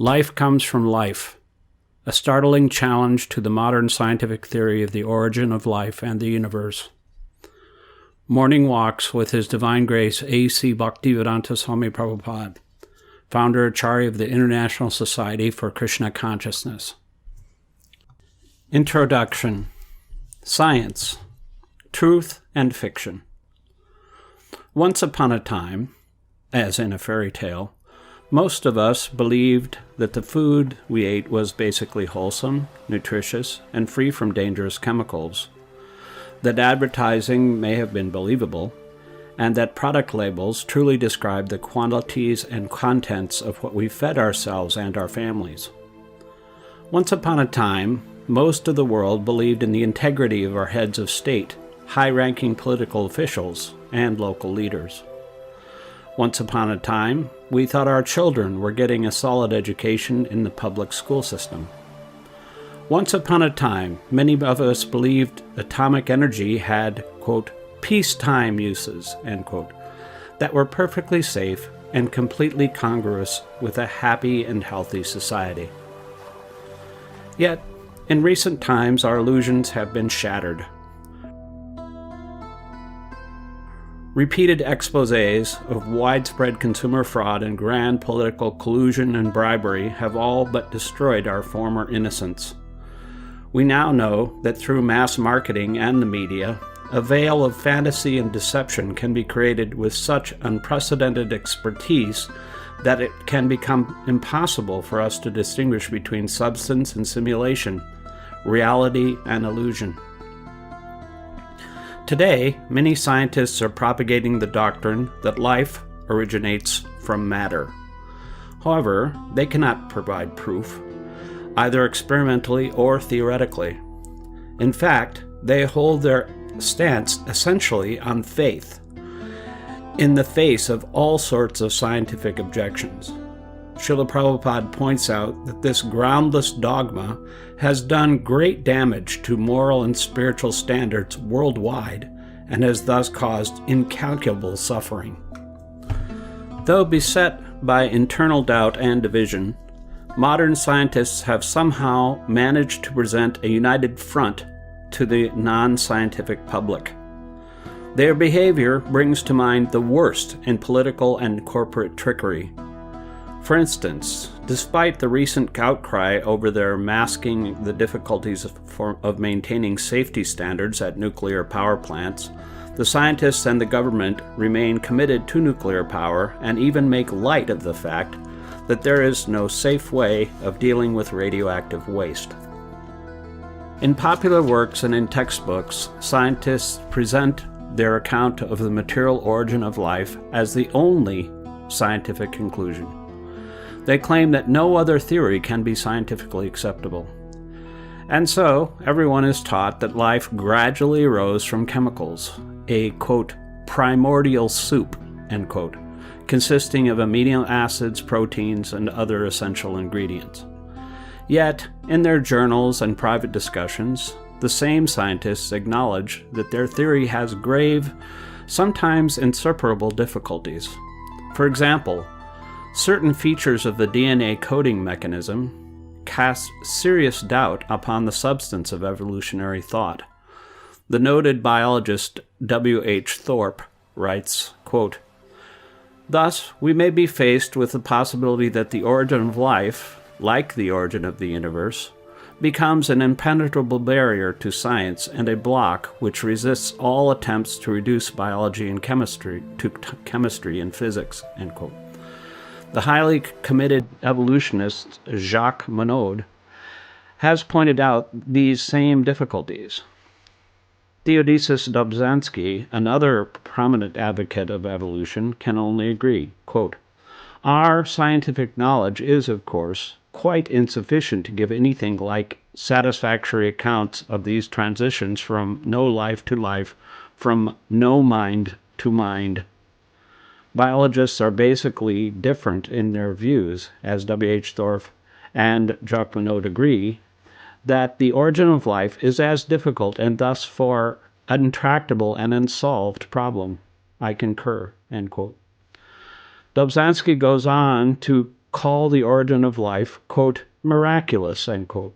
Life comes from life, a startling challenge to the modern scientific theory of the origin of life and the universe. Morning Walks with His Divine GraceA.C. Bhaktivedanta Swami Prabhupada, founder-acharya of the International Society for Krishna Consciousness. Introduction. Science, Truth and Fiction. Once upon a time, as in a fairy tale, most of us believed that the food we ate was basically wholesome, nutritious, and free from dangerous chemicals, that advertising may have been believable, and that product labels truly described the quantities and contents of what we fed ourselves and our families. Once upon a time, most of the world believed in the integrity of our heads of state, high-ranking political officials, and local leaders. Once upon a time, we thought our children were getting a solid education in the public school system. Once upon a time, many of us believed atomic energy had, quote, peacetime uses, end quote, that were perfectly safe and completely congruous with a happy and healthy society. Yet, in recent times, our illusions have been shattered. Repeated exposés of widespread consumer fraud and grand political collusion and bribery have all but destroyed our former innocence. We now know that through mass marketing and the media, a veil of fantasy and deception can be created with such unprecedented expertise that it can become impossible for us to distinguish between substance and simulation, reality and illusion. Today, many scientists are propagating the doctrine that life originates from matter. However, they cannot provide proof, either experimentally or theoretically. In fact, they hold their stance essentially on faith, in the face of all sorts of scientific objections. Srila Prabhupada points out that this groundless dogma has done great damage to moral and spiritual standards worldwide and has thus caused incalculable suffering. Though beset by internal doubt and division, modern scientists have somehow managed to present a united front to the non-scientific public. Their behavior brings to mind the worst in political and corporate trickery. For instance, despite the recent outcry over their masking the difficulties of maintaining safety standards at nuclear power plants, the scientists and the government remain committed to nuclear power and even make light of the fact that there is no safe way of dealing with radioactive waste. In popular works and in textbooks, scientists present their account of the material origin of life as the only scientific conclusion. They claim that no other theory can be scientifically acceptable. And so, everyone is taught that life gradually arose from chemicals, a, quote, primordial soup, end quote, consisting of amino acids, proteins, and other essential ingredients. Yet, in their journals and private discussions, the same scientists acknowledge that their theory has grave, sometimes insuperable difficulties. For example, certain features of the DNA coding mechanism cast serious doubt upon the substance of evolutionary thought. The noted biologist W.H. Thorpe writes, quote, thus, we may be faced with the possibility that the origin of life, like the origin of the universe, becomes an impenetrable barrier to science and a block which resists all attempts to reduce biology and chemistry to chemistry and physics, end quote. The highly committed evolutionist Jacques Monod has pointed out these same difficulties. Theodosius Dobzhansky, another prominent advocate of evolution, can only agree, quote, our scientific knowledge is, of course, quite insufficient to give anything like satisfactory accounts of these transitions from no life to life, from no mind to mind. Biologists are basically different in their views, as W.H. Thorpe and Jacques Monod agree, that the origin of life is as difficult and thus for intractable and unsolved problem. I concur, end quote. Dobzhansky goes on to call the origin of life, quote, miraculous, end quote.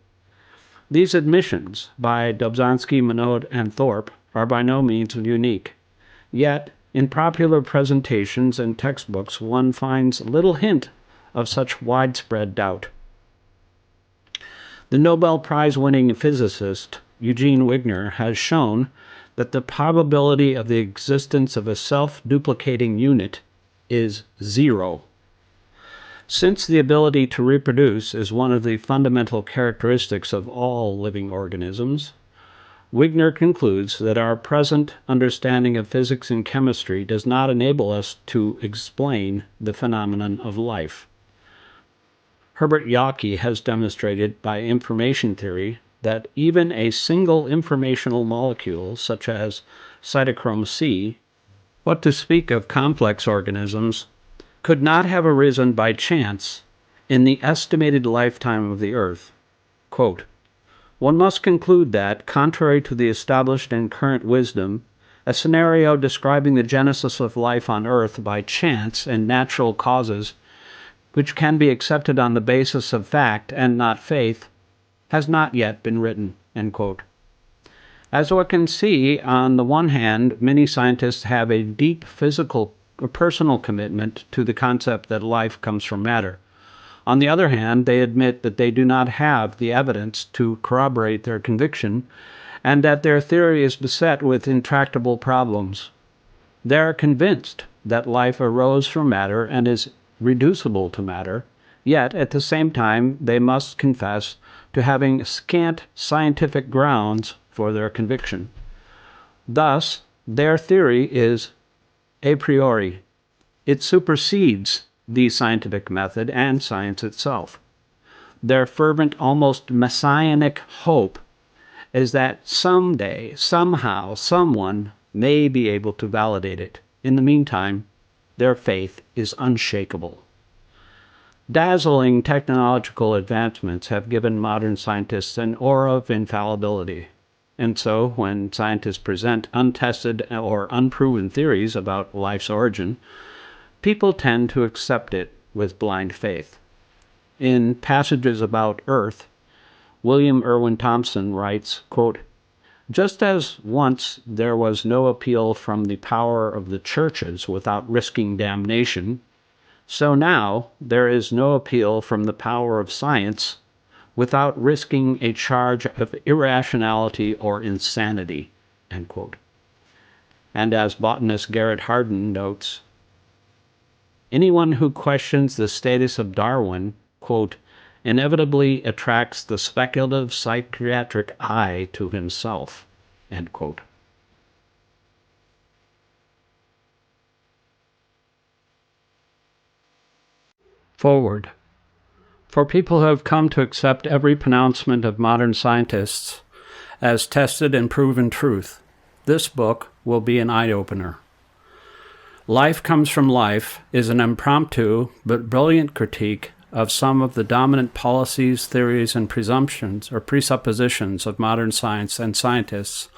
These admissions by Dobzhansky, Minot, and Thorpe are by no means unique. Yet, in popular presentations and textbooks, one finds little hint of such widespread doubt. The Nobel Prize-winning physicist Eugene Wigner has shown that the probability of the existence of a self-duplicating unit is 0. Since the ability to reproduce is one of the fundamental characteristics of all living organisms, Wigner concludes that our present understanding of physics and chemistry does not enable us to explain the phenomenon of life. Herbert Yawkey has demonstrated by information theory that even a single informational molecule, such as cytochrome C, what to speak of complex organisms, could not have arisen by chance in the estimated lifetime of the Earth. Quote, one must conclude that, contrary to the established and current wisdom, a scenario describing the genesis of life on Earth by chance and natural causes, which can be accepted on the basis of fact and not faith, has not yet been written, end quote. As one can see, on the one hand, many scientists have a deep personal commitment to the concept that life comes from matter. On the other hand, they admit that they do not have the evidence to corroborate their conviction, and that their theory is beset with intractable problems. They are convinced that life arose from matter and is reducible to matter, yet at the same time they must confess to having scant scientific grounds for their conviction. Thus, their theory is a priori. It supersedes the scientific method and science itself. Their fervent, almost messianic hope is that someday, somehow, someone may be able to validate it. In the meantime, their faith is unshakable. Dazzling technological advancements have given modern scientists an aura of infallibility. And so, when scientists present untested or unproven theories about life's origin, people tend to accept it with blind faith. In Passages About Earth, William Irwin Thompson writes, quote, just as once there was no appeal from the power of the churches without risking damnation, so now there is no appeal from the power of science without risking a charge of irrationality or insanity, end quote. And as botanist Garrett Hardin notes, anyone who questions the status of Darwin, quote, inevitably attracts the speculative psychiatric eye to himself, end quote. Forward. For people who have come to accept every pronouncement of modern scientists as tested and proven truth, this book will be an eye-opener. Life Comes from Life is an impromptu but brilliant critique of some of the dominant policies, theories, and presumptions or presuppositions of modern science and scientists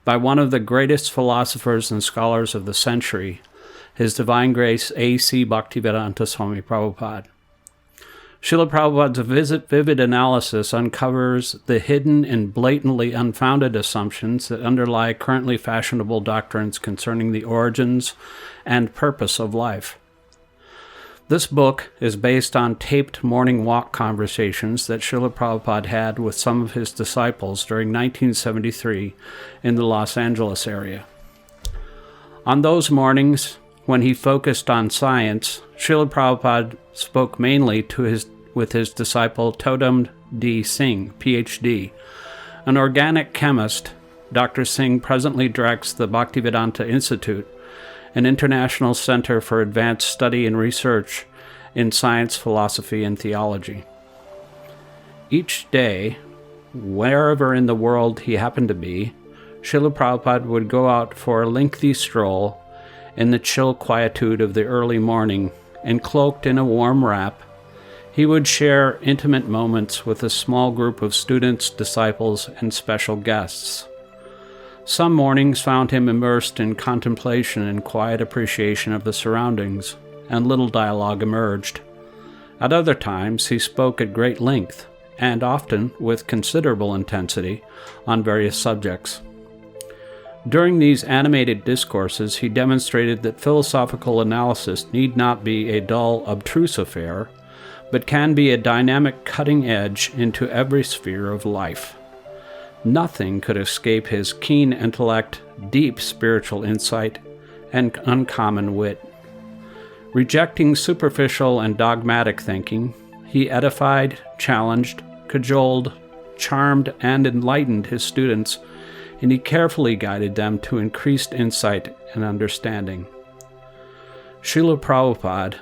by one of the greatest philosophers and scholars of the century, His Divine GraceA.C. Bhaktivedanta Swami Prabhupada. Srila Prabhupada's vivid analysis uncovers the hidden and blatantly unfounded assumptions that underlie currently fashionable doctrines concerning the origins and purpose of life. This book is based on taped morning walk conversations that Srila Prabhupada had with some of his disciples during 1973 in the Los Angeles area. On those mornings, when he focused on science, Srila Prabhupada spoke mainly with his disciple Thoudam D. Singh, Ph.D. An organic chemist, Dr. Singh presently directs the Bhaktivedanta Institute, an international center for advanced study and research in science, philosophy, and theology. Each day, wherever in the world he happened to be, Srila Prabhupada would go out for a lengthy stroll in the chill quietude of the early morning, and cloaked in a warm wrap, he would share intimate moments with a small group of students, disciples, and special guests. Some mornings found him immersed in contemplation and quiet appreciation of the surroundings, and little dialogue emerged. At other times, he spoke at great length, and often with considerable intensity, on various subjects. During these animated discourses, he demonstrated that philosophical analysis need not be a dull, obtruse affair, but can be a dynamic cutting edge into every sphere of life. Nothing could escape his keen intellect, deep spiritual insight, and uncommon wit. Rejecting superficial and dogmatic thinking, he edified, challenged, cajoled, charmed, and enlightened his students, and he carefully guided them to increased insight and understanding. Srila Prabhupada,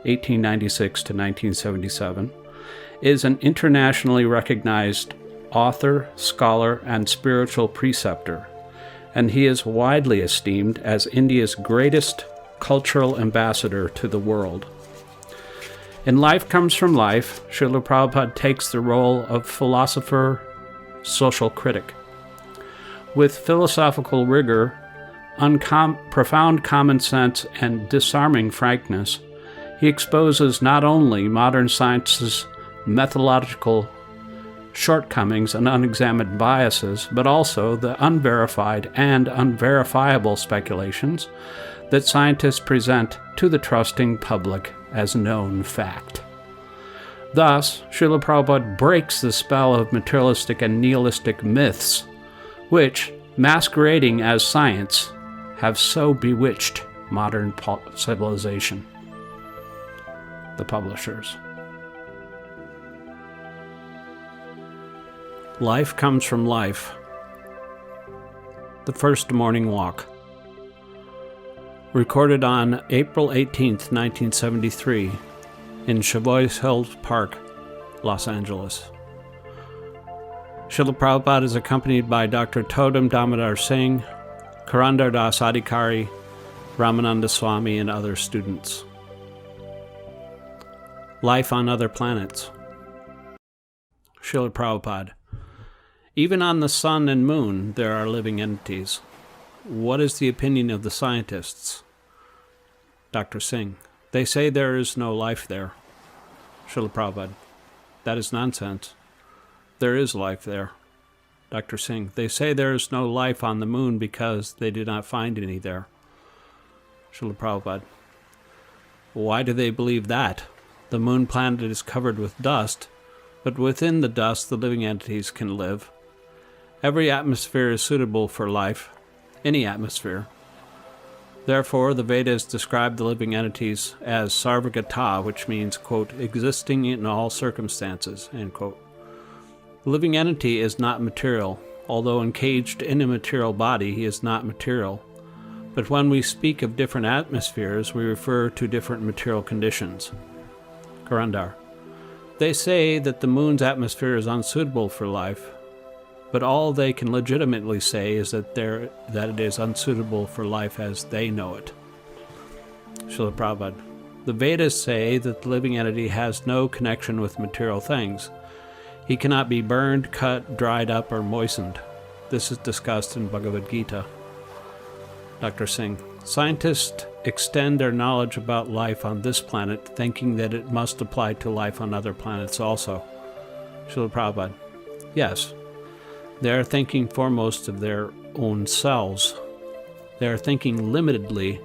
1896 to 1977, is an internationally recognized author, scholar, and spiritual preceptor, and he is widely esteemed as India's greatest cultural ambassador to the world. In Life Comes from Life, Srila Prabhupada takes the role of philosopher, social critic. With philosophical rigor, profound common sense, and disarming frankness, he exposes not only modern science's methodological shortcomings and unexamined biases, but also the unverified and unverifiable speculations that scientists present to the trusting public as known fact. Thus, Srila Prabhupada breaks the spell of materialistic and nihilistic myths, which, masquerading as science, have so bewitched modern civilization. The publishers. Life Comes from Life. The First Morning Walk. Recorded on April 18th, 1973, in Chavois Hills Park, Los Angeles. Srila Prabhupada is accompanied by Dr. Thoudam D, Singh, Karandar Das Adhikari, Ramananda Swami, and other students. Life on Other Planets. Srila Prabhupada. Even on the sun and moon, there are living entities. What is the opinion of the scientists? Dr. Singh. They say there is no life there. Srila Prabhupada. That is nonsense. There is life there. Dr. Singh. They say there is no life on the moon because they did not find any there. Srila Prabhupada. Why do they believe that? The moon planet is covered with dust, but within the dust the living entities can live. Every atmosphere is suitable for life, any atmosphere. Therefore, the Vedas describe the living entities as sarvagata, which means, quote, existing in all circumstances, end quote. The living entity is not material. Although encaged in a material body, he is not material. But when we speak of different atmospheres, we refer to different material conditions. Karandar. They say that the moon's atmosphere is unsuitable for life, but all they can legitimately say is that it is unsuitable for life as they know it. Srila Prabhupada. The Vedas say that the living entity has no connection with material things. He cannot be burned, cut, dried up, or moistened. This is discussed in Bhagavad Gita. Dr. Singh. Scientists extend their knowledge about life on this planet, thinking that it must apply to life on other planets also. Srila Prabhupada. Yes. They are thinking foremost of their own selves. They are thinking limitedly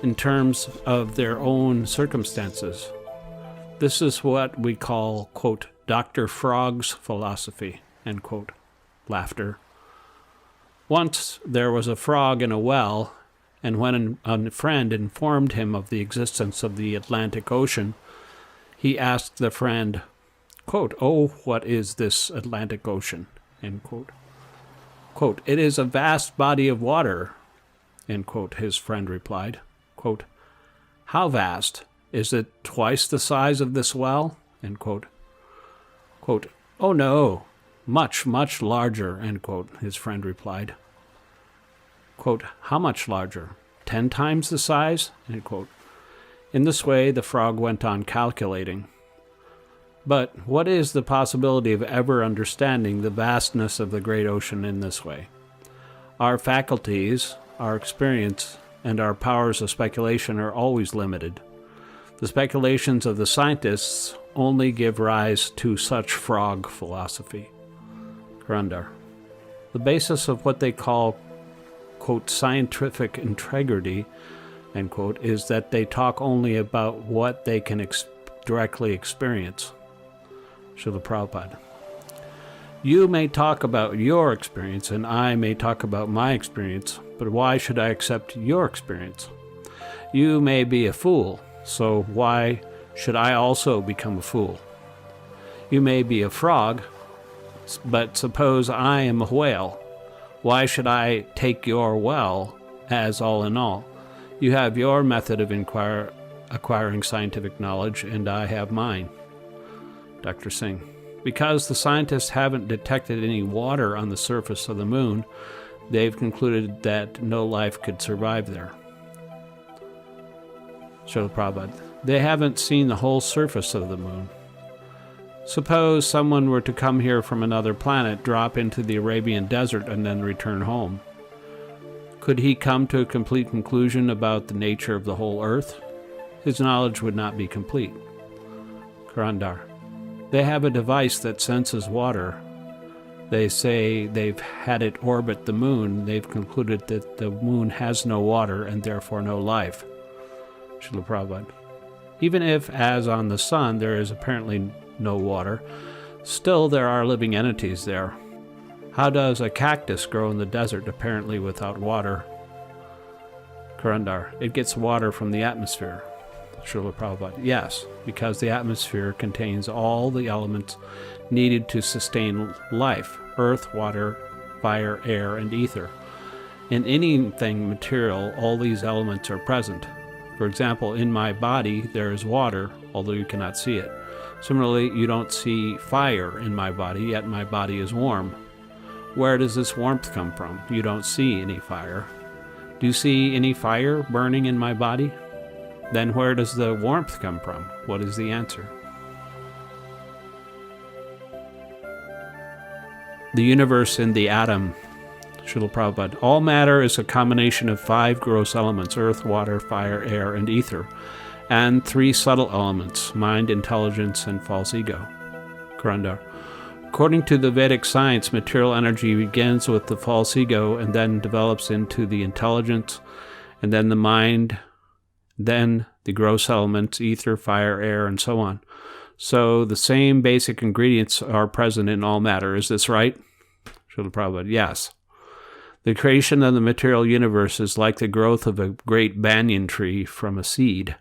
in terms of their own circumstances. This is what we call, quote, Dr. Frog's philosophy, end quote. Laughter. Once there was a frog in a well, and when a friend informed him of the existence of the Atlantic Ocean, he asked the friend, quote, oh, what is this Atlantic Ocean? End quote. Quote, it is a vast body of water, end quote, his friend replied. Quote, how vast? Is it twice the size of this well? End quote. Quote, oh no, much, much larger, end quote, his friend replied. Quote, how much larger? 10 times the size? End quote. In this way, the frog went on calculating. But what is the possibility of ever understanding the vastness of the great ocean in this way? Our faculties, our experience, and our powers of speculation are always limited. The speculations of the scientists only give rise to such frog philosophy. Grundar. The basis of what they call, quote, scientific integrity, end quote, is that they talk only about what they can directly experience. Srila Prabhupada. You may talk about your experience, and I may talk about my experience, but why should I accept your experience? You may be a fool, so why should I also become a fool? You may be a frog, but suppose I am a whale. Why should I take your well as all in all? You have your method of acquiring scientific knowledge, and I have mine. Dr. Singh. Because the scientists haven't detected any water on the surface of the moon, they've concluded that no life could survive there. Srila Prabhupada. They haven't seen the whole surface of the moon. Suppose someone were to come here from another planet, drop into the Arabian desert, and then return home. Could he come to a complete conclusion about the nature of the whole earth? His knowledge would not be complete. Karandar. They have a device that senses water. They say they've had it orbit the moon. They've concluded that the moon has no water and therefore no life. Srila Prabhupada. Even if, as on the sun, there is apparently no water, still there are living entities there. How does a cactus grow in the desert apparently without water? Karandar. It gets water from the atmosphere. Srila Prabhupada. Yes, because the atmosphere contains all the elements needed to sustain life: earth, water, fire, air, and ether. In anything material, all these elements are present. For example, in my body there is water, although you cannot see it. Similarly, you don't see fire in my body, yet my body is warm. Where does this warmth come from? You don't see any fire. Do you see any fire burning in my body? Then where does the warmth come from? What is the answer? The universe in the atom. Srila Prabhupada. All matter is a combination of 5 gross elements: earth, water, fire, air, and ether, and 3 subtle elements: mind, intelligence, and false ego. Karandar. According to the Vedic science, material energy begins with the false ego and then develops into the intelligence, and then the mind, then the gross elements: ether, fire, air, and so on. So the same basic ingredients are present in all matter. Is this right? Srila Prabhupada. Yes. The creation of the material universe is like the growth of a great banyan tree from a seed.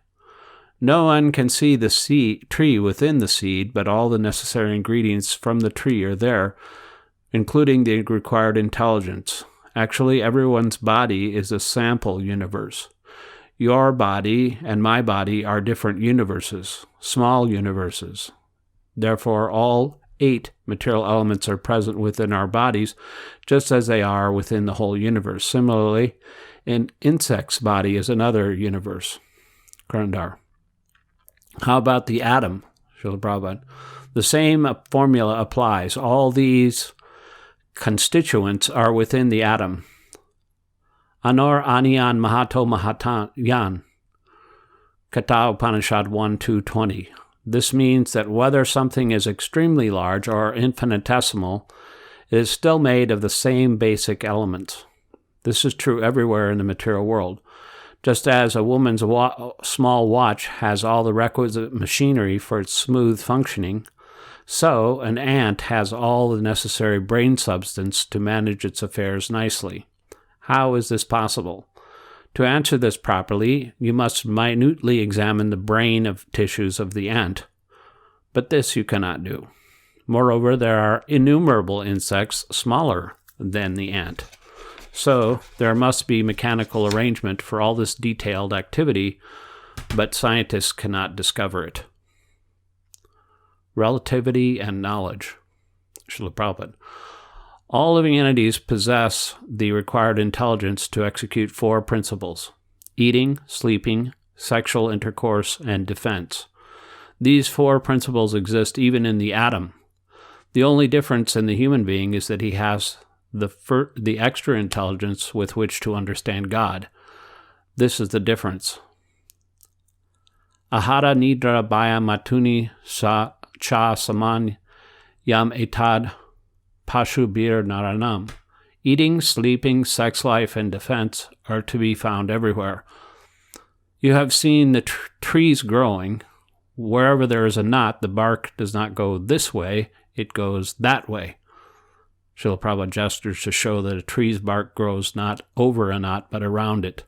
No one can see the tree within the seed, but all the necessary ingredients from the tree are there, including the required intelligence. Actually, everyone's body is a sample universe. Your body and my body are different universes, small universes. Therefore, all 8 material elements are present within our bodies, just as they are within the whole universe. Similarly, an insect's body is another universe. Karandar. How about the atom? Srila Prabhupada. The same formula applies. All these constituents are within the atom. Anor Aniyan Mahato Mahatayan. Katha Upanishad 1:2:20. This means that whether something is extremely large or infinitesimal, it is still made of the same basic elements. This is true everywhere in the material world. Just as a woman's small watch has all the requisite machinery for its smooth functioning, so an ant has all the necessary brain substance to manage its affairs nicely. How is this possible? To answer this properly, you must minutely examine the brain of tissues of the ant. But this you cannot do. Moreover, there are innumerable insects smaller than the ant. So there must be mechanical arrangement for all this detailed activity, but scientists cannot discover it. Relativity and knowledge. Srila Prabhupada. All living entities possess the required intelligence to execute 4 principles: eating, sleeping, sexual intercourse, and defense. These 4 principles exist even in the atom. The only difference in the human being is that he has the extra intelligence with which to understand God. This is the difference. Ahara nidra bhaya matuni cha saman yam etad pashubir naranam. Eating, sleeping, sex life, and defense are to be found everywhere. You have seen the trees growing. Wherever there is a knot, the bark does not go this way, it goes that way. Srila Prabhupada gestures to show that a tree's bark grows not over a knot, but around it.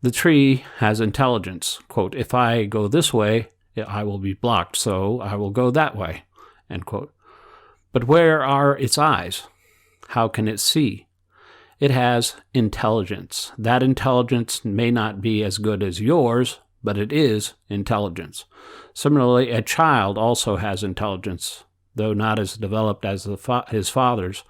The tree has intelligence. Quote, if I go this way, I will be blocked, so I will go that way. End quote. But where are its eyes? How can it see? It has intelligence. That intelligence may not be as good as yours, but it is intelligence. Similarly, a child also has intelligence, though not as developed as his father's.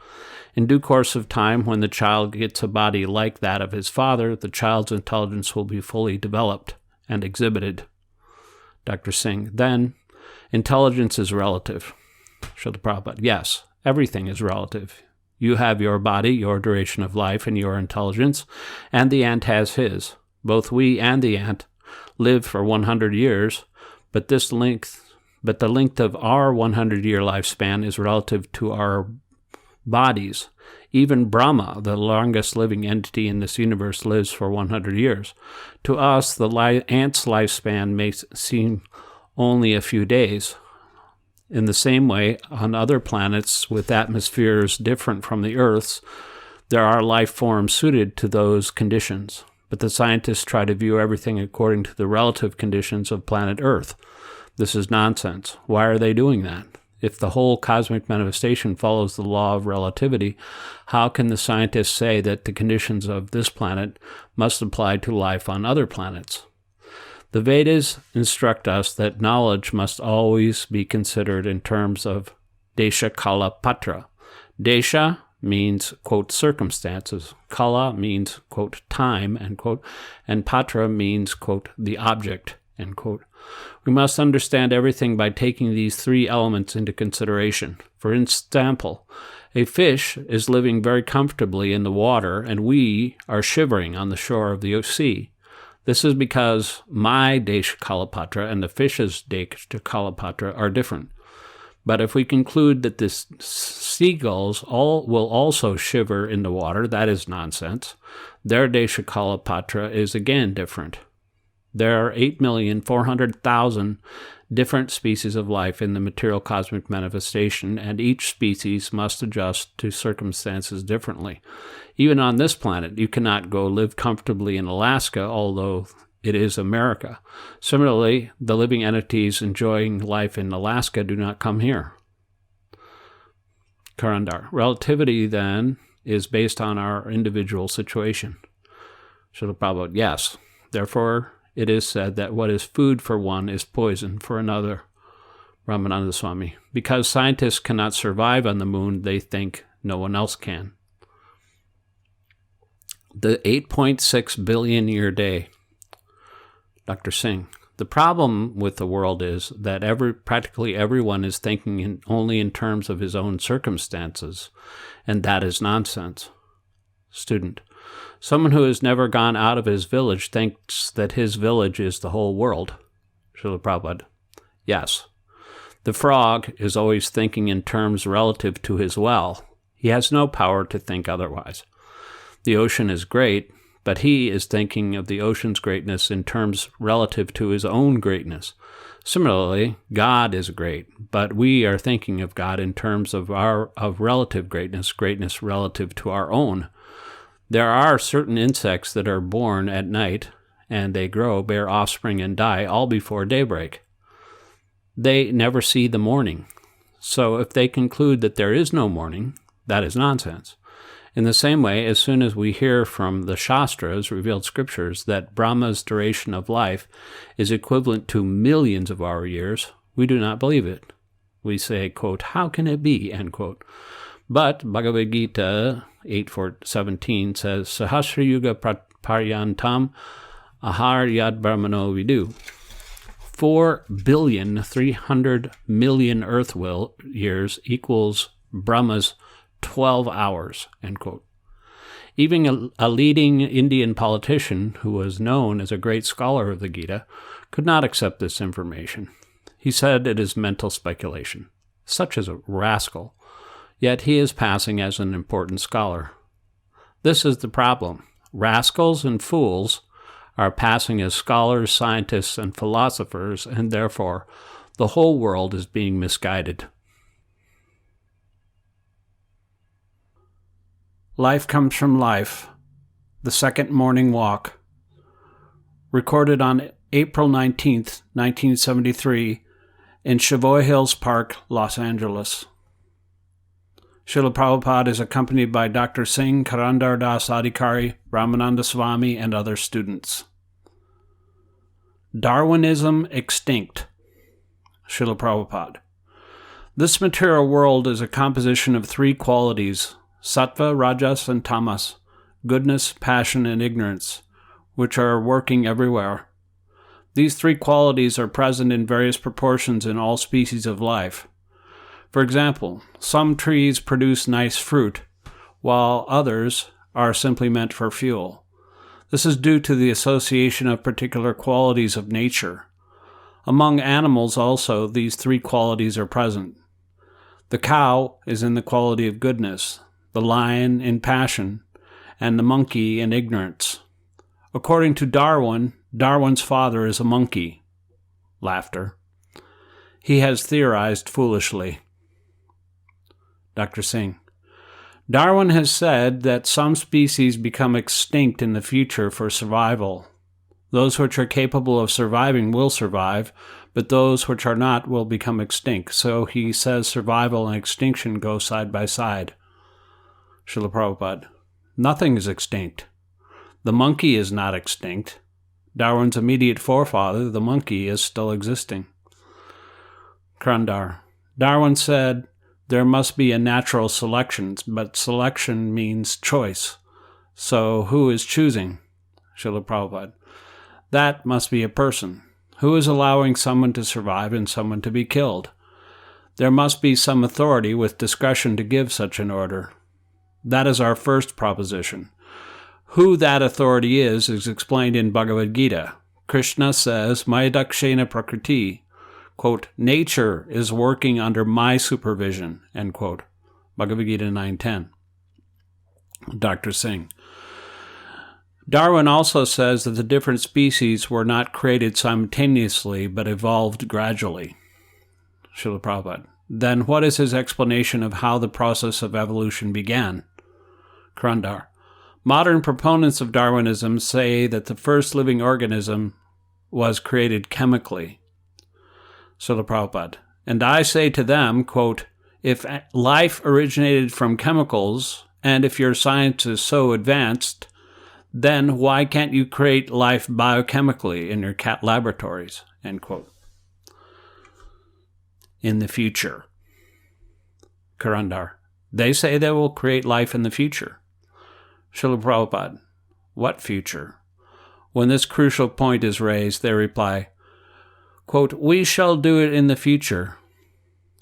In due course of time, when the child gets a body like that of his father, the child's intelligence will be fully developed and exhibited. Dr. Singh, then, intelligence is relative. Srila Prabhupada, yes, everything is relative. You have your body, your duration of life, and your intelligence, and the ant has his. Both we and the ant live for 100 years, but the length of our 100-year lifespan is relative to our bodies. Even Brahma, the longest living entity in this universe, lives for 100 years. To us, the ant's lifespan may seem only a few days. In the same way, on other planets with atmospheres different from the Earth's, there are life forms suited to those conditions. But the scientists try to view everything according to the relative conditions of planet Earth. This is nonsense. Why are they doing that? If the whole cosmic manifestation follows the law of relativity, how can the scientists say that the conditions of this planet must apply to life on other planets? The Vedas instruct us that knowledge must always be considered in terms of desha, kala, patra. Desha means, quote, circumstances. Kala means, quote, time, end quote. And patra means, quote, the object, end quote. We must understand everything by taking these three elements into consideration. For example, a fish is living very comfortably in the water, and we are shivering on the shore of the sea. This is because my desha kalapatra and the fish's desha kalapatra are different. But if we conclude that the seagulls will also shiver in the water, that is nonsense. Their desha kalapatra is again different. There are 8,400,000 different species of life in the material cosmic manifestation, and each species must adjust to circumstances differently. Even on this planet, you cannot go live comfortably in Alaska, although it is America. Similarly, the living entities enjoying life in Alaska do not come here. Karandar. Relativity, then, is based on our individual situation. Srila Prabhupada, yes. Therefore, it is said that what is food for one is poison for another. Ramananda Swami. Because scientists cannot survive on the moon, they think no one else can. The 8.6 billion year day. Dr. Singh. The problem with the world is that practically everyone is thinking only in terms of his own circumstances, and that is nonsense. Student. Someone who has never gone out of his village thinks that his village is the whole world. Srila Prabhupada. Yes. The frog is always thinking in terms relative to his well. He has no power to think otherwise. The ocean is great, but he is thinking of the ocean's greatness in terms relative to his own greatness. Similarly, God is great, but we are thinking of God in terms of relative greatness relative to our own. There are certain insects that are born at night, and they grow, bear offspring, and die all before daybreak. They never see the morning. So if they conclude that there is no morning, that is nonsense. In the same way, as soon as we hear from the Shastras, revealed scriptures, that Brahma's duration of life is equivalent to millions of our years, we do not believe it. We say, quote, how can it be, end quote. But Bhagavad Gita 8:17 says, Sahasra Yuga Paryantam Ahar Yad Brahmano Vidu. 4,300,000,000 Earth years equals Brahma's 12 hours, end quote. Even a leading Indian politician who was known as a great scholar of the Gita could not accept this information. He said it is mental speculation. Such as a rascal. Yet he is passing as an important scholar. This is the problem. Rascals and fools are passing as scholars, scientists, and philosophers, and therefore the whole world is being misguided. Life Comes from Life, the Second Morning Walk, recorded on April 19th, 1973, in Savoy Hills Park, Los Angeles. Srila Prabhupada is accompanied by Dr. Singh, Karandar Das Adhikari, Ramananda Swami, and other students. Darwinism Extinct. Srila Prabhupada. This material world is a composition of three qualities, sattva, rajas, and tamas, goodness, passion, and ignorance, which are working everywhere. These three qualities are present in various proportions in all species of life. For example, some trees produce nice fruit, while others are simply meant for fuel. This is due to the association of particular qualities of nature. Among animals also, these three qualities are present. The cow is in the quality of goodness, the lion in passion, and the monkey in ignorance. According to Darwin, Darwin's father is a monkey. Laughter. He has theorized foolishly. Dr. Singh. Darwin has said that some species become extinct in the future for survival. Those which are capable of surviving will survive, but those which are not will become extinct. So he says survival and extinction go side by side. Srila Prabhupada. Nothing is extinct. The monkey is not extinct. Darwin's immediate forefather, the monkey, is still existing. Krandar. Darwin said there must be a natural selection, but selection means choice. So who is choosing? Srila Prabhupada. That must be a person. Who is allowing someone to survive and someone to be killed? There must be some authority with discretion to give such an order. That is our first proposition. Who that authority is explained in Bhagavad Gita. Krishna says, Mayadakshena Prakriti, quote, nature is working under my supervision, end quote. Bhagavad Gita 9:10. Dr. Singh. Darwin also says that the different species were not created simultaneously, but evolved gradually. Srila Prabhupada. Then what is his explanation of how the process of evolution began? Krandar. Modern proponents of Darwinism say that the first living organism was created chemically. Srila Prabhupada. And I say to them, quote, if life originated from chemicals, and if your science is so advanced, then why can't you create life biochemically in your cat laboratories? End quote. In the future. Karandar. They say they will create life in the future. Srila Prabhupada. What future? When this crucial point is raised, they reply, quote, we shall do it in the future,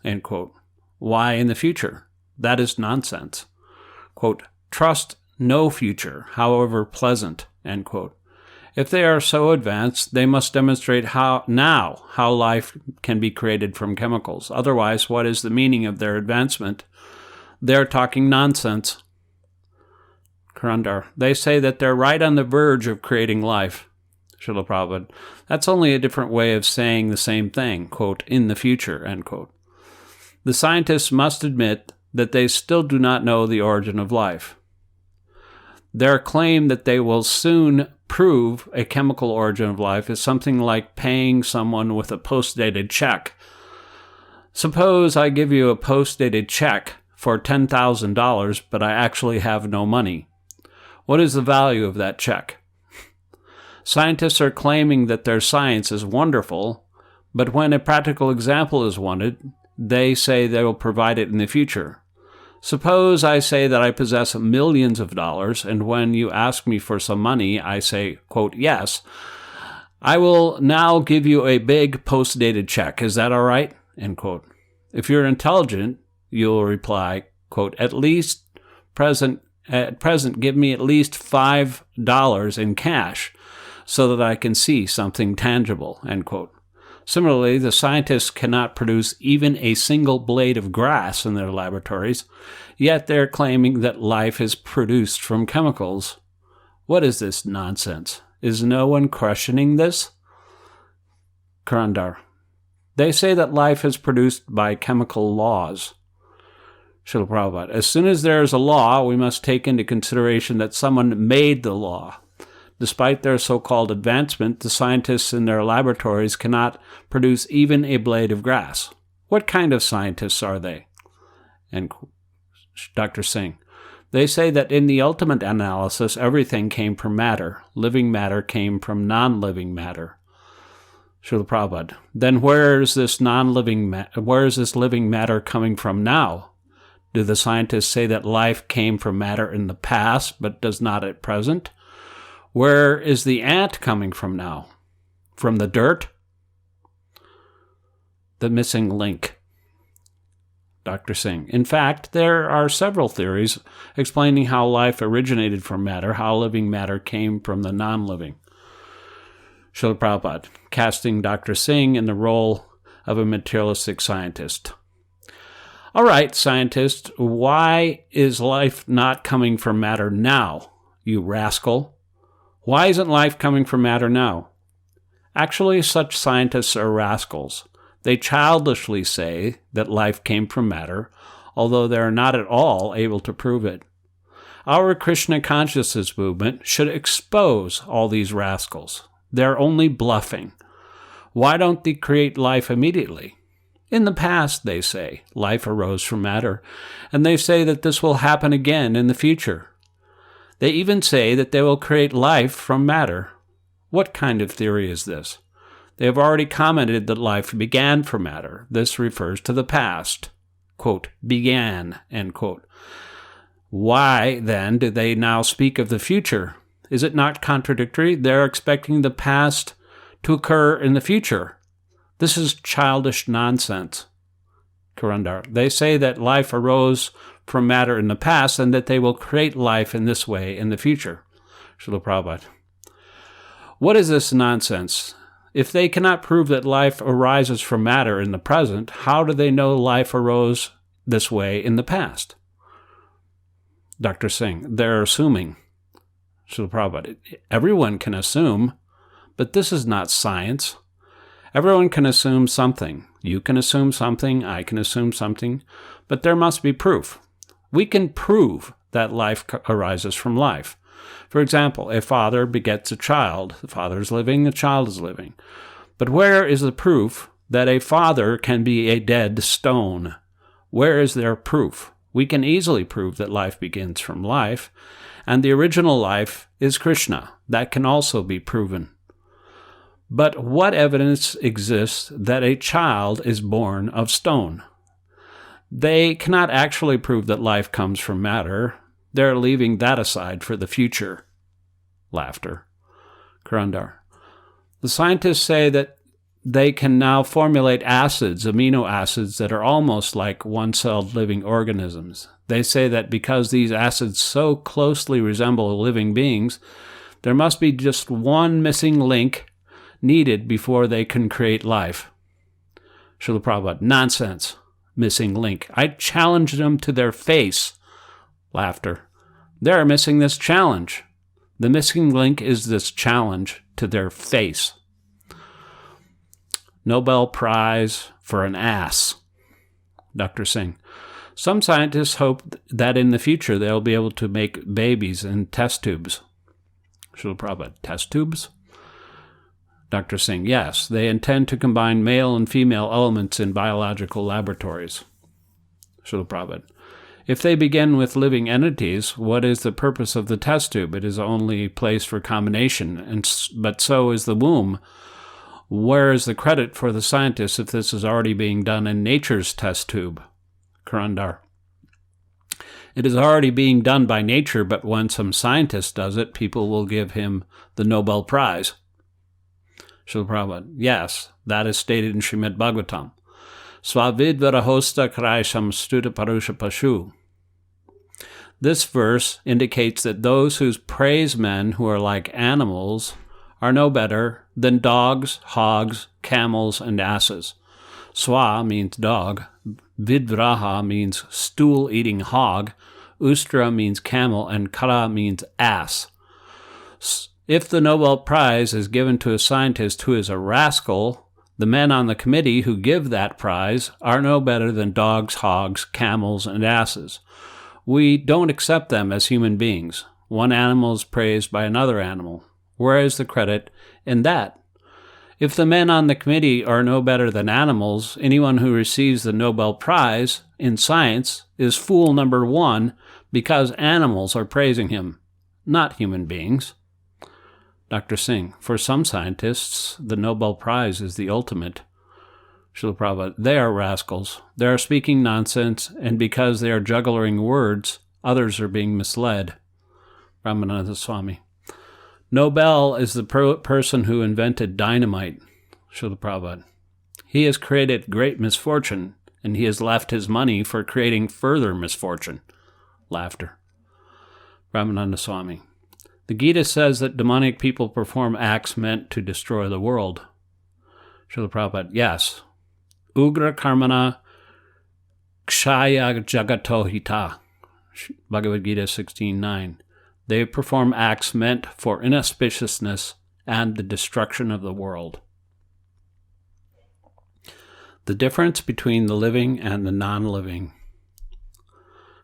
end quote. Why in the future? That is nonsense. Quote, trust no future, however pleasant, end quote. If they are so advanced, they must demonstrate how life can be created from chemicals. Otherwise, what is the meaning of their advancement? They're talking nonsense. Karandar. They say that they're right on the verge of creating life. Srila Prabhupada. That's only a different way of saying the same thing, quote, in the future, end quote. The scientists must admit that they still do not know the origin of life. Their claim that they will soon prove a chemical origin of life is something like paying someone with a post-dated check. Suppose I give you a post-dated check for $10,000, but I actually have no money. What is the value of that check? Scientists are claiming that their science is wonderful, but when a practical example is wanted, they say they will provide it in the future. Suppose I say that I possess millions of dollars, and when you ask me for some money, I say, quote, yes, I will now give you a big post-dated check. Is that all right? End quote. If you're intelligent, you'll reply, quote, at present, give me at least $5 in cash. so that I can see something tangible, end quote. Similarly, the scientists cannot produce even a single blade of grass in their laboratories, yet they're claiming that life is produced from chemicals. What is this nonsense? Is no one questioning this? Karandar. They say that life is produced by chemical laws. Srila Prabhupada. As soon as there is a law, we must take into consideration that someone made the law. Despite their so-called advancement, the scientists in their laboratories cannot produce even a blade of grass. What kind of scientists are they? And Dr. Singh. They say that in the ultimate analysis, everything came from matter. Living matter came from non-living matter. Srila Prabhupada. Then where is this living matter coming from now? Do the scientists say that life came from matter in the past, but does not at present? Where is the ant coming from now? From the dirt? The missing link. Dr. Singh. In fact, there are several theories explaining how life originated from matter, how living matter came from the non-living. Srila Prabhupada, casting Dr. Singh in the role of a materialistic scientist. All right, scientist, why is life not coming from matter now, you rascal? Why isn't life coming from matter now? Actually, such scientists are rascals. They childishly say that life came from matter, although they are not at all able to prove it. Our Krishna Consciousness movement should expose all these rascals. They're only bluffing. Why don't they create life immediately? In the past, they say, life arose from matter, and they say that this will happen again in the future. They even say that they will create life from matter. What kind of theory is this? They have already commented that life began from matter. This refers to the past. Quote, began, end quote. Why, then, do they now speak of the future? Is it not contradictory? They're expecting the past to occur in the future. This is childish nonsense. Karandar. They say that life arose from matter in the past and that they will create life in this way in the future. Srila Prabhupada. What is this nonsense? If they cannot prove that life arises from matter in the present, how do they know life arose this way in the past? Dr. Singh. They're assuming. Srila Prabhupada. Everyone can assume, but this is not science. Everyone can assume something. You can assume something, I can assume something, but there must be proof. We can prove that life arises from life. For example, a father begets a child. The father is living, the child is living. But where is the proof that a father can be a dead stone? Where is their proof? We can easily prove that life begins from life, and the original life is Krishna. That can also be proven. But what evidence exists that a child is born of stone? They cannot actually prove that life comes from matter. They're leaving that aside for the future. Laughter. Karandar. The scientists say that they can now formulate acids, amino acids, that are almost like one-celled living organisms. They say that because these acids so closely resemble living beings, there must be just one missing link needed before they can create life. Srila Prabhupada. Nonsense. Missing link. I challenge them to their face. Laughter. They're missing this challenge. The missing link is this challenge to their face. Nobel Prize for an ass. Dr. Singh. Some scientists hope that in the future they'll be able to make babies in test tubes. Srila Prabhupada. Test tubes? Dr. Singh. Yes, they intend to combine male and female elements in biological laboratories. Srila Prabhupada. If they begin with living entities, what is the purpose of the test tube? It is only a place for combination, but so is the womb. Where is the credit for the scientists if this is already being done in nature's test tube? Karandar. It is already being done by nature, but when some scientist does it, people will give him the Nobel Prize. Srila Prabhupada. Yes, that is stated in Srimad Bhagavatam. Svavidvara hosta kraisham stuta parusha pashu. This verse indicates that those who praise men who are like animals are no better than dogs, hogs, camels, and asses. Swa means dog, Vidvraha means stool-eating hog, Ustra means camel, and Kara means ass. If the Nobel Prize is given to a scientist who is a rascal, the men on the committee who give that prize are no better than dogs, hogs, camels, and asses. We don't accept them as human beings. One animal is praised by another animal. Where is the credit in that? If the men on the committee are no better than animals, anyone who receives the Nobel Prize in science is fool number one because animals are praising him, not human beings. Dr. Singh, for some scientists, the Nobel Prize is the ultimate. Srila Prabhupada, they are rascals. They are speaking nonsense, and because they are juggling words, others are being misled. Brahmananda Swami. Nobel is the person who invented dynamite. Srila Prabhupada. He has created great misfortune, and he has left his money for creating further misfortune. Laughter. Brahmananda Swami. The Gita says that demonic people perform acts meant to destroy the world. Srila Prabhupada, yes. Ugra karmana kshaya jagato hita. Bhagavad Gita 16:9. They perform acts meant for inauspiciousness and the destruction of the world. The difference between the living and the non-living.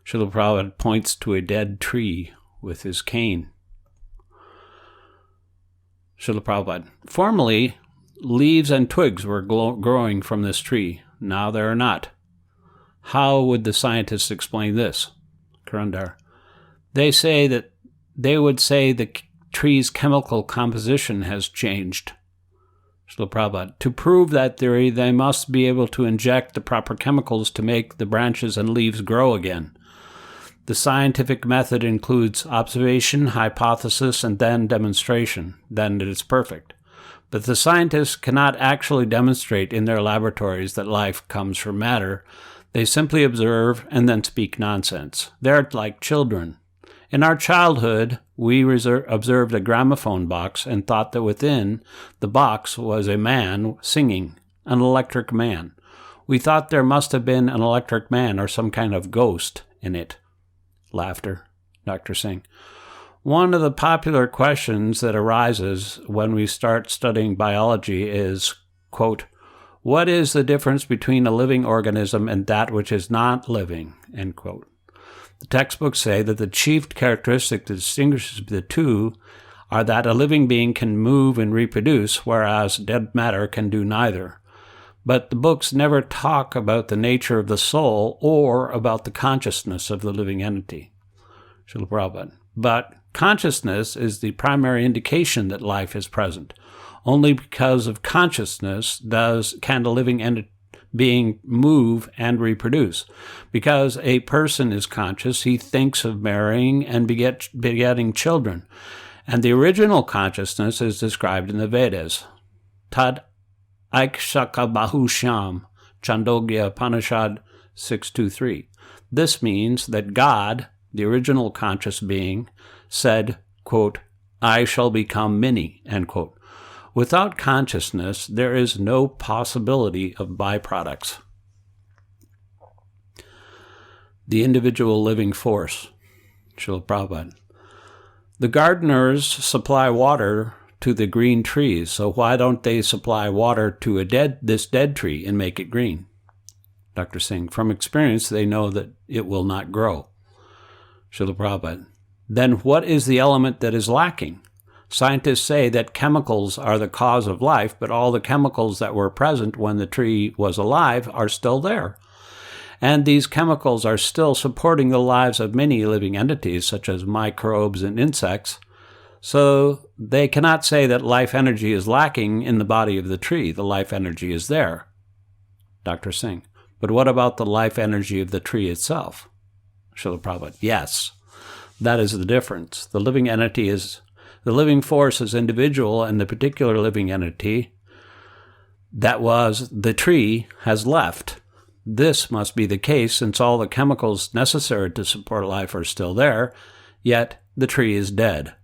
Srila Prabhupada points to a dead tree with his cane. Srila Prabhupada. Formerly, leaves and twigs were growing from this tree. Now they are not. How would the scientists explain this? Karandar. They would say the tree's chemical composition has changed. Srila Prabhupada. To prove that theory, they must be able to inject the proper chemicals to make the branches and leaves grow again. The scientific method includes observation, hypothesis, and then demonstration. Then it is perfect. But the scientists cannot actually demonstrate in their laboratories that life comes from matter. They simply observe and then speak nonsense. They're like children. In our childhood, we observed a gramophone box and thought that within the box was a man singing, an electric man. We thought there must have been an electric man or some kind of ghost in it. Laughter. Dr. Singh. One of the popular questions that arises when we start studying biology is, quote, what is the difference between a living organism and that which is not living, end quote. The textbooks say that the chief characteristic that distinguishes the two are that a living being can move and reproduce, whereas dead matter can do neither. But the books never talk about the nature of the soul or about the consciousness of the living entity. Srila Prabhupada. But consciousness is the primary indication that life is present. Only because of consciousness can the living being move and reproduce. Because a person is conscious, he thinks of marrying and begetting children. And the original consciousness is described in the Vedas. Tad Aikshaka Bahusham, Chandogya Upanishad 6.2.3. This means that God, the original conscious being, said, quote, I shall become many, end quote. Without consciousness, there is no possibility of byproducts. The individual living force. Srila Prabhupada. The gardeners supply water to the green trees, so why don't they supply water to this dead tree and make it green? Dr. Singh. From experience, they know that it will not grow. Srila Prabhupada. Then what is the element that is lacking? Scientists say that chemicals are the cause of life, but all the chemicals that were present when the tree was alive are still there. And these chemicals are still supporting the lives of many living entities, such as microbes and insects. So they cannot say that life energy is lacking in the body of the tree. The life energy is there. Dr. Singh. But what about the life energy of the tree itself? Srila Prabhupada. Yes, that is the difference. The living force is individual, and the particular living entity that was the tree has left. This must be the case since all the chemicals necessary to support life are still there, yet the tree is dead.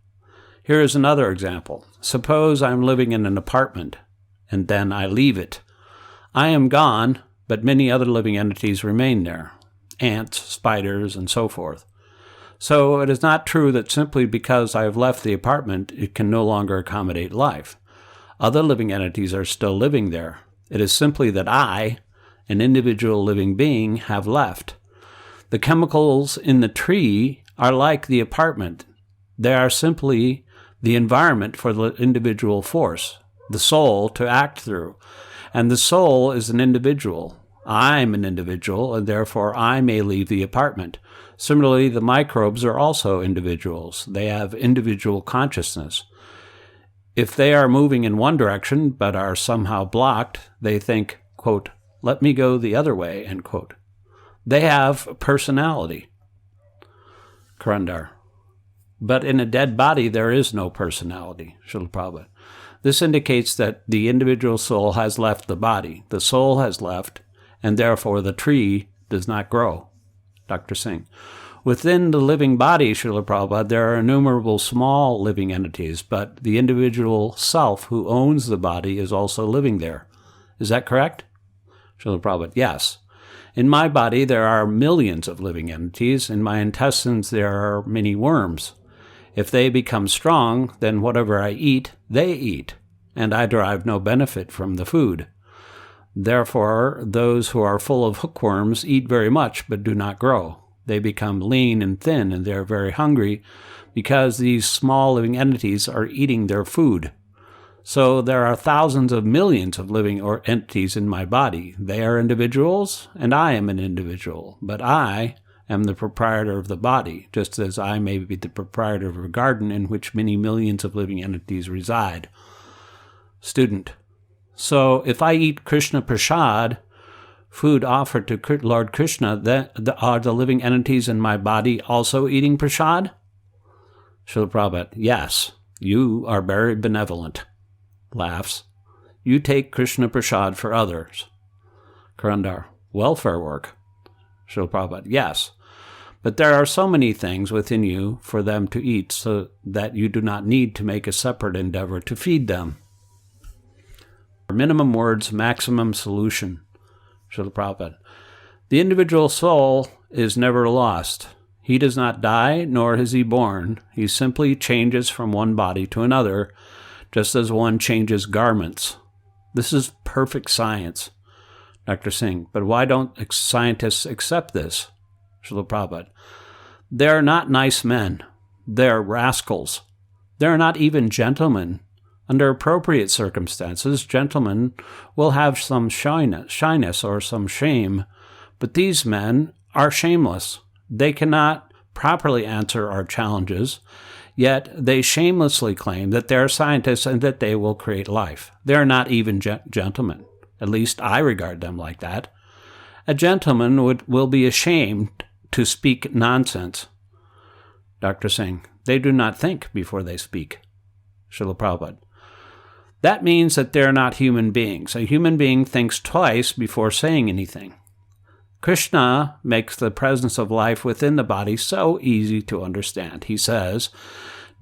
Here is another example. Suppose I'm living in an apartment, and then I leave it. I am gone, but many other living entities remain there. Ants, spiders, and so forth. So it is not true that simply because I have left the apartment, it can no longer accommodate life. Other living entities are still living there. It is simply that I, an individual living being, have left. The chemicals in the tree are like the apartment. They are simply the environment for the individual force, the soul, to act through. And the soul is an individual. I'm an individual, and therefore I may leave the apartment. Similarly, the microbes are also individuals. They have individual consciousness. If they are moving in one direction but are somehow blocked, they think, quote, let me go the other way, end quote. They have personality. Karandar. But in a dead body, there is no personality, Srila Prabhupada. This indicates that the individual soul has left the body. The soul has left, and therefore the tree does not grow. Dr. Singh. Within the living body, Srila Prabhupada, there are innumerable small living entities, but the individual self who owns the body is also living there. Is that correct? Srila Prabhupada. Yes. In my body, there are millions of living entities. In my intestines, there are many worms. If they become strong, then whatever I eat, they eat, and I derive no benefit from the food. Therefore, those who are full of hookworms eat very much but do not grow. They become lean and thin, and they are very hungry because these small living entities are eating their food. So there are thousands of millions of living entities in my body. They are individuals, and I am an individual, but I am the proprietor of the body, just as I may be the proprietor of a garden in which many millions of living entities reside. Student. So if I eat Krishna Prasad, food offered to Lord Krishna, are the living entities in my body also eating Prasad? Srila Prabhupada. Yes, you are very benevolent. Laughs. You take Krishna Prasad for others. Karandar. Welfare work. Srila Prabhupada. Yes, but there are so many things within you for them to eat so that you do not need to make a separate endeavor to feed them. Minimum words, maximum solution. Srila Prabhupada. The individual soul is never lost. He does not die, nor is he born. He simply changes from one body to another, just as one changes garments. This is perfect science. Dr. Singh. But why don't scientists accept this? Srila Prabhupada. They're not nice men. They're rascals. They're not even gentlemen. Under appropriate circumstances, gentlemen will have some shyness or some shame, but these men are shameless. They cannot properly answer our challenges, yet they shamelessly claim that they're scientists and that they will create life. They're not even gentlemen. At least I regard them like that. A gentleman will be ashamed to speak nonsense. Dr. Singh. They do not think before they speak. Srila Prabhupada. That means that they're not human beings. A human being thinks twice before saying anything. Krishna makes the presence of life within the body so easy to understand. He says,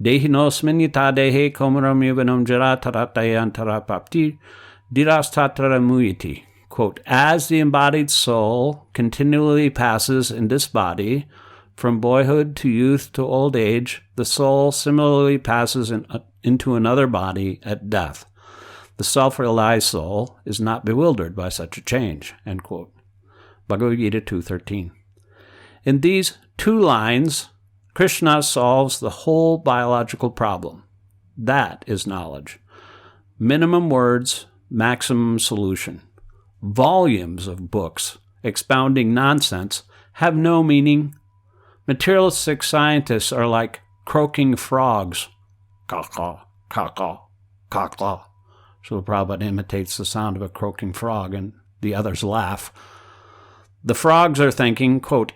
Dehinosmin yata dehe komaram yuvanam jara taratayantara papti dirastatra muyati. Quote, as the embodied soul continually passes in this body, from boyhood to youth to old age, the soul similarly passes into another body at death. The self-realized soul is not bewildered by such a change, end quote. Bhagavad Gita 2:13. In these two lines, Krishna solves the whole biological problem. That is knowledge. Minimum words, maximum solution. Volumes of books expounding nonsense have no meaning. Materialistic scientists are like croaking frogs. Caw-caw, caw-caw, caw-caw. So Prabhupada imitates the sound of a croaking frog, and the others laugh. The frogs are thinking, quote,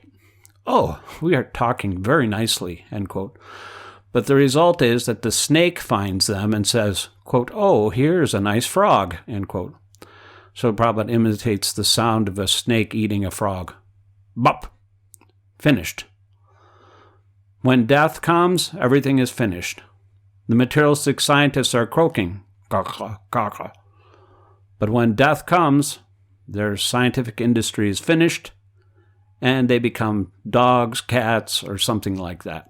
oh, we are talking very nicely, end quote. But the result is that the snake finds them and says, quote, oh, here's a nice frog, end quote. So Prabhupada imitates the sound of a snake eating a frog. Bop! Finished. When death comes, everything is finished. The materialistic scientists are croaking, caca, caca. But when death comes, their scientific industry is finished, and they become dogs, cats, or something like that.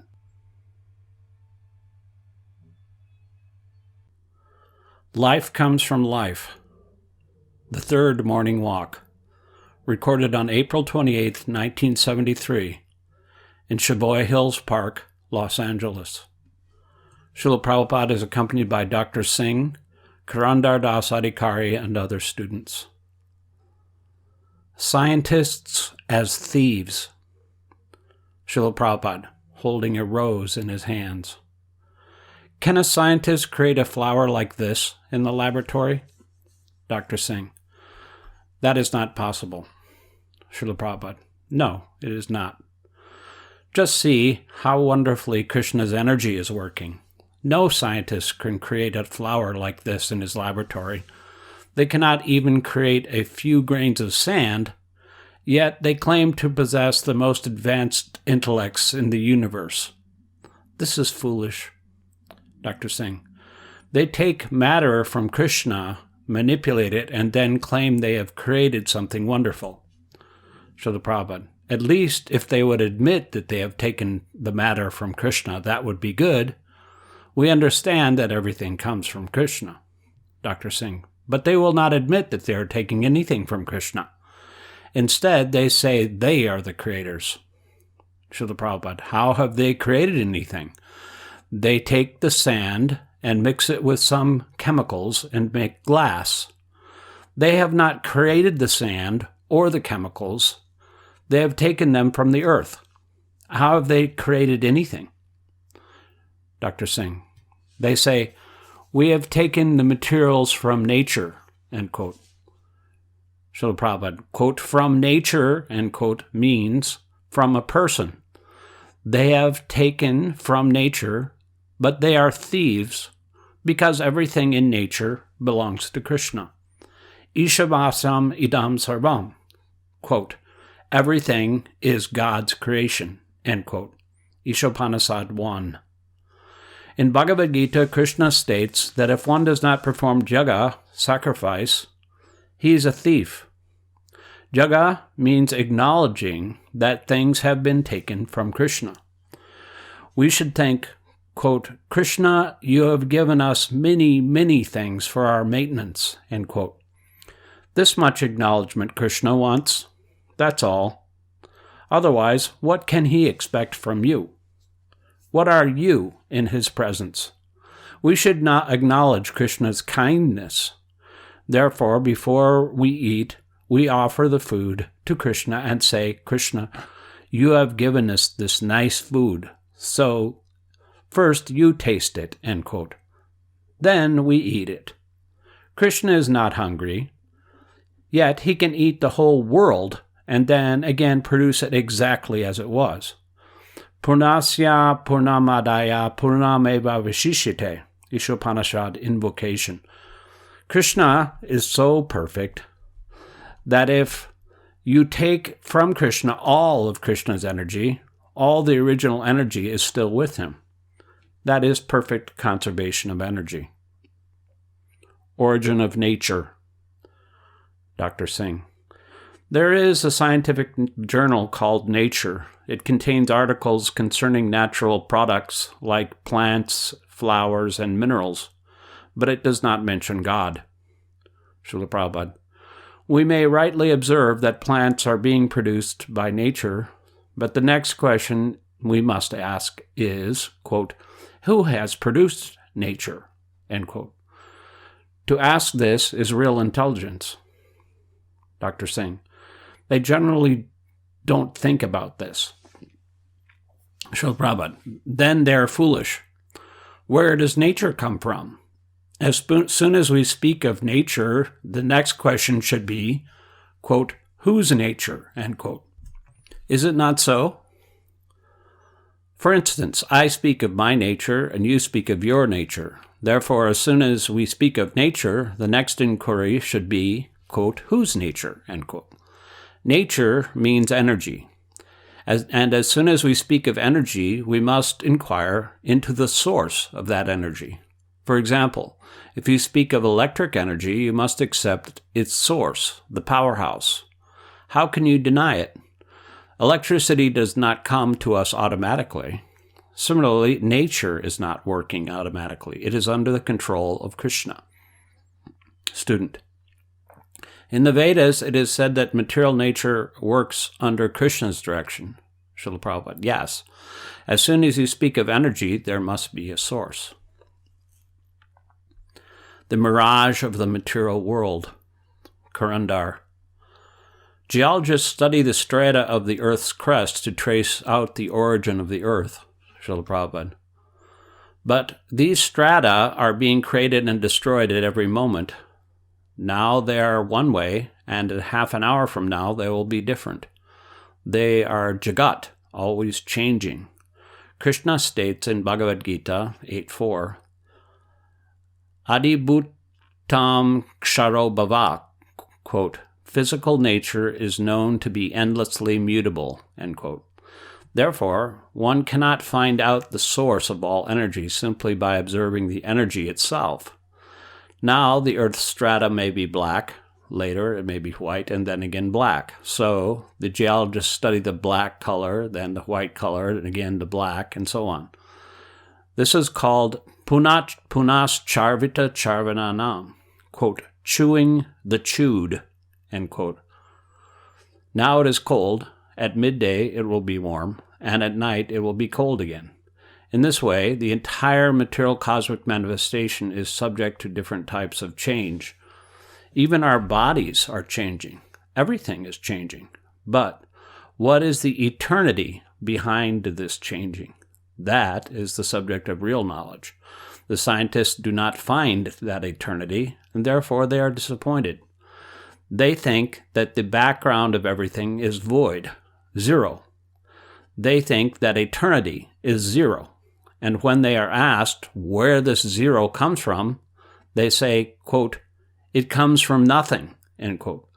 Life comes from life. The Third Morning Walk. Recorded on April 28, 1973, in Shibuya Hills Park, Los Angeles. Srila Prabhupada is accompanied by Dr. Singh, Karandar Das Adhikari, and other students. Scientists as thieves. Srila Prabhupada, holding a rose in his hands. Can a scientist create a flower like this in the laboratory? Dr. Singh. That is not possible. Srila Prabhupada. No, it is not. Just see how wonderfully Krishna's energy is working. No scientist can create a flower like this in his laboratory. They cannot even create a few grains of sand, yet they claim to possess the most advanced intellects in the universe. This is foolish. Dr. Singh. They take matter from Krishna, manipulate it, and then claim they have created something wonderful. Srila Prabhupada. At least if they would admit that they have taken the matter from Krishna, that would be good. We understand that everything comes from Krishna. Dr. Singh. But they will not admit that they are taking anything from Krishna. Instead, they say they are the creators. Srila Prabhupada. How have they created anything? They take the sand and mix it with some chemicals and make glass. They have not created the sand or the chemicals. They have taken them from the earth. How have they created anything? Dr. Singh. They say, we have taken the materials from nature, end quote. Srila Prabhupada, quote, from nature, end quote, means from a person. They have taken from nature, but they are thieves because everything in nature belongs to Krishna. Ishabasam idam sarvam, quote, everything is God's creation, end quote. Ishopanishad 1. In Bhagavad Gita, Krishna states that if one does not perform jaga, sacrifice, he is a thief. Jaga means acknowledging that things have been taken from Krishna. We should think, quote, Krishna, you have given us many, many things for our maintenance, end quote. This much acknowledgement Krishna wants. That's all. Otherwise, what can he expect from you? What are you in his presence? We should not acknowledge Krishna's kindness. Therefore, before we eat, we offer the food to Krishna and say, Krishna, you have given us this nice food, so first you taste it, end quote. Then we eat it. Krishna is not hungry, yet he can eat the whole world and then again produce it exactly as it was. Purnasya Purnamadaya Purnameva Vishishite, Ishopanishad invocation. Krishna is so perfect that if you take from Krishna all of Krishna's energy, all the original energy is still with him. That is perfect conservation of energy. Origin of nature. Dr. Singh. There is a scientific journal called Nature. It contains articles concerning natural products like plants, flowers, and minerals, but it does not mention God. Srila Prabhupada. We may rightly observe that plants are being produced by nature, but the next question we must ask is, quote, who has produced nature, end quote. To ask this is real intelligence. Dr. Singh. They generally don't think about this. Srila Prabhupada. Then they're foolish. Where does nature come from? As soon as we speak of nature, the next question should be, quote, whose nature, end quote. Is it not so? For instance, I speak of my nature and you speak of your nature. Therefore, as soon as we speak of nature, the next inquiry should be, quote, whose nature, end quote. Nature means energy. And as soon as we speak of energy, we must inquire into the source of that energy. For example, if you speak of electric energy, you must accept its source, the powerhouse. How can you deny it? Electricity does not come to us automatically. Similarly, nature is not working automatically. It is under the control of Krishna. Student. In the Vedas, it is said that material nature works under Krishna's direction. Srila Prabhupada. Yes. As soon as you speak of energy, there must be a source. The mirage of the material world. Karandar. Geologists study the strata of the Earth's crust to trace out the origin of the Earth. Srila Prabhupada. But these strata are being created and destroyed at every moment. Now they are one way, and in half an hour from now they will be different. They are jagat, always changing. Krishna states in Bhagavad Gita 8.4, Adibhutam ksharo bhava, quote, physical nature is known to be endlessly mutable, end quote. Therefore, one cannot find out the source of all energy simply by observing the energy itself. Now the Earth's strata may be black, later it may be white, and then again black. So the geologists study the black color, then the white color, and again the black, and so on. This is called punas charvita charvananam, quote, chewing the chewed, end quote. Now it is cold, at midday it will be warm, and at night it will be cold again. In this way, the entire material cosmic manifestation is subject to different types of change. Even our bodies are changing. Everything is changing. But what is the eternity behind this changing? That is the subject of real knowledge. The scientists do not find that eternity, and therefore they are disappointed. They think that the background of everything is void, zero. They think that eternity is zero. And when they are asked where this zero comes from, they say, quote, it comes from nothing, end quote.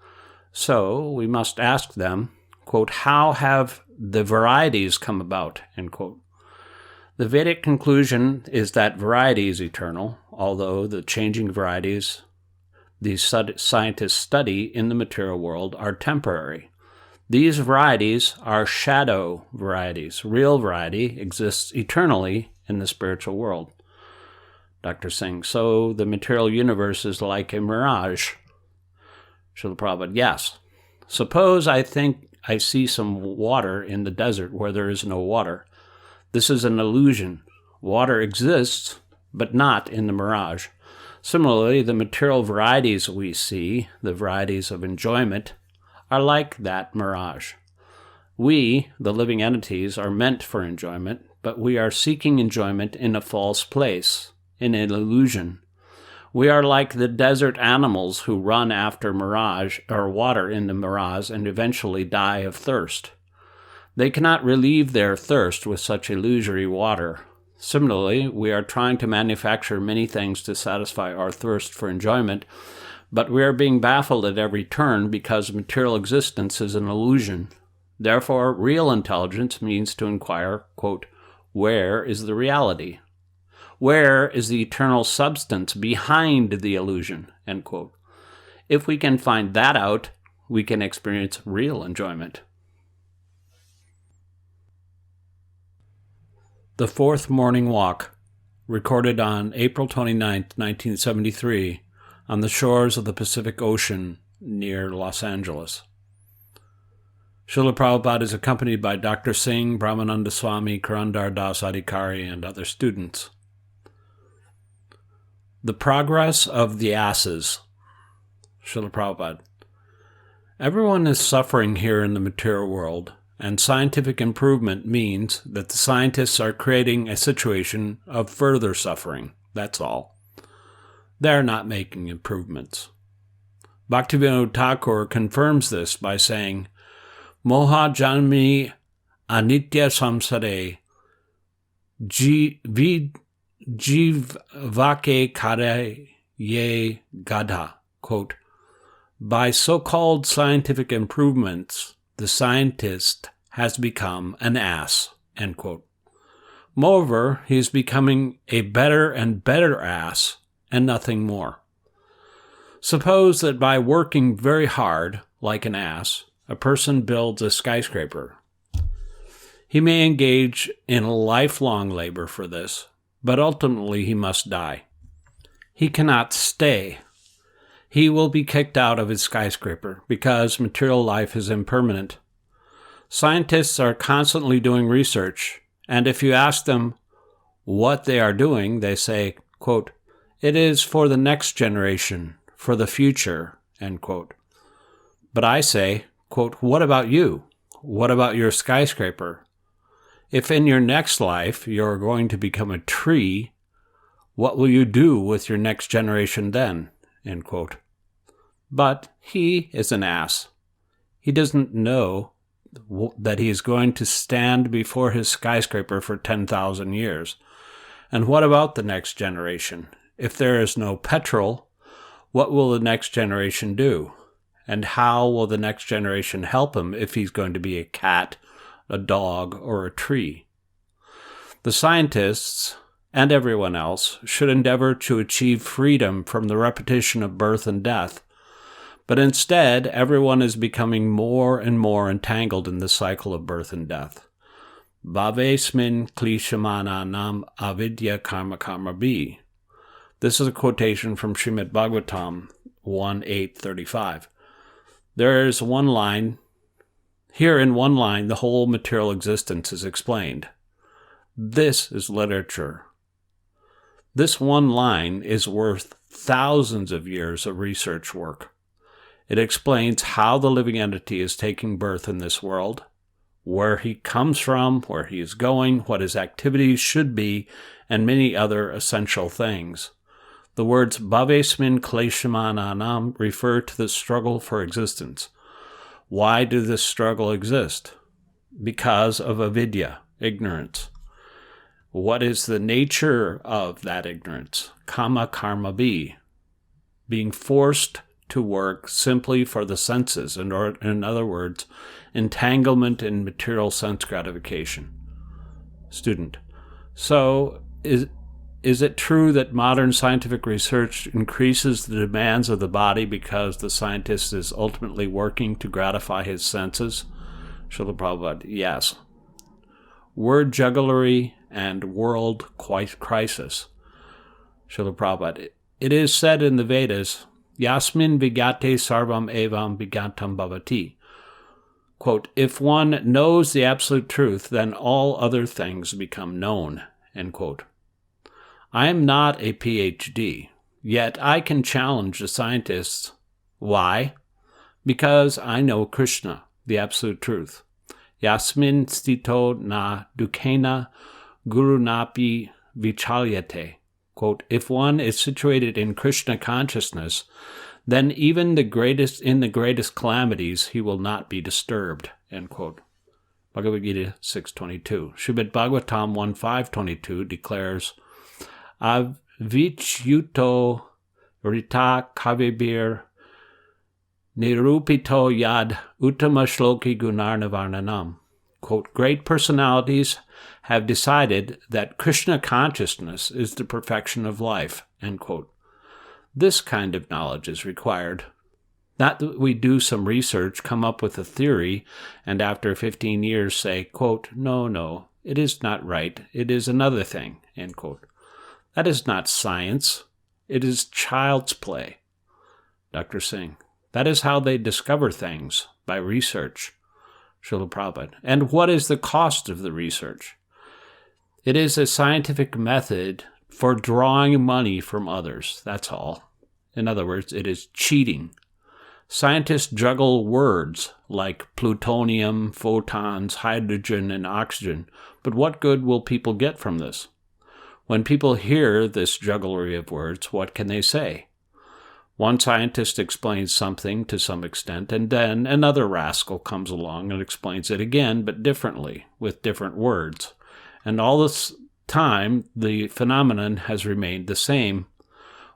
So we must ask them, quote, how have the varieties come about, end quote. The Vedic conclusion is that variety is eternal, although the changing varieties these scientists study in the material world are temporary. These varieties are shadow varieties. Real variety exists eternally in the spiritual world. Dr. Singh, so the material universe is like a mirage. Srila Prabhupada, yes. Suppose I think I see some water in the desert where there is no water. This is an illusion. Water exists, but not in the mirage. Similarly, the material varieties we see, the varieties of enjoyment, are like that mirage. We, the living entities, are meant for enjoyment, but we are seeking enjoyment in a false place, in an illusion. We are like the desert animals who run after mirage or water in the mirage and eventually die of thirst. They cannot relieve their thirst with such illusory water. Similarly, we are trying to manufacture many things to satisfy our thirst for enjoyment, but we are being baffled at every turn because material existence is an illusion. Therefore, real intelligence means to inquire, quote, where is the reality? Where is the eternal substance behind the illusion, end quote. If we can find that out, we can experience real enjoyment. The Fourth Morning Walk, recorded on April 29, 1973, on the shores of the Pacific Ocean near Los Angeles. Srila Prabhupada is accompanied by Dr. Singh, Brahmananda Swami, Karandar Das Adhikari, and other students. The Progress of the Asses. Srila Prabhupada. Everyone is suffering here in the material world, and scientific improvement means that the scientists are creating a situation of further suffering. That's all. They're not making improvements. Bhaktivedanta Thakur confirms this by saying, Moha janmi anitya samsare jivake kare ye gadha. Quote, by so-called scientific improvements, the scientist has become an ass, end quote. Moreover, he is becoming a better and better ass and nothing more. Suppose that by working very hard, like an ass, a person builds a skyscraper. He may engage in a lifelong labor for this, but ultimately he must die. He cannot stay. He will be kicked out of his skyscraper because material life is impermanent. Scientists are constantly doing research, and if you ask them what they are doing, they say, quote, "It is for the next generation, for the future," end quote. But I say, quote, "What about you? What about your skyscraper? If in your next life you're going to become a tree, what will you do with your next generation then?" End quote. But he is an ass. He doesn't know that he is going to stand before his skyscraper for 10,000 years. And what about the next generation? If there is no petrol, what will the next generation do? And how will the next generation help him if he's going to be a cat, a dog, or a tree? The scientists and everyone else should endeavor to achieve freedom from the repetition of birth and death, but instead everyone is becoming more and more entangled in the cycle of birth and death. Bhavesmin klishamananam avidya karma karma bhi. This is a quotation from Srimad Bhagavatam 1.8.35. There is one line. Here in one line, the whole material existence is explained. This is literature. This one line is worth thousands of years of research work. It explains how the living entity is taking birth in this world, where he comes from, where he is going, what his activities should be, and many other essential things. The words bhavesmin kleshamananam refer to the struggle for existence. Why does this struggle exist? Because of avidya, ignorance. What is the nature of that ignorance? Kama karma bhi, being forced to work simply for the senses, in other words, entanglement in material sense gratification. Student: So is it true that modern scientific research increases the demands of the body because the scientist is ultimately working to gratify his senses? Srila Prabhupada: Yes. Word jugglery and world crisis. Srila Prabhupada: It is said in the Vedas, Yasmin vigate sarvam evam vigatam bhavati. Quote, "If one knows the absolute truth, then all other things become known." End quote. I am not a Ph.D., yet I can challenge the scientists. Why? Because I know Krishna, the absolute truth. Yasmin stito na dukena guru napi vichalyate. Quote, "If one is situated in Krishna consciousness, then even in the greatest calamities, he will not be disturbed." End quote. Bhagavad Gita 6.22. Srimad Bhagavatam 1.5.22 declares, Avichyuto rita kavibir nirupito yad uttama shloki gunarnavarnanam. Quote, "Great personalities have decided that Krishna consciousness is the perfection of life." End quote. This kind of knowledge is required. Not that we do some research, come up with a theory, and after 15 years say, quote, no, it is not right, it is another thing, end quote. That is not science. It is child's play. Dr. Singh: That is how they discover things, by research. Srila Prabhupada: And what is the cost of the research? It is a scientific method for drawing money from others, that's all. In other words, it is cheating. Scientists juggle words like plutonium, photons, hydrogen, and oxygen, but what good will people get from this? When people hear this jugglery of words, what can they say? One scientist explains something to some extent, and then another rascal comes along and explains it again, but differently, with different words. And all this time, the phenomenon has remained the same.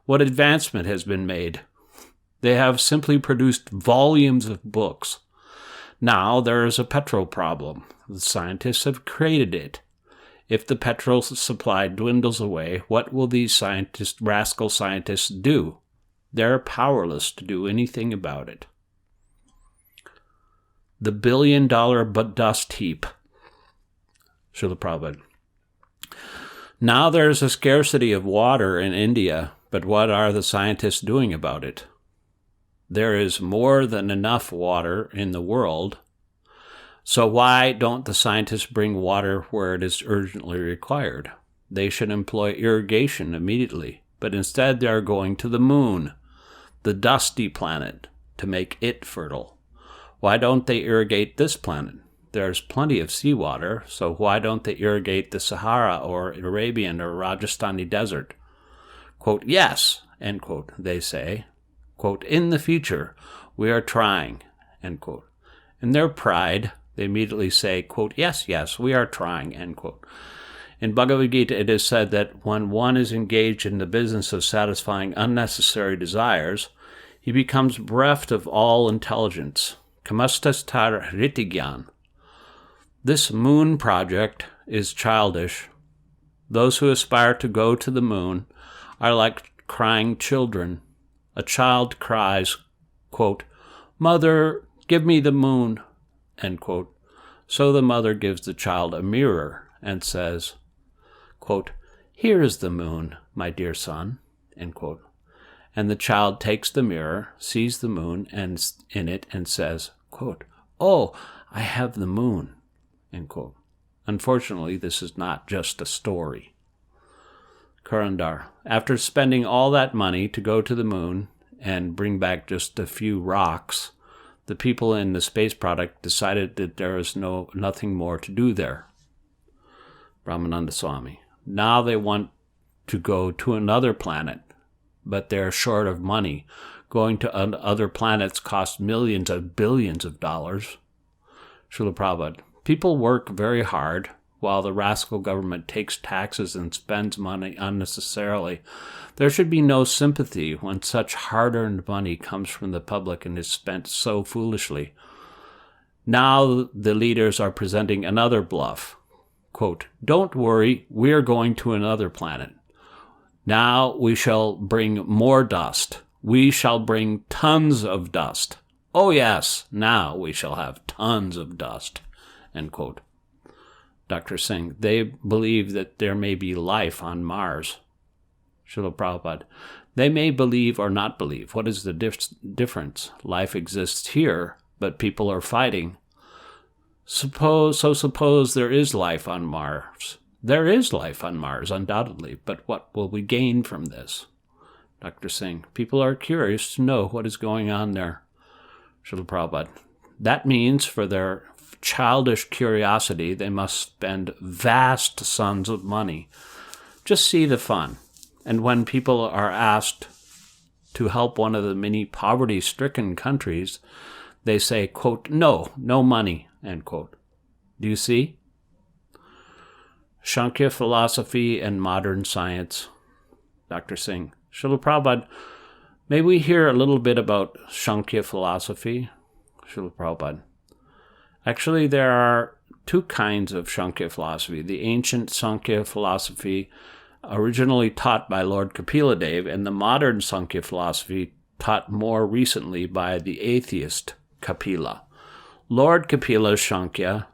What advancement has been made? They have simply produced volumes of books. Now there is a petrol problem. The scientists have created it. If the petrol supply dwindles away, what will these rascal scientists do? They're powerless to do anything about it. The billion-dollar dust heap. Srila Prabhupada. Now there's a scarcity of water in India, but what are the scientists doing about it? There is more than enough water in the world, so why don't the scientists bring water where it is urgently required? They should employ irrigation immediately, but instead they are going to the moon, the dusty planet, to make it fertile. Why don't they irrigate this planet? There's plenty of seawater, so why don't they irrigate the Sahara or Arabian or Rajasthani desert? Quote, yes, end quote, they say. Quote, in the future, we are trying, end quote. In their pride, they immediately say, quote, yes, we are trying, end quote. In Bhagavad Gita, it is said that when one is engaged in the business of satisfying unnecessary desires, he becomes bereft of all intelligence. Kamastastar ritigyan. This moon project is childish. Those who aspire to go to the moon are like crying children. A child cries, quote, Mother, give me the moon, end quote. So the mother gives the child a mirror and says, quote, here is the moon, my dear son, end quote. And the child takes the mirror, sees the moon and in it, and says, quote, oh, I have the moon, end quote. Unfortunately, this is not just a story. Kurandar, after spending all that money to go to the moon and bring back just a few rocks, the people in the space product decided that there is nothing more to do there. Brahmananda Swami. Now they want to go to another planet, but they're short of money. Going to other planets costs millions of billions of dollars. Srila Prabhupada. People work very hard while the rascal government takes taxes and spends money unnecessarily. There should be no sympathy when such hard-earned money comes from the public and is spent so foolishly. Now the leaders are presenting another bluff. Quote, don't worry, we are going to another planet. Now we shall bring more dust. We shall bring tons of dust. Oh yes, now we shall have tons of dust. End quote. Dr. Singh, they believe that there may be life on Mars. Srila Prabhupada, they may believe or not believe. What is the difference? Life exists here, but people are fighting. Suppose there is life on Mars. There is life on Mars, undoubtedly, but what will we gain from this? Dr. Singh, people are curious to know what is going on there. Srila Prabhupada, that means for their childish curiosity, they must spend vast sums of money. Just see the fun. And when people are asked to help one of the many poverty-stricken countries, they say, quote, no money, end quote. Do you see? Sankhya philosophy and modern science. Dr. Singh, Srila Prabhupada, may we hear a little bit about Sankhya philosophy? Srila Prabhupada. Actually, there are two kinds of Sankhya philosophy. The ancient Sankhya philosophy, originally taught by Lord Kapila Dev, and the modern Sankhya philosophy taught more recently by the atheist Kapila. Lord Kapila's Sankhya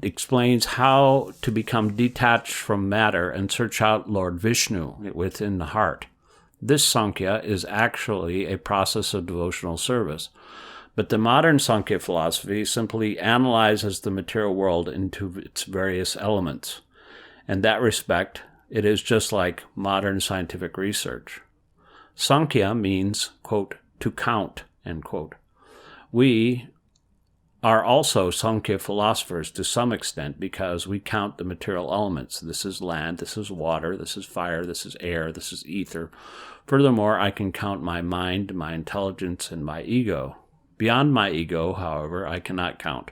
explains how to become detached from matter and search out Lord Vishnu within the heart. This Sankhya is actually a process of devotional service. But the modern Sankhya philosophy simply analyzes the material world into its various elements. In that respect, it is just like modern scientific research. Sankhya means, quote, to count, end quote. We are also Sankhya philosophers to some extent because we count the material elements. This is land, this is water, this is fire, this is air, this is ether. Furthermore, I can count my mind, my intelligence, and my ego. Beyond my ego, however, I cannot count.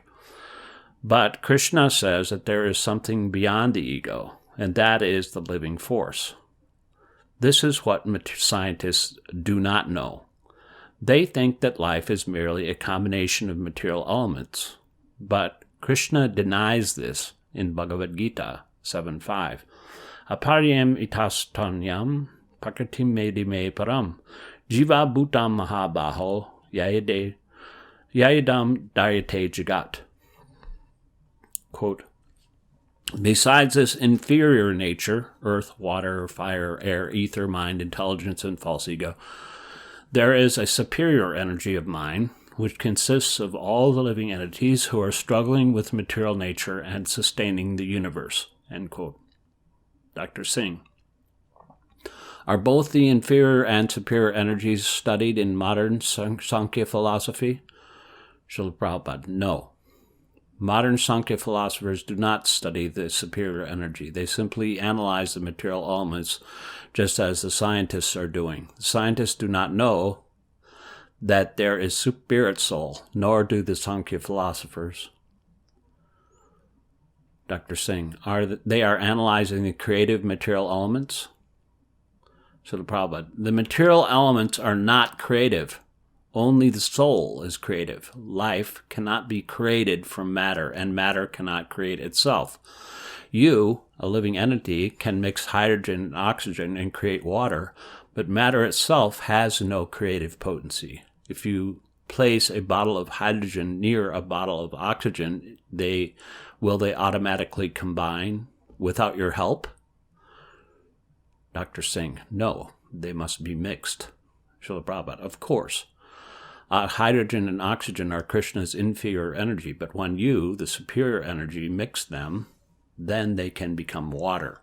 But Krishna says that there is something beyond the ego, and that is the living force. This is what scientists do not know. They think that life is merely a combination of material elements, but Krishna denies this in Bhagavad Gita 7.5. Aparyam itastanyam prakritim medime param jiva bhutam mahabaho yayadam dayate jagat. Quote, besides this inferior nature, earth, water, fire, air, ether, mind, intelligence, and false ego, there is a superior energy of mind, which consists of all the living entities who are struggling with material nature and sustaining the universe. End quote. Dr. Singh. Are both the inferior and superior energies studied in modern Sankhya philosophy? Srila Prabhupada. No. Modern Sankhya philosophers do not study the superior energy. They simply analyze the material elements just as the scientists are doing. The scientists do not know that there is spirit soul, nor do the Sankhya philosophers. Dr. Singh, they are analyzing the creative material elements? Srila Prabhupada, the material elements are not creative. Only the soul is creative. Life cannot be created from matter, and matter cannot create itself. You, a living entity, can mix hydrogen and oxygen and create water, but matter itself has no creative potency. If you place a bottle of hydrogen near a bottle of oxygen, will they automatically combine without your help? Dr. Singh, no, they must be mixed. Srila Prabhupada, of course. Hydrogen and oxygen are Krishna's inferior energy, but when you, the superior energy, mix them, then they can become water.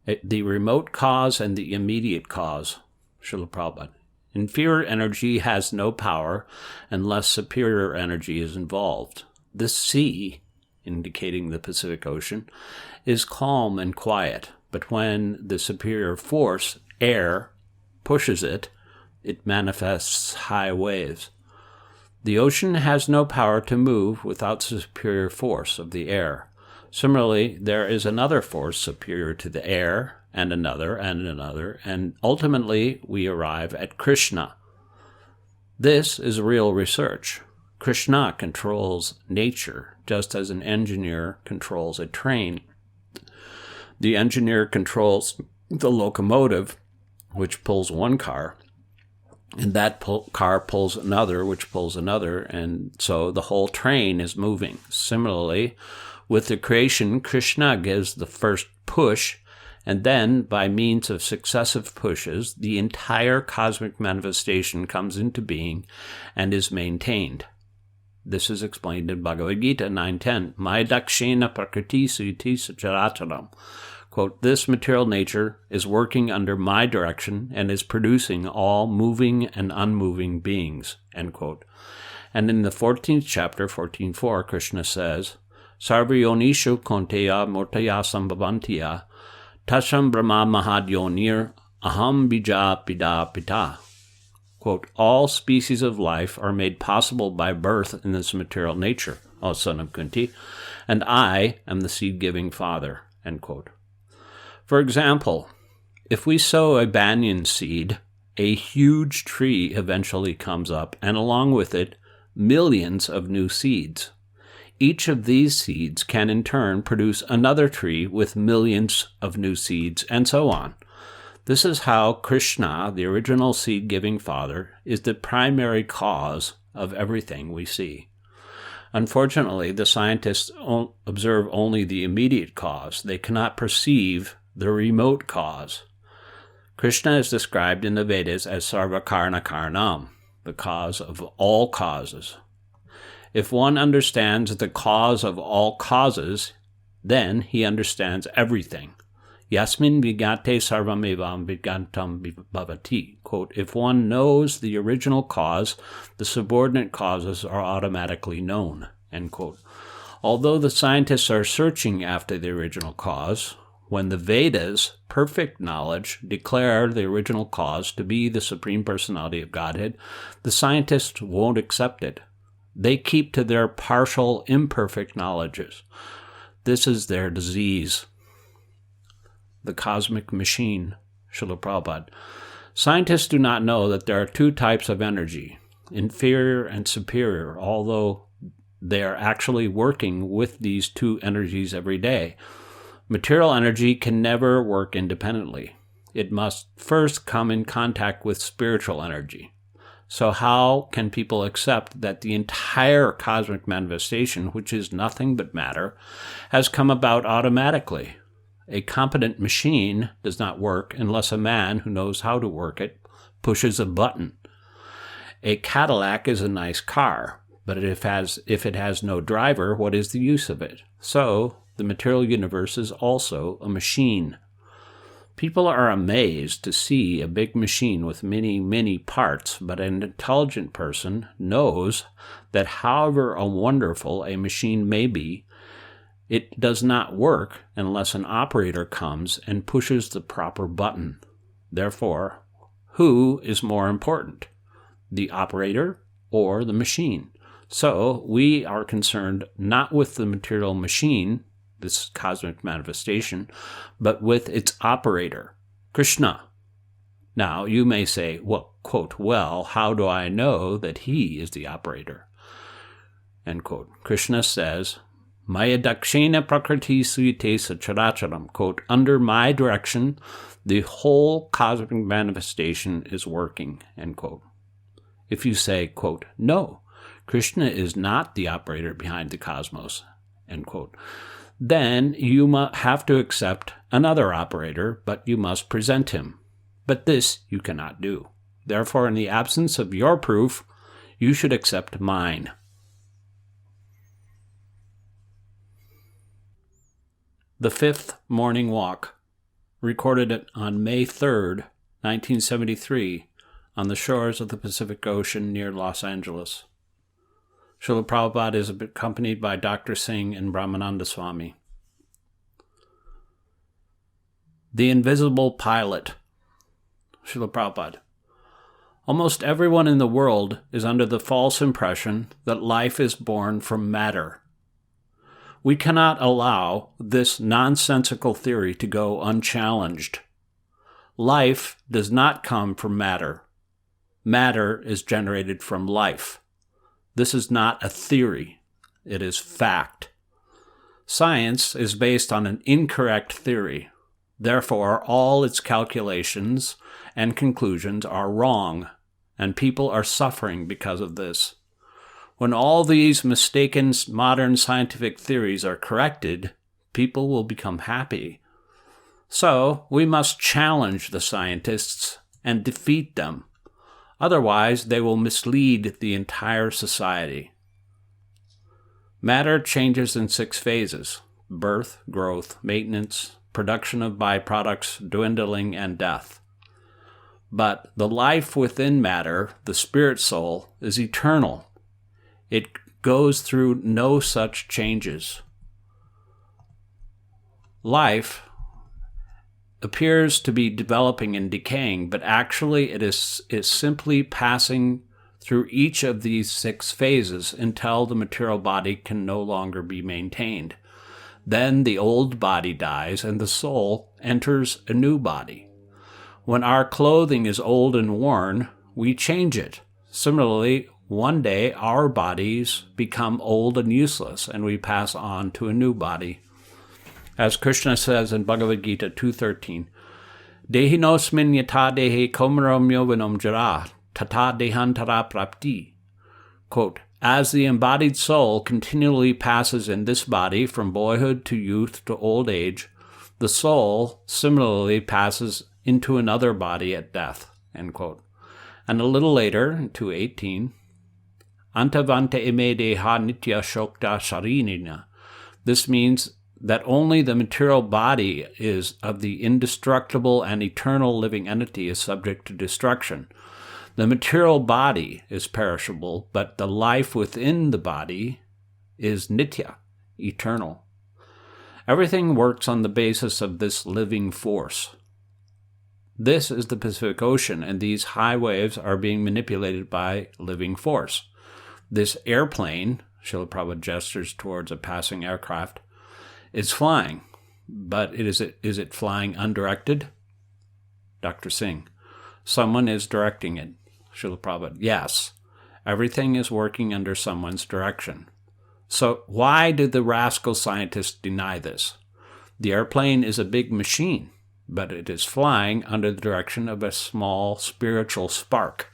The remote cause and the immediate cause, Srila Prabhupada. Inferior energy has no power unless superior energy is involved. This sea, indicating the Pacific Ocean, is calm and quiet, but when the superior force, air, pushes it, it manifests high waves. The ocean has no power to move without the superior force of the air. Similarly, there is another force superior to the air, and another, and ultimately we arrive at Krishna. This is real research. Krishna controls nature, just as an engineer controls a train. The engineer controls the locomotive, which pulls one car, and that car pulls another, which pulls another, and so the whole train is moving. Similarly, with the creation, Krishna gives the first push, and then, by means of successive pushes, the entire cosmic manifestation comes into being and is maintained. This is explained in Bhagavad Gita 9.10. Maya dakshena prakriti suiti sacharacharam. Quote, this material nature is working under my direction and is producing all moving and unmoving beings. End quote. And in the 14th chapter, 14.4, Krishna says, Sarvayonishu konteya murtaya sambhavantiya tasham brahma mahadyonir aham bija pida pita. Quote, all species of life are made possible by birth in this material nature, O son of Kunti, and I am the seed-giving father. End quote. For example, if we sow a banyan seed, a huge tree eventually comes up, and along with it, millions of new seeds. Each of these seeds can in turn produce another tree with millions of new seeds, and so on. This is how Krishna, the original seed-giving father, is the primary cause of everything we see. Unfortunately, the scientists observe only the immediate cause. They cannot perceive the remote cause. Krishna is described in the Vedas as Sarva Karna Karanam, the cause of all causes. If one understands the cause of all causes, then he understands everything. Yasmin vigate sarvamevam vigantam bhavati. Quote, if one knows the original cause, the subordinate causes are automatically known. End quote. Although the scientists are searching after the original cause, when the Vedas, perfect knowledge, declare the original cause to be the Supreme Personality of Godhead, the scientists won't accept it. They keep to their partial, imperfect knowledges. This is their disease. The cosmic machine, Srila Prabhupada. Scientists do not know that there are two types of energy, inferior and superior, although they are actually working with these two energies every day. Material energy can never work independently. It must first come in contact with spiritual energy. So how can people accept that the entire cosmic manifestation, which is nothing but matter, has come about automatically? A competent machine does not work unless a man who knows how to work it pushes a button. A Cadillac is a nice car, but if it has no driver, what is the use of it? So, the material universe is also a machine. People are amazed to see a big machine with many, many parts, but an intelligent person knows that however wonderful a machine may be, it does not work unless an operator comes and pushes the proper button. Therefore, who is more important, the operator or the machine? So we are concerned not with the material machine, this cosmic manifestation, but with its operator, Krishna. Now, you may say, well, quote, well, how do I know that he is the operator? End quote. Krishna says, Maya dakshena prakriti suyate sacharacharam, quote, under my direction, the whole cosmic manifestation is working, end quote. If you say, quote, no, Krishna is not the operator behind the cosmos, end quote, then you have to accept another operator, but you must present him. But this you cannot do. Therefore, in the absence of your proof, you should accept mine. The Fifth Morning Walk, recorded on May 3rd, 1973, on the shores of the Pacific Ocean near Los Angeles. Srila Prabhupada is accompanied by Dr. Singh and Brahmananda Swami. The Invisible Pilot. Srila Prabhupada. Almost everyone in the world is under the false impression that life is born from matter. We cannot allow this nonsensical theory to go unchallenged. Life does not come from matter. Matter is generated from life. This is not a theory. It is fact. Science is based on an incorrect theory. Therefore, all its calculations and conclusions are wrong, and people are suffering because of this. When all these mistaken modern scientific theories are corrected, people will become happy. So, we must challenge the scientists and defeat them. Otherwise, they will mislead the entire society. Matter changes in 6 phases: birth, growth, maintenance, production of byproducts, dwindling, and death. But the life within matter, the spirit soul, is eternal. It goes through no such changes. Life appears to be developing and decaying, but actually it is simply passing through each of these 6 phases until the material body can no longer be maintained. Then the old body dies and the soul enters a new body. When our clothing is old and worn, we change it. Similarly, one day our bodies become old and useless and we pass on to a new body. As Krishna says in Bhagavad Gita 2.13, Dehinosmin yata dehe komaram yovanam jara, tata dehantara prapti. Quote, as the embodied soul continually passes in this body from boyhood to youth to old age, the soul similarly passes into another body at death. End quote. And a little later, in 2.18, Antavanta ime deha nitya shokta sharinina. This means that only the material body is of the indestructible and eternal living entity is subject to destruction. The material body is perishable, but the life within the body is nitya, eternal. Everything works on the basis of this living force. This is the Pacific Ocean, and these high waves are being manipulated by living force. This airplane, Srila Prabhupada gestures towards a passing aircraft, is flying, but is it flying undirected? Dr. Singh. Someone is directing it. Srila Prabhupada, yes, everything is working under someone's direction. So why do the rascal scientists deny this? The airplane is a big machine, but it is flying under the direction of a small spiritual spark,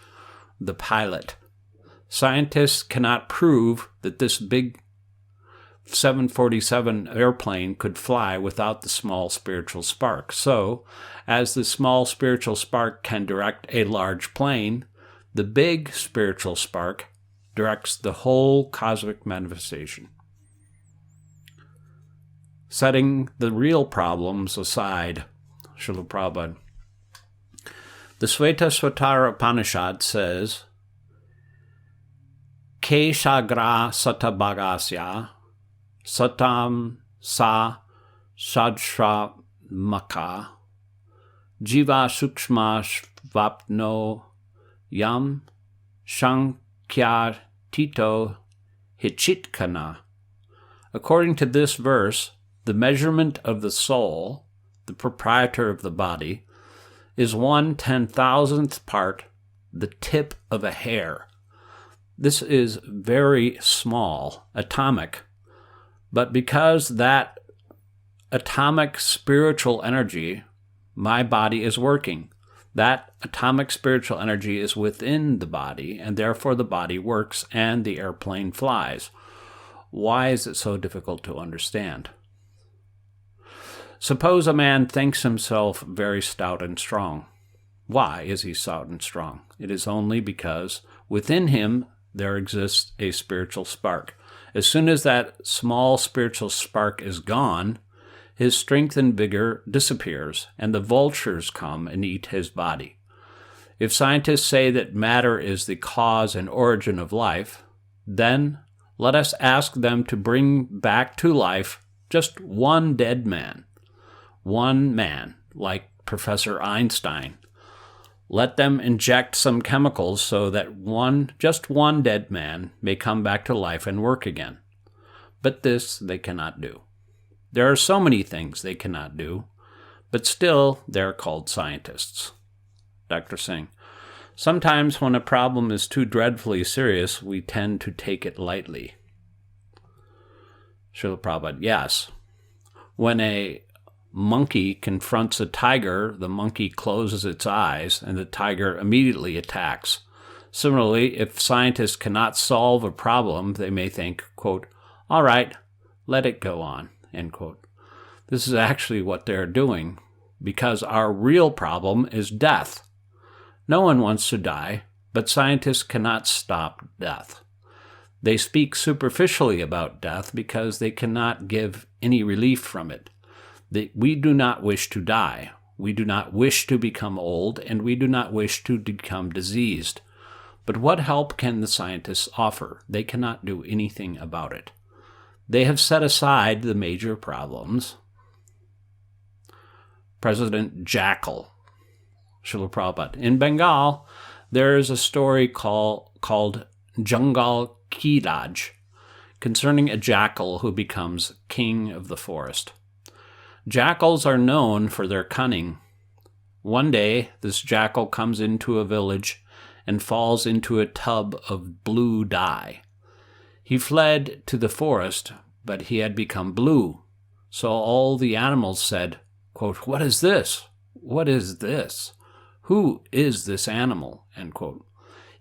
the pilot. Scientists cannot prove that this big 747 airplane could fly without the small spiritual spark. So, as the small spiritual spark can direct a large plane, the big spiritual spark directs the whole cosmic manifestation. Setting the real problems aside, Srila Prabhupada. The Svetasvatara Upanishad says, Keshagra satabhagasya satam sa sadshramaka jiva sukshma svapno yam shankhya tito hichitkana. According to this verse, the measurement of the soul, the proprietor of the body, is 1/10,000th part the tip of a hair. This is very small, atomic, but because that atomic spiritual energy, my body is working. That atomic spiritual energy is within the body, and therefore the body works and the airplane flies. Why is it so difficult to understand? Suppose a man thinks himself very stout and strong. Why is he stout and strong? It is only because within him there exists a spiritual spark. As soon as that small spiritual spark is gone, his strength and vigor disappears, and the vultures come and eat his body. If scientists say that matter is the cause and origin of life, then let us ask them to bring back to life just one dead man. One man, like Professor Einstein. Let them inject some chemicals so that just one dead man may come back to life and work again. But this they cannot do. There are so many things they cannot do, but still they're called scientists. Dr. Singh, sometimes when a problem is too dreadfully serious, we tend to take it lightly. Srila Prabhupada, yes. When a monkey confronts a tiger, the monkey closes its eyes, and the tiger immediately attacks. Similarly, if scientists cannot solve a problem, they may think, quote, all right, let it go on, end quote. This is actually what they're doing, because our real problem is death. No one wants to die, but scientists cannot stop death. They speak superficially about death because they cannot give any relief from it. We do not wish to die. We do not wish to become old, and we do not wish to become diseased. But what help can the scientists offer? They cannot do anything about it. They have set aside the major problems. President Jackal, Srila Prabhupada. In Bengal, there is a story called Jungal Ki Raj, concerning a jackal who becomes king of the forest. Jackals are known for their cunning. One day, this jackal comes into a village and falls into a tub of blue dye. He fled to the forest, but he had become blue. So all the animals said, quote, what is this? What is this? Who is this animal? End quote.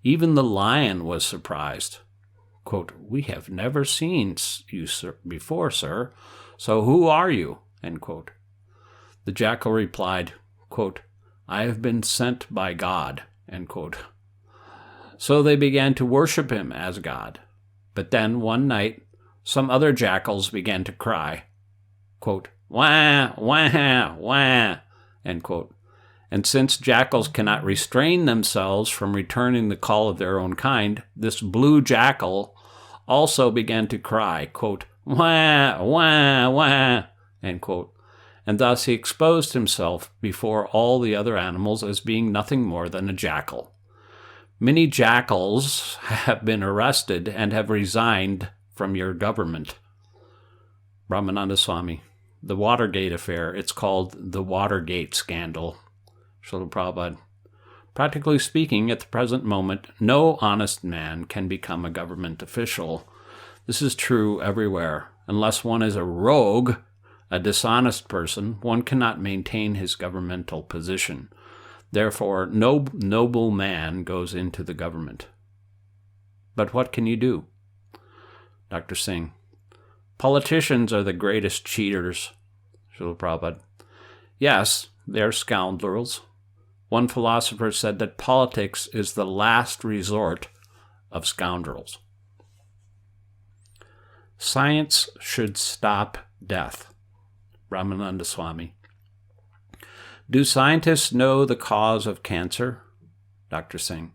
Even the lion was surprised. Quote, we have never seen you before, sir. So who are you? End quote. The jackal replied, quote, I have been sent by God. End quote. So they began to worship him as God. But then one night, some other jackals began to cry, quote, wah, wah, wah, end quote. And since jackals cannot restrain themselves from returning the call of their own kind, this blue jackal also began to cry, quote, wah, wah, wah, end quote. And thus he exposed himself before all the other animals as being nothing more than a jackal. Many jackals have been arrested and have resigned from your government. Brahmananda Swami, the Watergate affair, it's called the Watergate scandal. Srila Prabhupada. Practically speaking, at the present moment, no honest man can become a government official. This is true everywhere. Unless one is a rogue, a dishonest person, one cannot maintain his governmental position. Therefore, no noble man goes into the government. But what can you do? Dr. Singh: politicians are the greatest cheaters. Srila Prabhupada: yes, they are scoundrels. One philosopher said that politics is the last resort of scoundrels. Science should stop death. Brahmananda Swami: do scientists know the cause of cancer? Dr. Singh: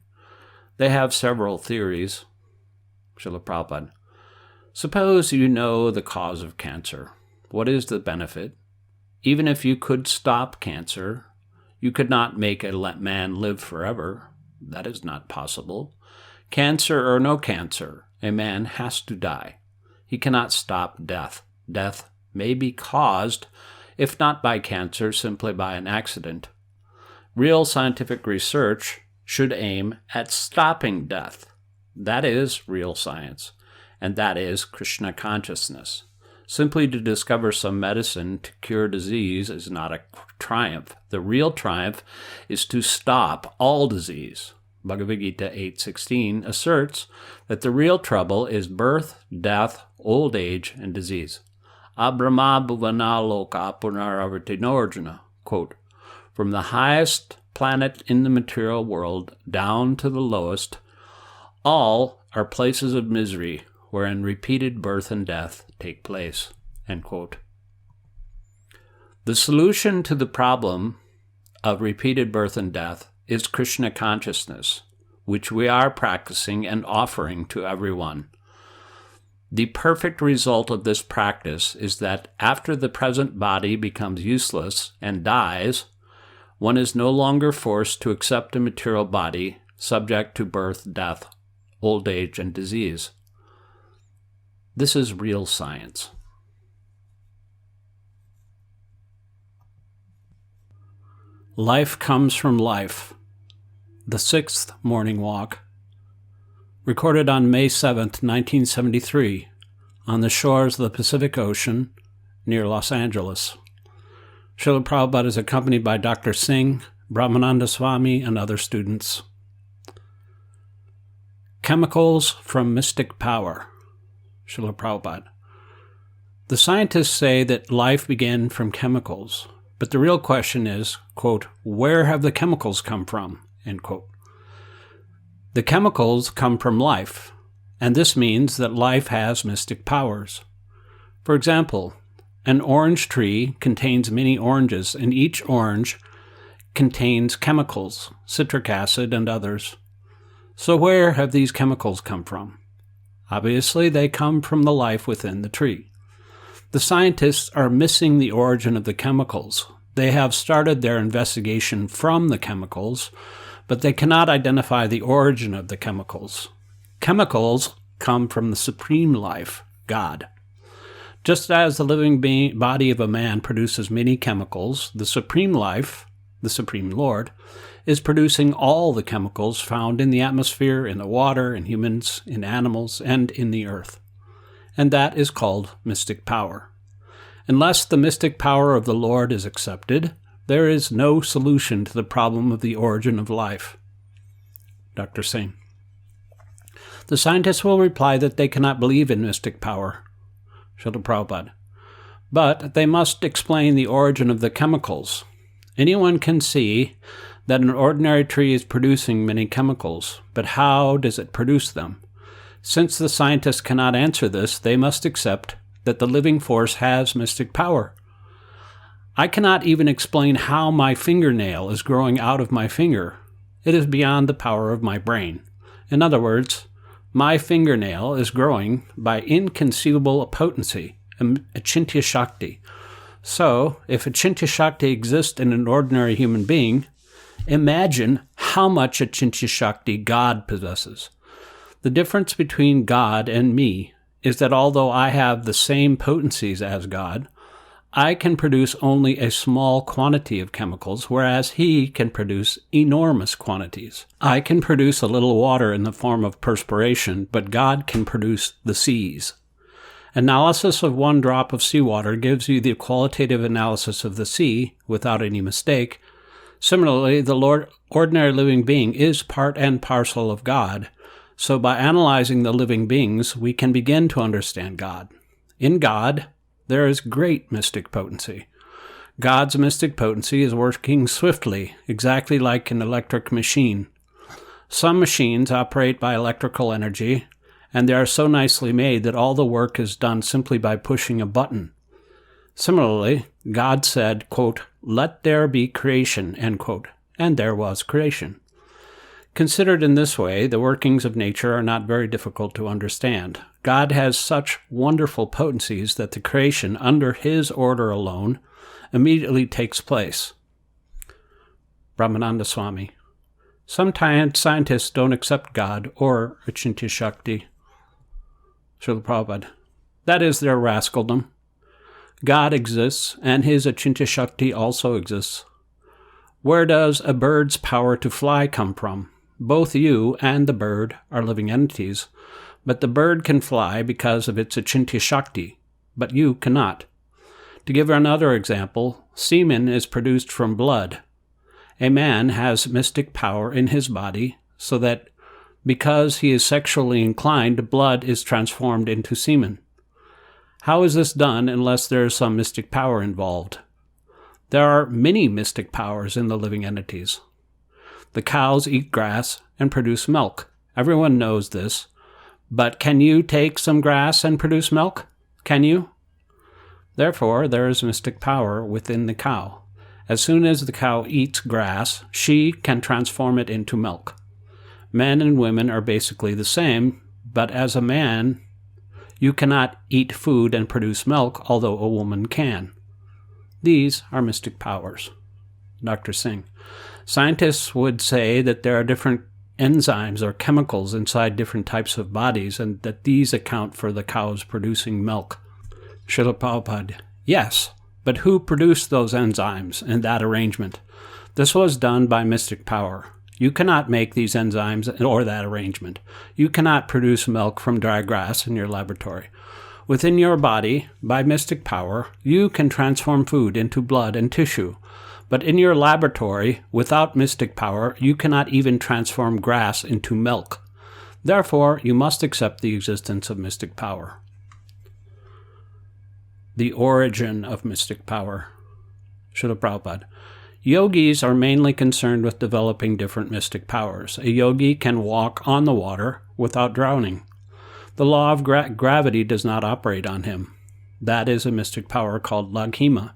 they have several theories. Srila Prabhupada: suppose you know the cause of cancer. What is the benefit? Even if you could stop cancer, you could not make a man live forever. That is not possible. Cancer or no cancer, a man has to die. He cannot stop death. Death may be caused, if not by cancer, simply by an accident. Real scientific research should aim at stopping death. That is real science, and that is Krishna Consciousness. Simply to discover some medicine to cure disease is not a triumph. The real triumph is to stop all disease. Bhagavad Gita 8:16 asserts that the real trouble is birth, death, old age, and disease. Abrahma bhuvana loka punaravartinorjuna. Quote, from the highest planet in the material world down to the lowest, all are places of misery wherein repeated birth and death take place. End quote. The solution to the problem of repeated birth and death is Krishna Consciousness, which we are practicing and offering to everyone. The perfect result of this practice is that after the present body becomes useless and dies, one is no longer forced to accept a material body subject to birth, death, old age, and disease. This is real science. Life comes from life. The Sixth Morning Walk. Recorded on May 7th, 1973, on the shores of the Pacific Ocean near Los Angeles. Srila Prabhupada is accompanied by Dr. Singh, Brahmananda Swami, and other students. Chemicals from mystic power. Srila Prabhupada: the scientists say that life began from chemicals, but the real question is, quote, where have the chemicals come from? End quote. The chemicals come from life, and this means that life has mystic powers. For example, an orange tree contains many oranges, and each orange contains chemicals, citric acid and others. So where have these chemicals come from? Obviously, they come from the life within the tree. The scientists are missing the origin of the chemicals. They have started their investigation from the chemicals, but they cannot identify the origin of the chemicals. Chemicals come from the supreme life, God. Just as the living body of a man produces many chemicals, the supreme life, the Supreme Lord, is producing all the chemicals found in the atmosphere, in the water, in humans, in animals, and in the earth. And that is called mystic power. Unless the mystic power of the Lord is accepted, there is no solution to the problem of the origin of life. Dr. Singh: the scientists will reply that they cannot believe in mystic power. Srila Prabhupada: but they must explain the origin of the chemicals. Anyone can see that an ordinary tree is producing many chemicals, but how does it produce them? Since the scientists cannot answer this, they must accept that the living force has mystic power. I cannot even explain how my fingernail is growing out of my finger. It is beyond the power of my brain. In other words, my fingernail is growing by inconceivable potency, achintya shakti. So, if achintya shakti exists in an ordinary human being, imagine how much achintya shakti God possesses. The difference between God and me is that although I have the same potencies as God, I can produce only a small quantity of chemicals, whereas he can produce enormous quantities. I can produce a little water in the form of perspiration, but God can produce the seas. Analysis of one drop of seawater gives you the qualitative analysis of the sea without any mistake. Similarly, the ordinary living being is part and parcel of God, so by analyzing the living beings, we can begin to understand God. In God, there is great mystic potency. God's mystic potency is working swiftly, exactly like an electric machine. Some machines operate by electrical energy, and they are so nicely made that all the work is done simply by pushing a button. Similarly, God said, quote, "Let there be creation," end quote, and there was creation. Considered in this way, the workings of nature are not very difficult to understand. God has such wonderful potencies that the creation, under His order alone, immediately takes place. Brahmananda Swami. Sometimes scientists don't accept God or Achintya Shakti. Srila Prabhupada. That is their rascaldom. God exists, and His Achintya Shakti also exists. Where does a bird's power to fly come from? Both you and the bird are living entities, but the bird can fly because of its Achintya Shakti, but you cannot. To give another example, semen is produced from blood. A man has mystic power in his body, so that because he is sexually inclined, blood is transformed into semen. How is this done unless there is some mystic power involved? There are many mystic powers in the living entities. The cows eat grass and produce milk. Everyone knows this. But can you take some grass and produce milk? Can you? Therefore, there is mystic power within the cow. As soon as the cow eats grass, she can transform it into milk. Men and women are basically the same, but as a man, you cannot eat food and produce milk, although a woman can. These are mystic powers. Dr. Singh. Scientists would say that there are different enzymes or chemicals inside different types of bodies, and that these account for the cows producing milk. Srila Prabhupada. Yes, but who produced those enzymes in that arrangement? This was done by mystic power. You cannot make these enzymes or that arrangement. You cannot produce milk from dry grass in your laboratory. Within your body, by mystic power, you can transform food into blood and tissue. But in your laboratory, without mystic power, you cannot even transform grass into milk. Therefore, you must accept the existence of mystic power. The origin of mystic power. Srila Prabhupada. Yogis are mainly concerned with developing different mystic powers. A yogi can walk on the water without drowning. The law of gravity does not operate on him. That is a mystic power called laghima.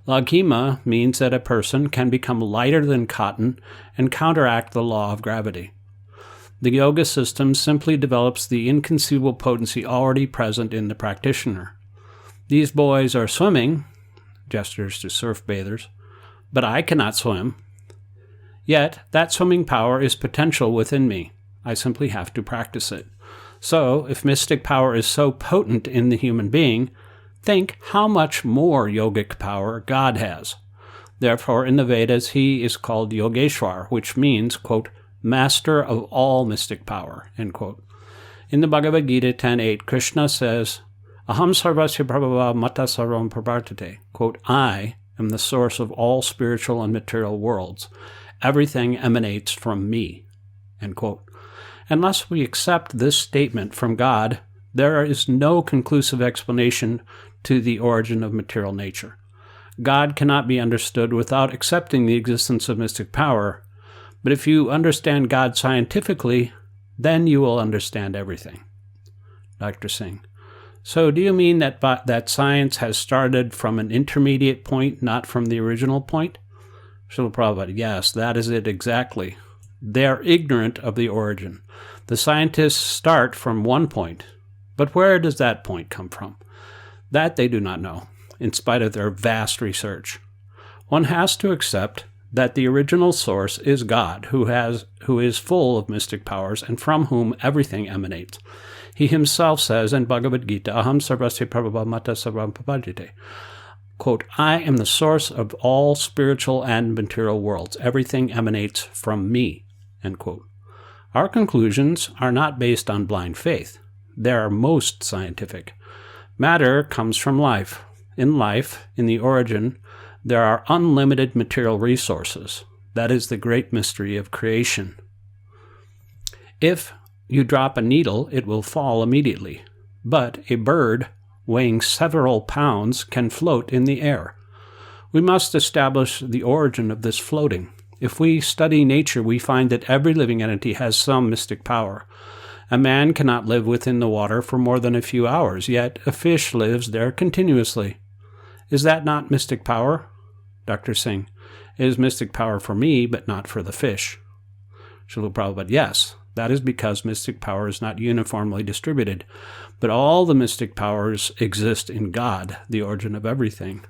Laghima means that a person can become lighter than cotton and counteract the law of gravity. The yoga system simply develops the inconceivable potency already present in the practitioner. These boys are swimming, gestures to surf bathers, but I cannot swim. Yet, that swimming power is potential within me. I simply have to practice it. So, if mystic power is so potent in the human being, think how much more yogic power God has. Therefore, in the Vedas, he is called Yogeshwar, which means, quote, master of all mystic power, end quote. In the Bhagavad Gita 10.8, Krishna says, Aham sarvasya prabhava mata sarvam pravartate, quote, I am the source of all spiritual and material worlds. Everything emanates from me, end quote. Unless we accept this statement from God, there is no conclusive explanation to the origin of material nature. God cannot be understood without accepting the existence of mystic power, but if you understand God scientifically, then you will understand everything. Dr. Singh. So do you mean that science has started from an intermediate point, not from the original point? Srila Prabhupada. Yes, that is it exactly. They are ignorant of the origin. The scientists start from one point, but where does that point come from? That they do not know, in spite of their vast research. One has to accept that the original source is God, who is full of mystic powers and from whom everything emanates. He himself says in Bhagavad Gita, Aham sarvasya prabhava mata sarvam pravartate. quote, I am the source of all spiritual and material worlds. Everything emanates from me, end quote. Our conclusions are not based on blind faith. They are most scientific. Matter comes from life. In life, in the origin, there are unlimited material resources. That is the great mystery of creation. If you drop a needle, it will fall immediately. But a bird weighing several pounds can float in the air. We must establish the origin of this floating. If we study nature, we find that every living entity has some mystic power. A man cannot live within the water for more than a few hours, yet a fish lives there continuously. Is that not mystic power? Dr. Singh, it is mystic power for me, but not for the fish. Srila Prabhupada, yes, that is because mystic power is not uniformly distributed, but all the mystic powers exist in God, the origin of everything.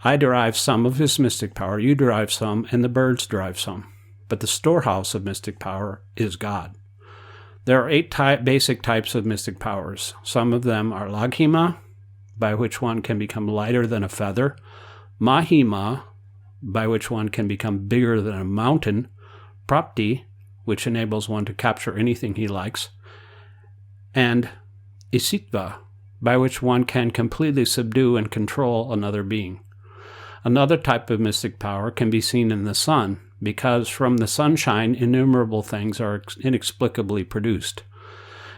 I derive some of his mystic power, you derive some, and the birds derive some. But the storehouse of mystic power is God. There are 8 basic types of mystic powers. Some of them are Laghima, by which one can become lighter than a feather, Mahima, by which one can become bigger than a mountain, Prapti, which enables one to capture anything he likes, and Isitva, by which one can completely subdue and control another being. Another type of mystic power can be seen in the sun, because from the sunshine innumerable things are inexplicably produced.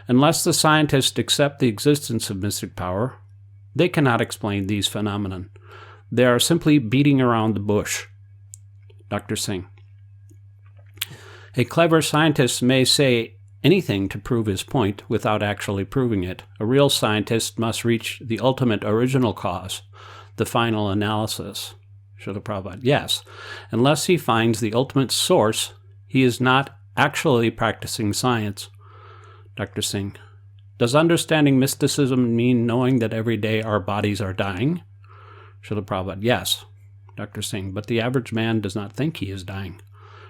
Unless the scientists accept the existence of mystic power, they cannot explain these phenomena. They are simply beating around the bush. Dr. Singh. A clever scientist may say anything to prove his point without actually proving it. A real scientist must reach the ultimate original cause, the final analysis. Srila Prabhupada, yes. Unless he finds the ultimate source, he is not actually practicing science. Dr. Singh, does understanding mysticism mean knowing that every day our bodies are dying? Srila Prabhupada, yes. Dr. Singh, but the average man does not think he is dying.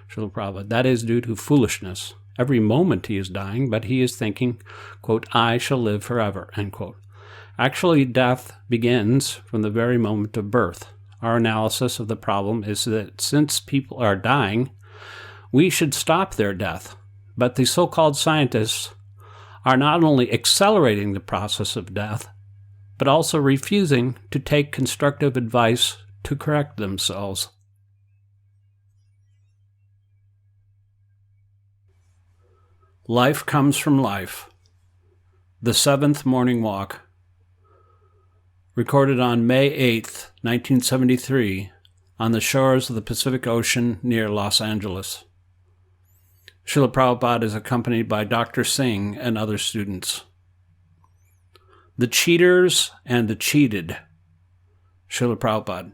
Srila Prabhupada, that is due to foolishness. Every moment he is dying, but he is thinking, quote, I shall live forever, end quote. Actually, death begins from the very moment of birth. Our analysis of the problem is that since people are dying, we should stop their death. But the so-called scientists are not only accelerating the process of death, but also refusing to take constructive advice to correct themselves. Life comes from life. The 7th Morning Walk. Recorded on May 8th, 1973, on the shores of the Pacific Ocean near Los Angeles. Srila Prabhupada is accompanied by Dr. Singh and other students. The cheaters and the cheated. Srila Prabhupada.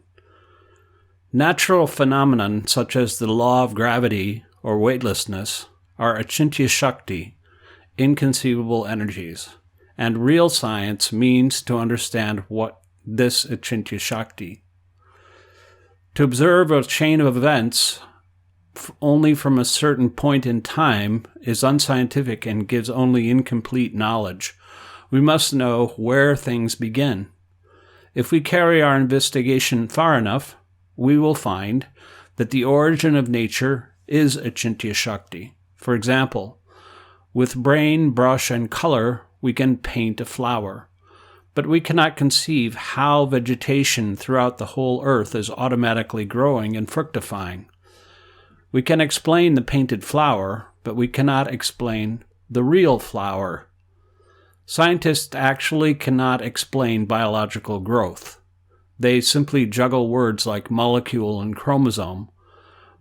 Natural phenomena such as the law of gravity or weightlessness are achintya shakti, inconceivable energies, and real science means to understand what this achintya shakti. To observe a chain of events only from a certain point in time is unscientific and gives only incomplete knowledge. We must know where things begin. If we carry our investigation far enough, we will find that the origin of nature is achintya shakti. For example, with brain, brush, and color, we can paint a flower. But we cannot conceive how vegetation throughout the whole earth is automatically growing and fructifying. We can explain the painted flower, but we cannot explain the real flower. Scientists actually cannot explain biological growth. They simply juggle words like molecule and chromosome,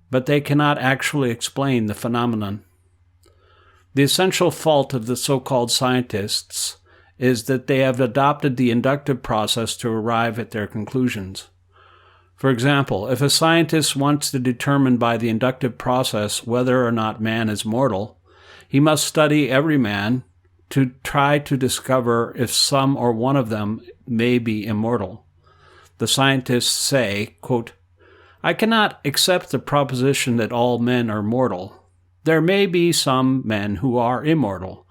but they cannot actually explain the phenomenon. The essential fault of the so-called scientists is that they have adopted the inductive process to arrive at their conclusions. For example, if a scientist wants to determine by the inductive process whether or not man is mortal, he must study every man to try to discover if some or one of them may be immortal. The scientists say, quote, I cannot accept the proposition that all men are mortal. There may be some men who are immortal.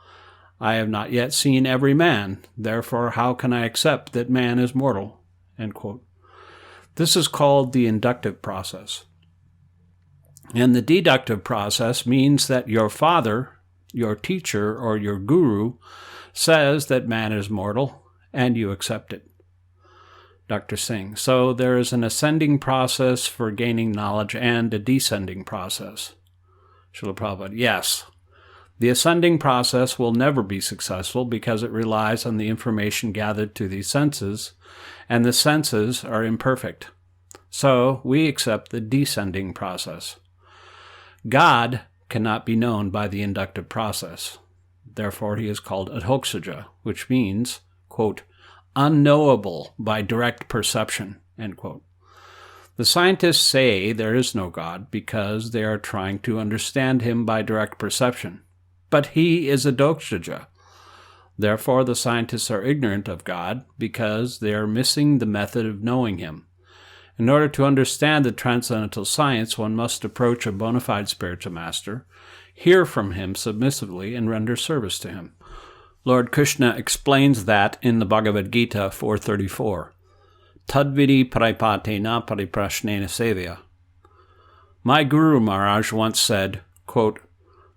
I have not yet seen every man, therefore how can I accept that man is mortal? End quote. This is called the inductive process. And the deductive process means that your father, your teacher, or your guru says that man is mortal, and you accept it. Dr. Singh. So there is an ascending process for gaining knowledge and a descending process. Srila Prabhupada. Yes. The ascending process will never be successful because it relies on the information gathered through the senses, and the senses are imperfect. So we accept the descending process. God cannot be known by the inductive process. Therefore, he is called adhoksaja, which means, quote, unknowable by direct perception, end quote. The scientists say there is no God because they are trying to understand him by direct perception. But he is adhoksaja. Therefore, the scientists are ignorant of God because they are missing the method of knowing him. In order to understand the transcendental science, one must approach a bona fide spiritual master, hear from him submissively, and render service to him. Lord Krishna explains that in the Bhagavad Gita 4.34. Tadvidi paripatena pariprashnena sevya. My Guru Maharaj once said, quote,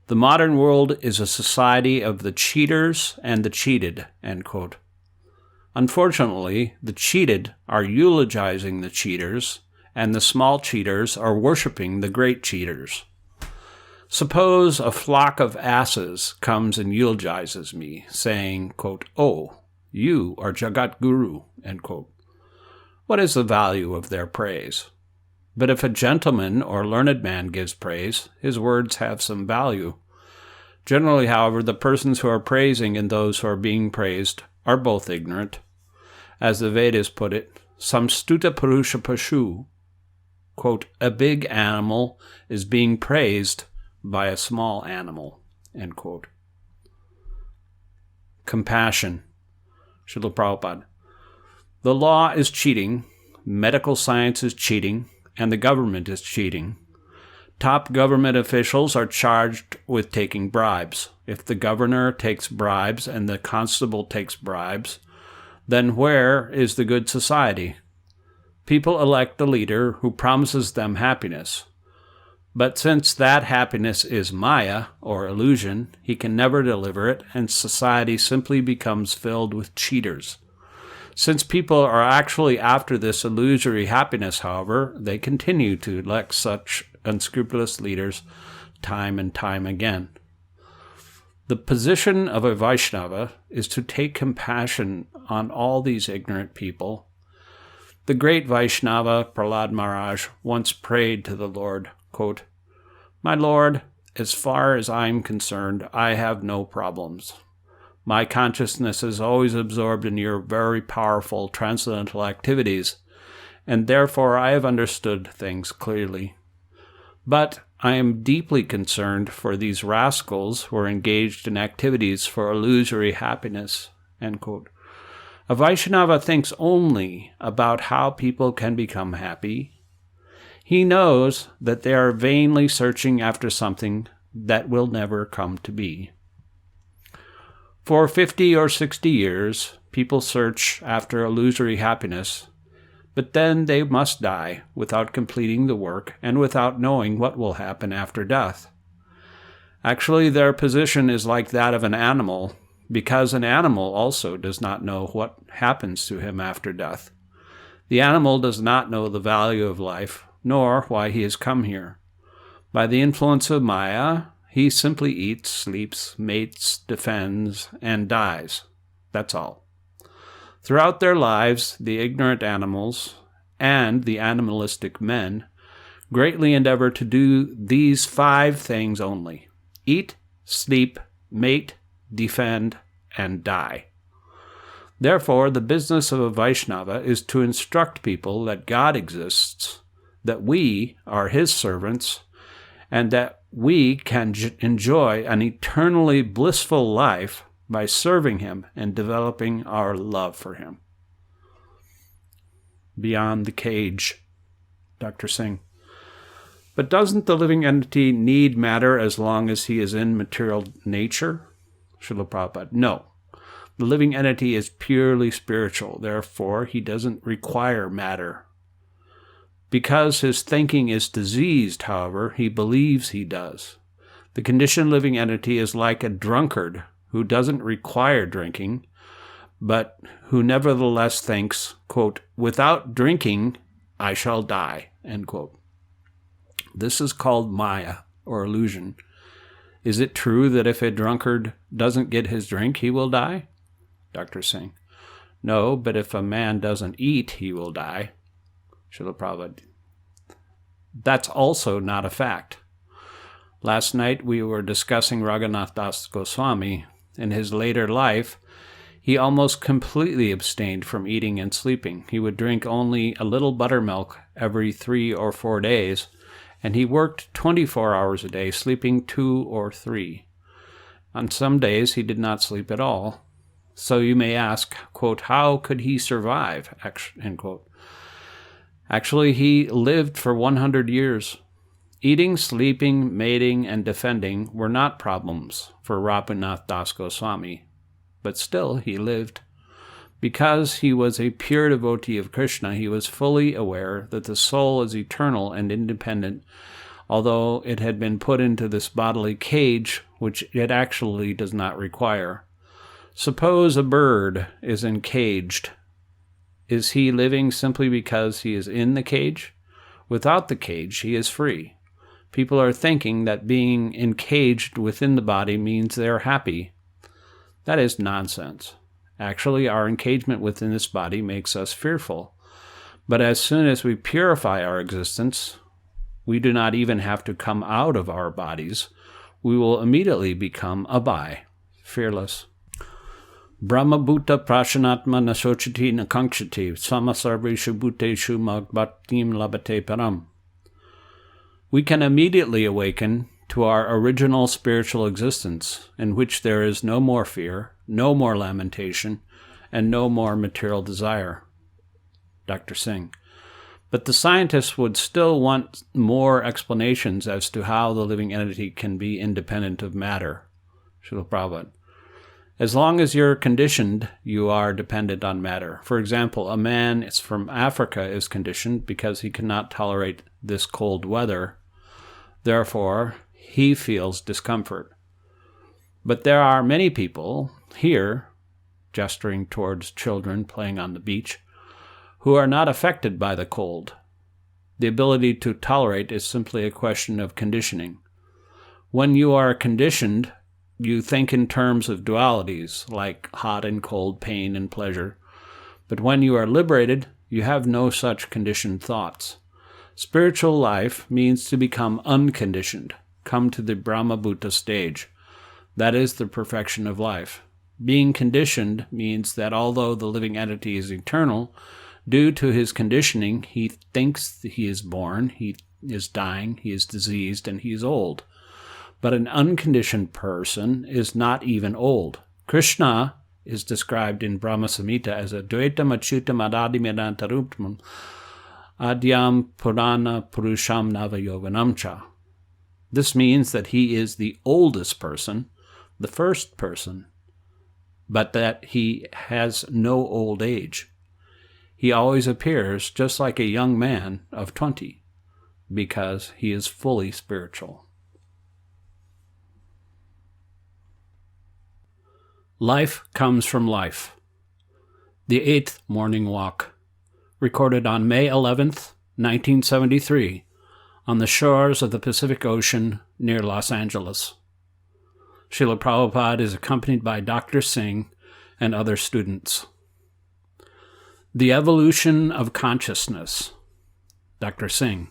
the modern world is a society of the cheaters and the cheated, end quote. Unfortunately, the cheated are eulogizing the cheaters, and the small cheaters are worshiping the great cheaters. Suppose a flock of asses comes and eulogizes me, saying, quote, oh, you are Jagat Guru, end quote. What is the value of their praise? But if a gentleman or learned man gives praise, his words have some value. Generally, however, the persons who are praising and those who are being praised are both ignorant. As the Vedas put it, samstuta purusha pashu, quote, a big animal is being praised by a small animal, end quote. Compassion. Srila Prabhupada. The law is cheating, medical science is cheating, and the government is cheating. Top government officials are charged with taking bribes. If the governor takes bribes and the constable takes bribes, then where is the good society? People elect the leader who promises them happiness. But since that happiness is maya, or illusion, he can never deliver it, and society simply becomes filled with cheaters. Since people are actually after this illusory happiness, however, they continue to elect such unscrupulous leaders time and time again. The position of a Vaishnava is to take compassion on all these ignorant people. The great Vaishnava, Prahlad Maharaj, once prayed to the Lord, quote, my Lord, as far as I'm concerned, I have no problems. My consciousness is always absorbed in your very powerful transcendental activities, and therefore I have understood things clearly. But I am deeply concerned for these rascals who are engaged in activities for illusory happiness, end quote. A Vaishnava thinks only about how people can become happy. He knows that they are vainly searching after something that will never come to be. For 50 or 60 years, people search after illusory happiness, but then they must die without completing the work and without knowing what will happen after death. Actually, their position is like that of an animal, because an animal also does not know what happens to him after death. The animal does not know the value of life, nor why he has come here. By the influence of Maya, he simply eats, sleeps, mates, defends, and dies. That's all. Throughout their lives, the ignorant animals and the animalistic men greatly endeavor to do these 5 things only: eat, sleep, mate, defend, and die. Therefore, the business of a Vaishnava is to instruct people that God exists, that we are his servants, and that we can enjoy an eternally blissful life by serving him and developing our love for him. Beyond the cage. Dr. Singh. But doesn't the living entity need matter as long as he is in material nature? Srila Prabhupada. No. The living entity is purely spiritual. Therefore, he doesn't require matter. Because his thinking is diseased, however, he believes he does. The conditioned living entity is like a drunkard who doesn't require drinking, but who nevertheless thinks, quote, "Without drinking, I shall die," end quote. This is called Maya, or illusion. Is it true that if a drunkard doesn't get his drink, he will die? Dr. Singh. No, but if a man doesn't eat, he will die. Srila Prabhupada. That's also not a fact. Last night we were discussing Raghunath Das Goswami. In his later life, he almost completely abstained from eating and sleeping. He would drink only a little buttermilk every 3 or 4 days, and he worked 24 hours a day, sleeping 2 or 3. On some days he did not sleep at all. So you may ask, quote, how could he survive, end quote. Actually, he lived for 100 years. Eating, sleeping, mating, and defending were not problems for Raghunath Das Goswami, but still he lived. Because he was a pure devotee of Krishna, he was fully aware that the soul is eternal and independent, although it had been put into this bodily cage, which it actually does not require. Suppose a bird is encaged. Is he living simply because he is in the cage? Without the cage, he is free. People are thinking that being encaged within the body means they are happy. That is nonsense. Actually, our engagement within this body makes us fearful. But as soon as we purify our existence, we do not even have to come out of our bodies. We will immediately become abhay, fearless. Brahma bhuta prashanatma nasochati nakankshati samasarveshu bhuteshu magbhaktim labate param. We can immediately awaken to our original spiritual existence, in which there is no more fear, no more lamentation, and no more material desire. Dr. Singh. But the scientists would still want more explanations as to how the living entity can be independent of matter. Srila Prabhupada. As long as you're conditioned, you are dependent on matter. For example, a man from Africa is conditioned because he cannot tolerate this cold weather. Therefore, he feels discomfort. But there are many people here, gesturing towards children playing on the beach, who are not affected by the cold. The ability to tolerate is simply a question of conditioning. When you are conditioned, you think in terms of dualities, like hot and cold, pain and pleasure. But when you are liberated, you have no such conditioned thoughts. Spiritual life means to become unconditioned, come to the Brahma-bhuta stage. That is the perfection of life. Being conditioned means that although the living entity is eternal, due to his conditioning, he thinks he is born, he is dying, he is diseased, and he is old. But an unconditioned person is not even old. Krishna is described in Brahma Samhita as a Dvaitam Achyutam Adadimedanta Rupam Adyam Purana Purusham Navayovanamcha. This means that he is the oldest person, the first person, but that he has no old age. He always appears just like a young man of 20, because he is fully spiritual. Life comes from life. The Eighth Morning Walk, recorded on May 11th, 1973, on the shores of the Pacific Ocean near Los Angeles. Srila Prabhupada is accompanied by Dr. Singh and other students. The Evolution of Consciousness. Dr. Singh.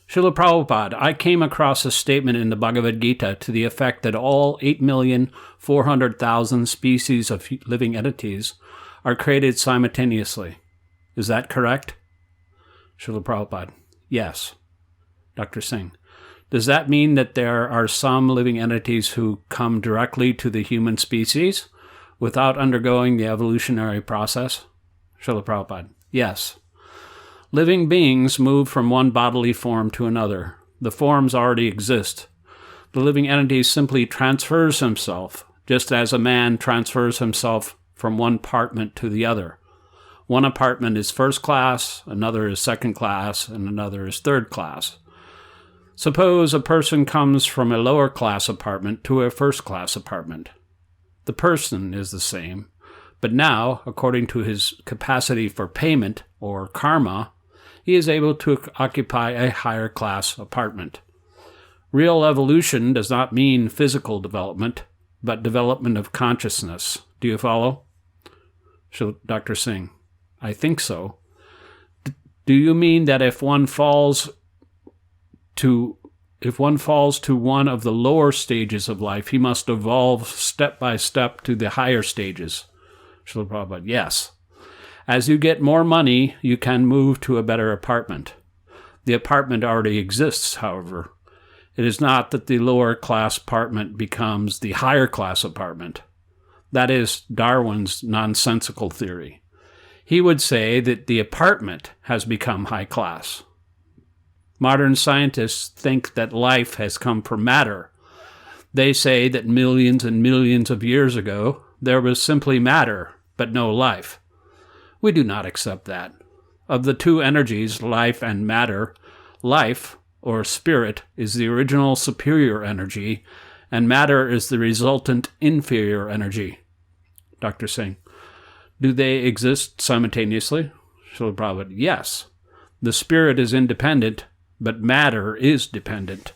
Srila Prabhupada, I came across a statement in the Bhagavad Gita to the effect that all 8,400,000 species of living entities are created simultaneously. Is that correct? Srila Prabhupada. Yes. Dr. Singh. Does that mean that there are some living entities who come directly to the human species without undergoing the evolutionary process? Srila Prabhupada. Yes. Living beings move from one bodily form to another. The forms already exist. The living entity simply transfers himself, just as a man transfers himself from one apartment to the other. One apartment is first class, another is second class, and another is third class. Suppose a person comes from a lower class apartment to a first class apartment. The person is the same, but now, according to his capacity for payment, or karma, he is able to occupy a higher class apartment. Real evolution does not mean physical development, but development of consciousness. Do you follow? Dr. Singh: I think so. Do you mean that if one falls to one of the lower stages of life, he must evolve step by step to the higher stages? Srila Prabhupada: yes. As you get more money, you can move to a better apartment. The apartment already exists, however. It is not that the lower class apartment becomes the higher class apartment. That is Darwin's nonsensical theory. He would say that the apartment has become high class. Modern scientists think that life has come from matter. They say that millions and millions of years ago, there was simply matter, but no life. We do not accept that. Of the two energies, life and matter, life, or spirit, is the original superior energy, and matter is the resultant inferior energy. Dr. Singh: do they exist simultaneously? Srila Prabhupada: yes. The spirit is independent, but matter is dependent.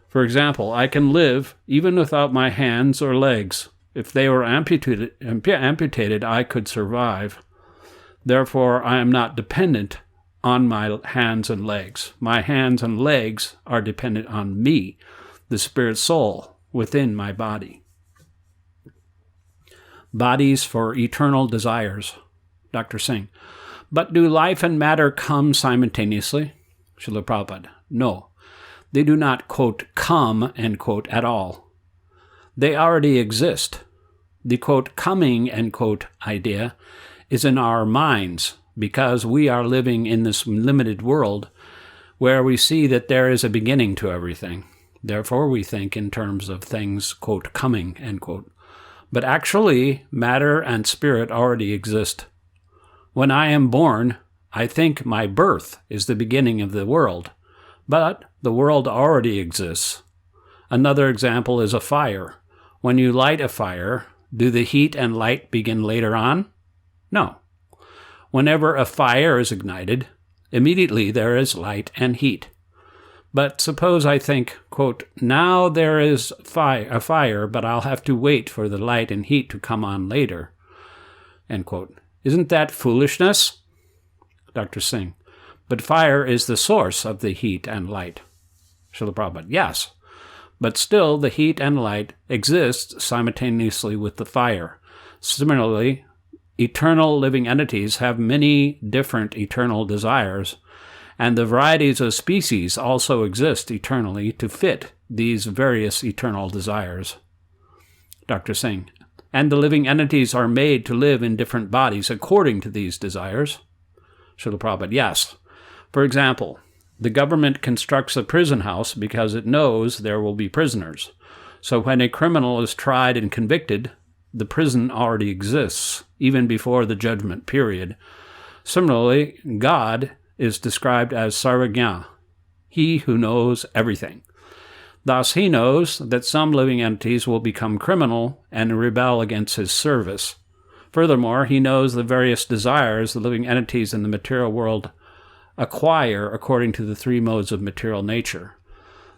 For example, I can live even without my hands or legs. If they were amputated, I could survive. Therefore, I am not dependent on my hands and legs. My hands and legs are dependent on me, the spirit soul, within my body. Bodies for eternal desires. Dr. Singh: but do life and matter come simultaneously? Srila Prabhupada: no. They do not, quote, come, end quote, at all. They already exist. The, quote, coming, end quote, idea is in our minds, because we are living in this limited world where we see that there is a beginning to everything. Therefore, we think in terms of things, quote, coming, end quote. But actually, matter and spirit already exist. When I am born, I think my birth is the beginning of the world, but the world already exists. Another example is a fire. When you light a fire, do the heat and light begin later on? No. Whenever a fire is ignited, immediately there is light and heat. But suppose I think, quote, now there is a fire, but I'll have to wait for the light and heat to come on later, end quote. Isn't that foolishness? Dr. Singh: but fire is the source of the heat and light. Srila Prabhupada: yes, but still the heat and light exist simultaneously with the fire. Similarly, eternal living entities have many different eternal desires, and the varieties of species also exist eternally to fit these various eternal desires. Dr. Singh: and the living entities are made to live in different bodies according to these desires? Srila Prabhupada: yes. For example, the government constructs a prison house because it knows there will be prisoners. So when a criminal is tried and convicted, the prison already exists, even before the judgment period. Similarly, God is described as Sarvajna, he who knows everything. Thus, he knows that some living entities will become criminal and rebel against his service. Furthermore, he knows the various desires the living entities in the material world acquire according to the three modes of material nature.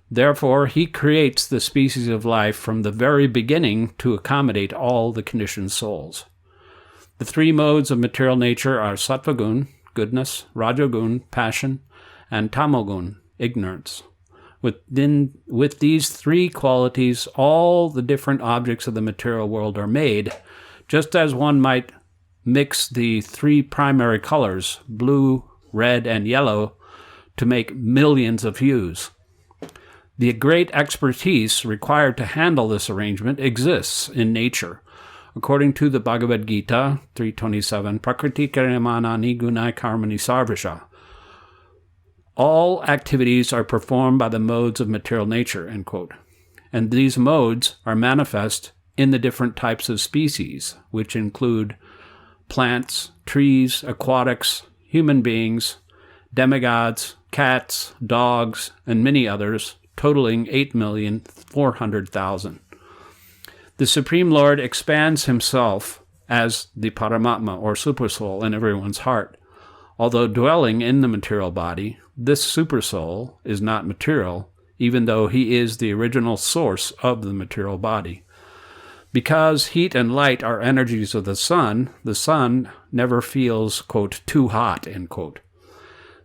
Therefore, he creates the species of life from the very beginning to accommodate all the conditioned souls. The three modes of material nature are Sattvagun, goodness, Rajagun, passion, and Tamogun, ignorance. With these three qualities, all the different objects of the material world are made, just as one might mix the three primary colors, blue, red, and yellow, to make millions of hues. The great expertise required to handle this arrangement exists in nature. According to the Bhagavad Gita 3.27, Prakriti Karyamanani Gunai Karmani Sarvasha, all activities are performed by the modes of material nature, end quote. And these modes are manifest in the different types of species, which include plants, trees, aquatics, human beings, demigods, cats, dogs, and many others, totaling 8,400,000. The Supreme Lord expands himself as the Paramatma, or Supersoul, in everyone's heart. Although dwelling in the material body, this Supersoul is not material, even though he is the original source of the material body. Because heat and light are energies of the sun never feels, quote, too hot, end quote.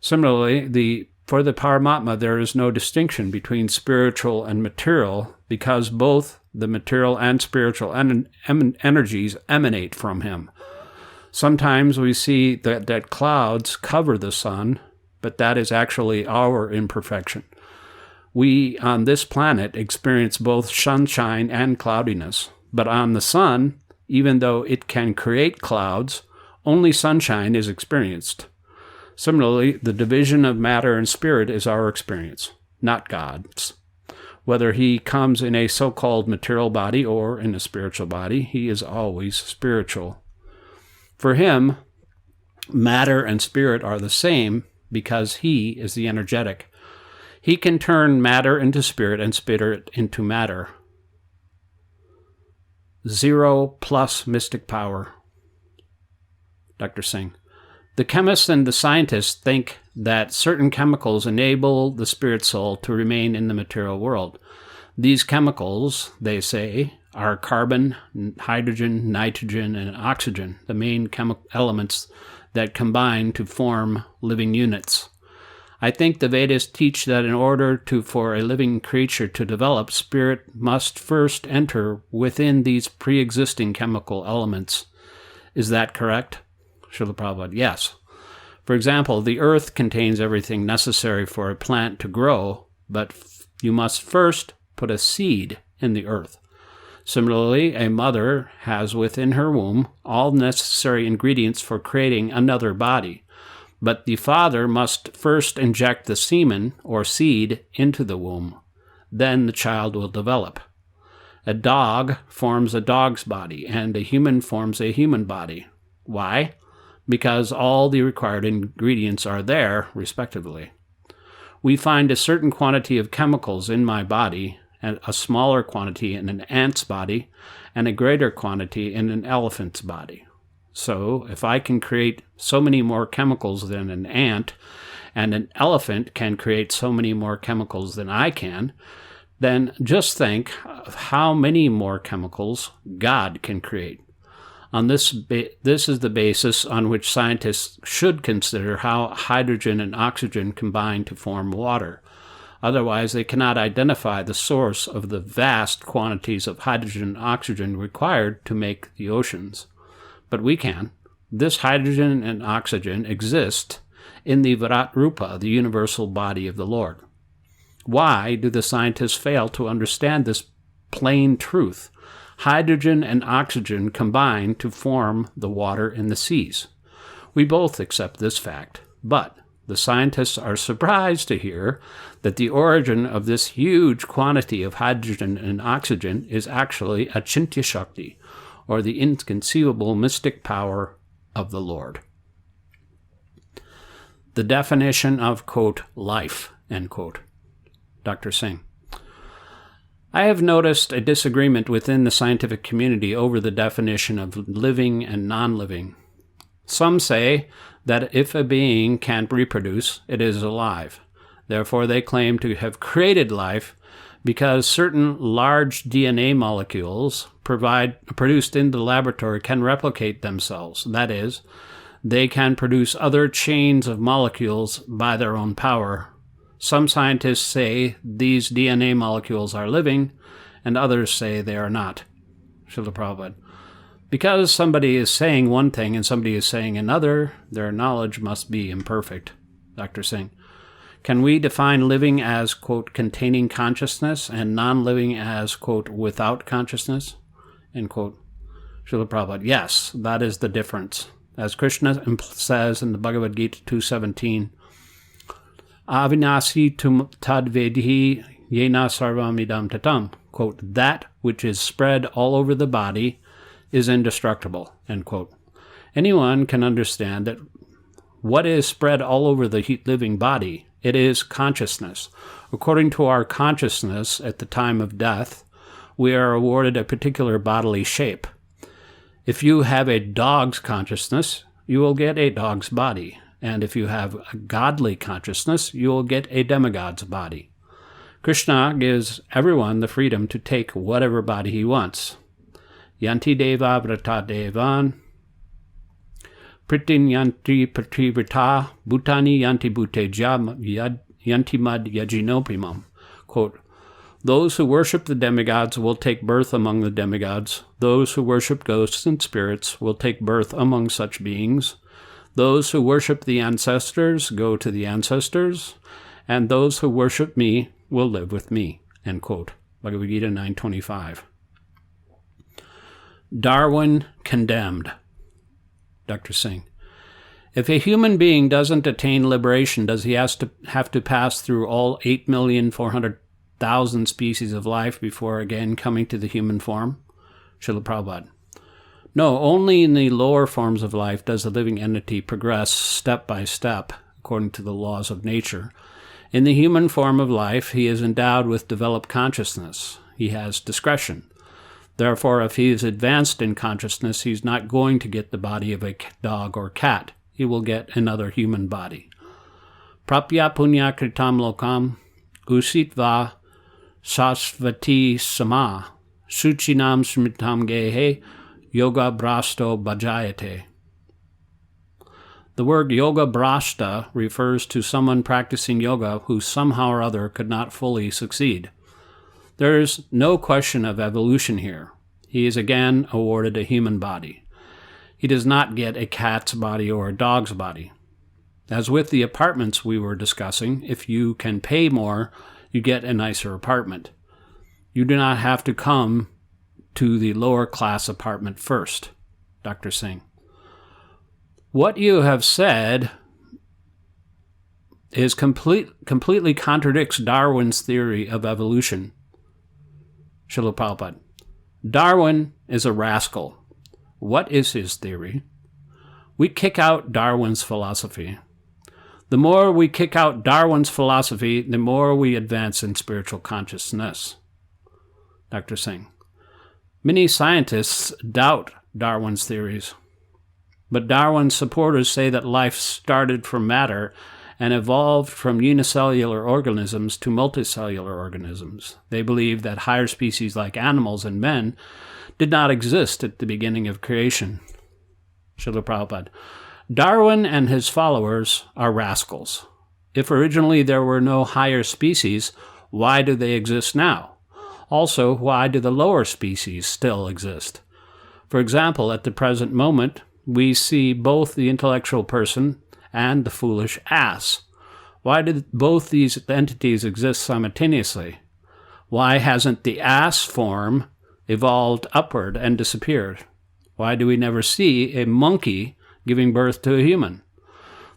Similarly, for the Paramatma, there is no distinction between spiritual and material, because both the material and spiritual energies emanate from him. Sometimes we see that clouds cover the sun, but that is actually our imperfection. We, on this planet, experience both sunshine and cloudiness, but on the sun, even though it can create clouds, only sunshine is experienced. Similarly, the division of matter and spirit is our experience, not God's. Whether he comes in a so-called material body or in a spiritual body, he is always spiritual. For him, matter and spirit are the same because he is the energetic. He can turn matter into spirit and spirit into matter. 0 plus mystic power. Dr. Singh. The chemists and the scientists think that certain chemicals enable the spirit soul to remain in the material world. These chemicals, they say, are carbon, hydrogen, nitrogen, and oxygen, the main chemical elements that combine to form living units. I think the Vedas teach that in order for a living creature to develop, spirit must first enter within these pre-existing chemical elements. Is that correct? Srila Prabhupada, yes. For example, the earth contains everything necessary for a plant to grow, but you must first put a seed in the earth. Similarly, a mother has within her womb all necessary ingredients for creating another body. But the father must first inject the semen or seed into the womb. Then the child will develop. A dog forms a dog's body, and a human forms a human body. Why? Because all the required ingredients are there, respectively. We find a certain quantity of chemicals in my body, and a smaller quantity in an ant's body, and a greater quantity in an elephant's body. So, if I can create so many more chemicals than an ant, and an elephant can create so many more chemicals than I can, then just think of how many more chemicals God can create. On this is the basis on which scientists should consider how hydrogen and oxygen combine to form water. Otherwise, they cannot identify the source of the vast quantities of hydrogen and oxygen required to make the oceans. But we can. This hydrogen and oxygen exist in the Virat Rupa, the universal body of the Lord. Why do the scientists fail to understand this plain truth? Hydrogen and oxygen combine to form the water in the seas. We both accept this fact, but the scientists are surprised to hear that the origin of this huge quantity of hydrogen and oxygen is actually Achintya Shakti, or the inconceivable mystic power of the Lord. The definition of, quote, life, end quote. Dr. Singh. I have noticed a disagreement within the scientific community over the definition of living and non-living. Some say that if a being can't reproduce, it is alive. Therefore, they claim to have created life because certain large DNA molecules produced in the laboratory can replicate themselves. That is, they can produce other chains of molecules by their own power. Some scientists say these DNA molecules are living, and others say they are not. Srila Prabhupada. Because somebody is saying one thing and somebody is saying another, their knowledge must be imperfect. Dr. Singh. Can we define living as, quote, containing consciousness and non-living as, quote, without consciousness, end quote? Srila Prabhupada. Yes, that is the difference. As Krishna says in the Bhagavad Gita 2:17, Avinasi tum tad vedhi yena sarvam idam tatam, quote, that which is spread all over the body is indestructible, end quote. Anyone can understand that what is spread all over the living body, it is consciousness. According to our consciousness at the time of death, we are awarded a particular bodily shape. If you have a dog's consciousness, you will get a dog's body. And if you have a godly consciousness, you will get a demigod's body. Krishna gives everyone the freedom to take whatever body he wants. Yanti deva vrata devan, pritin yanti patrivrata, bhutani yanti bhuteja yanti mad yajinopimam. Quote, those who worship the demigods will take birth among the demigods. Those who worship ghosts and spirits will take birth among such beings. Those who worship the ancestors go to the ancestors, and those who worship me will live with me. End quote. Bhagavad Gita 9:25. Darwin condemned. Dr. Singh. If a human being doesn't attain liberation, does he have to pass through all 8,400,000 species of life before again coming to the human form? Srila Prabhupada. No, only in the lower forms of life does the living entity progress step by step, according to the laws of nature. In the human form of life, he is endowed with developed consciousness. He has discretion. Therefore, if he is advanced in consciousness, he's not going to get the body of a dog or cat. He will get another human body. Prapya punya kritam lokam usitva sasvati sama suchinam smritam gehe yoga brasto bhajayate. The word yoga brashta refers to someone practicing yoga who somehow or other could not fully succeed. There is no question of evolution here. He is again awarded a human body. He does not get a cat's body or a dog's body. As with the apartments we were discussing, if you can pay more, you get a nicer apartment. You do not have to come to the lower class apartment first. Dr. Singh. What you have said is completely contradicts Darwin's theory of evolution. Srila Prabhupada. Darwin is a rascal. What is his theory? We kick out Darwin's philosophy. The more we kick out Darwin's philosophy, the more we advance in spiritual consciousness. Dr. Singh. Many scientists doubt Darwin's theories, but Darwin's supporters say that life started from matter and evolved from unicellular organisms to multicellular organisms. They believe that higher species like animals and men did not exist at the beginning of creation. Srila Prabhupada. Darwin and his followers are rascals. If originally there were no higher species, why do they exist now? Also, why do the lower species still exist? For example, at the present moment, we see both the intellectual person and the foolish ass. Why did both these entities exist simultaneously? Why hasn't the ass form evolved upward and disappeared? Why do we never see a monkey giving birth to a human?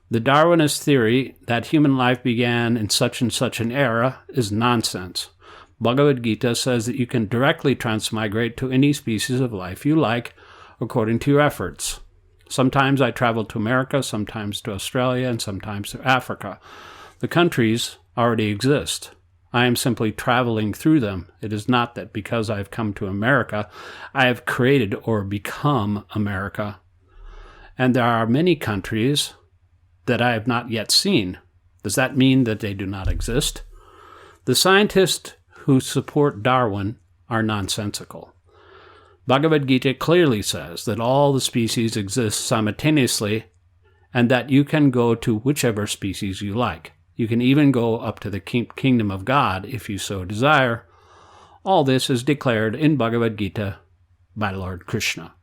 The Darwinist theory that human life began in such and such an era is nonsense. Bhagavad Gita says that you can directly transmigrate to any species of life you like according to your efforts. Sometimes I travel to America, sometimes to Australia, and sometimes to Africa. The countries already exist. I am simply traveling through them. It is not that because I have come to America, I have created or become America. And there are many countries that I have not yet seen. Does that mean that they do not exist? The scientists who support Darwin are nonsensical. Bhagavad Gita clearly says that all the species exist simultaneously and that you can go to whichever species you like. You can even go up to the kingdom of God if you so desire. All this is declared in Bhagavad Gita by Lord Krishna.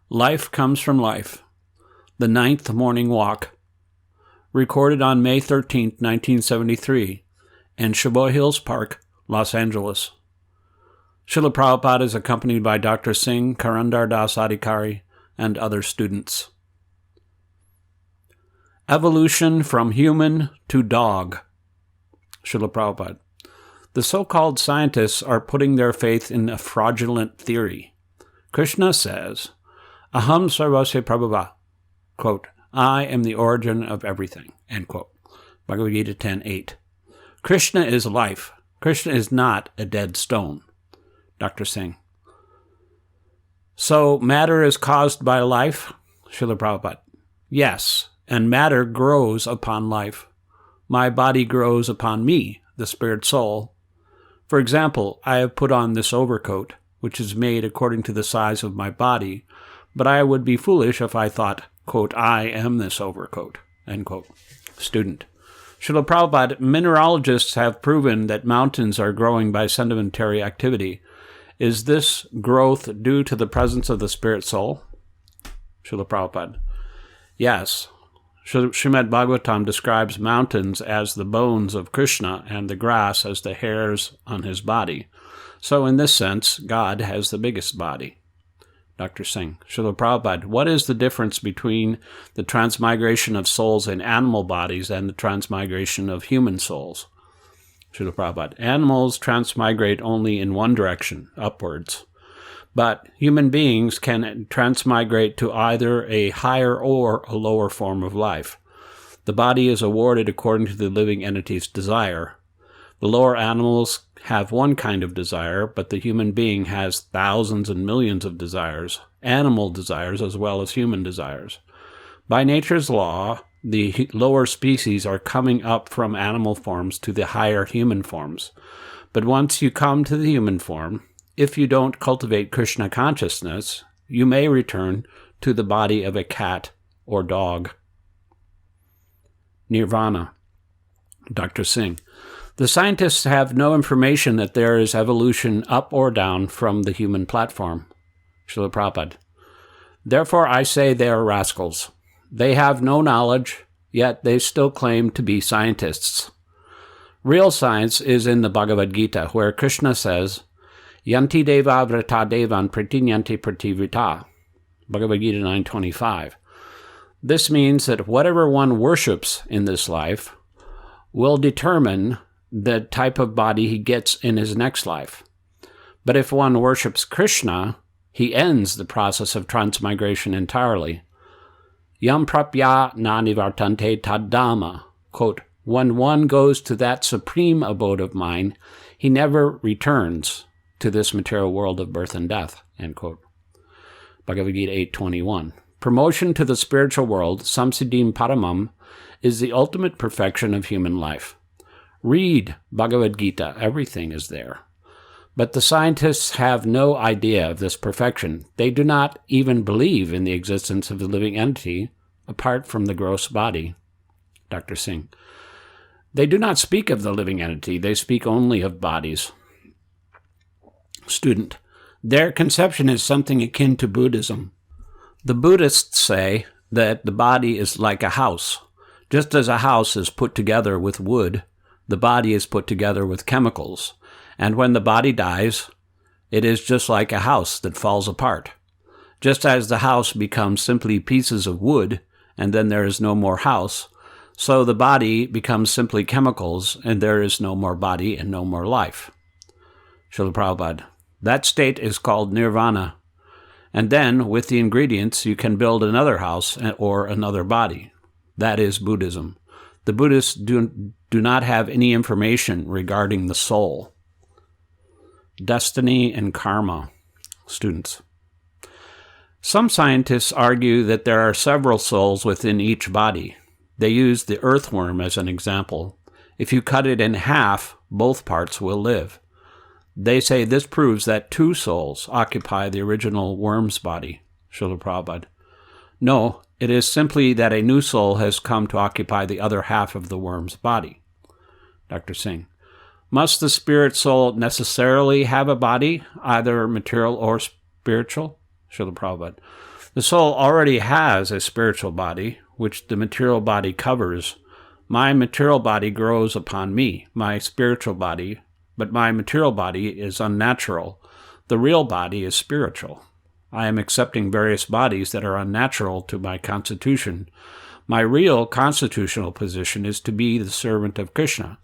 Life Comes from Life, the 9th Morning Walk, recorded on May 13, 1973, in Cheboy Hills Park, Los Angeles. Srila Prabhupada is accompanied by Dr. Singh, Karandar Das Adhikari, and other students. Evolution from human to dog. Srila Prabhupada. The so-called scientists are putting their faith in a fraudulent theory. Krishna says, Aham sarvasya prabhava, quote, I am the origin of everything, end quote. Bhagavad Gita 10:8. Krishna is life. Krishna is not a dead stone. Dr. Singh. So matter is caused by life? Srila Prabhupada. Yes, and matter grows upon life. My body grows upon me, the spirit soul. For example, I have put on this overcoat, which is made according to the size of my body, but I would be foolish if I thought, quote, I am this overcoat, end quote. Student. Srila Prabhupada, mineralogists have proven that mountains are growing by sedimentary activity. Is this growth due to the presence of the spirit soul? Srila Prabhupada. Yes. Srimad Bhagavatam describes mountains as the bones of Krishna and the grass as the hairs on his body. So in this sense, God has the biggest body. Dr. Singh. Srila Prabhupada, what is the difference between the transmigration of souls in animal bodies and the transmigration of human souls? Srila Prabhupada, animals transmigrate only in one direction, upwards. But human beings can transmigrate to either a higher or a lower form of life. The body is awarded according to the living entity's desire. The lower animals have one kind of desire, but the human being has thousands and millions of desires, animal desires as well as human desires. By nature's law, the lower species are coming up from animal forms to the higher human forms. But once you come to the human form, if you don't cultivate Krishna consciousness, you may return to the body of a cat or dog. Nirvana. Dr. Singh. The scientists have no information that there is evolution up or down from the human platform. Srila Prabhupada. Therefore I say they are rascals. They have no knowledge, yet they still claim to be scientists. Real science is in the Bhagavad Gita, where Krishna says, Yanti deva vrata devan pratinyanti prativrita. Bhagavad Gita 9:25. This means that whatever one worships in this life will determine the type of body he gets in his next life. But if one worships Krishna, he ends the process of transmigration entirely. Yam prapya na nivartante tadama. Quote, when one goes to that supreme abode of mine, he never returns to this material world of birth and death, end quote. Bhagavad Gita 8:21. Promotion to the spiritual world, samsiddhim paramam, is the ultimate perfection of human life. Read Bhagavad Gita, everything is there. But the scientists have no idea of this perfection. They do not even believe in the existence of the living entity apart from the gross body. Dr. Singh. They do not speak of the living entity, they speak only of bodies. Student. Their conception is something akin to Buddhism. The Buddhists say that the body is like a house. Just as a house is put together with wood, the body is put together with chemicals. And when the body dies, it is just like a house that falls apart. Just as the house becomes simply pieces of wood, and then there is no more house, so the body becomes simply chemicals, and there is no more body and no more life. Srila Prabhupada. That state is called nirvana. And then, with the ingredients, you can build another house or another body. That is Buddhism. The Buddhists do not have any information regarding the soul. Destiny and karma. Students. Some scientists argue that there are several souls within each body. They use the earthworm as an example. If you cut it in half, both parts will live. They say this proves that two souls occupy the original worm's body. Srila Prabhupada. No, it is simply that a new soul has come to occupy the other half of the worm's body. Dr. Singh. Must the spirit soul necessarily have a body, either material or spiritual? Srila Prabhupada. The soul already has a spiritual body, which the material body covers. My material body grows upon me, my spiritual body, but my material body is unnatural. The real body is spiritual. I am accepting various bodies that are unnatural to my constitution. My real constitutional position is to be the servant of Krishna,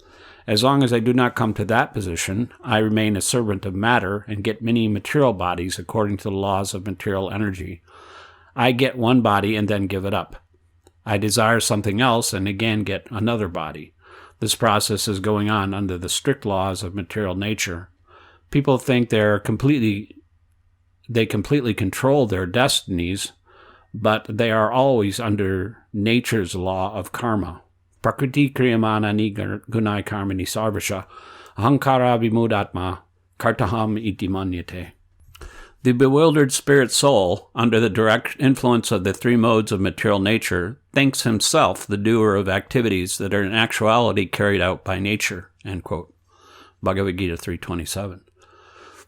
As long as I do not come to that position, I remain a servant of matter and get many material bodies according to the laws of material energy. I get one body and then give it up. I desire something else and again get another body. This process is going on under the strict laws of material nature. People think they completely control their destinies, but they are always under nature's law of karma. Prakriti kriyamana ni gunai karmani sarvasha ahankara vimudatma kartaham iti manyate. The bewildered spirit soul, under the direct influence of the three modes of material nature, thinks himself the doer of activities that are in actuality carried out by nature. End quote. Bhagavad Gita 3:27.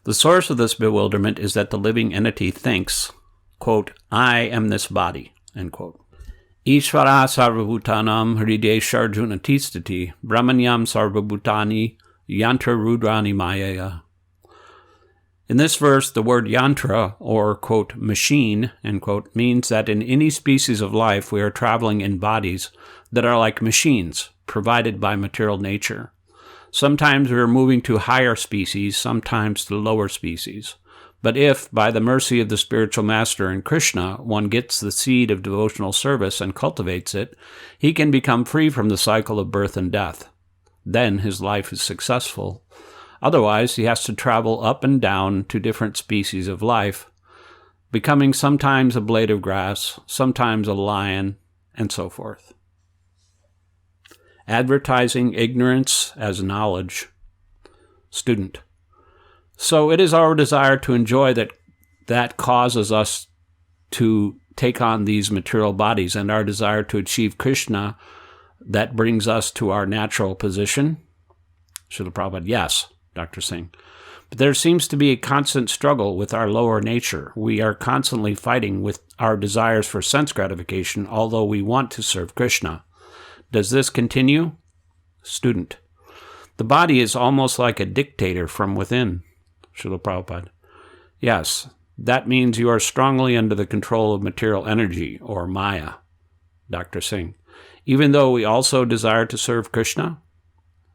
The source of this bewilderment is that the living entity thinks, quote, I am this body, end quote. Ishvara sarvabhutanam hridesharjuna tistati brahmanyam sarvabhutani yantra rudrani mayaya. In this verse, the word yantra, or, quote, machine, end quote, means that in any species of life we are traveling in bodies that are like machines provided by material nature. Sometimes we are moving to higher species, sometimes to lower species. But if, by the mercy of the spiritual master and Krishna, one gets the seed of devotional service and cultivates it, he can become free from the cycle of birth and death. Then his life is successful. Otherwise, he has to travel up and down to different species of life, becoming sometimes a blade of grass, sometimes a lion, and so forth. Advertising ignorance as knowledge. Student. So it is our desire to enjoy that causes us to take on these material bodies, and our desire to achieve Krishna that brings us to our natural position? Srila Prabhupada, yes, Dr. Singh. But there seems to be a constant struggle with our lower nature. We are constantly fighting with our desires for sense gratification, although we want to serve Krishna. Does this continue? Student. The body is almost like a dictator from within. Srila Prabhupada. Yes, that means you are strongly under the control of material energy, or Maya. Dr. Singh. Even though we also desire to serve Krishna?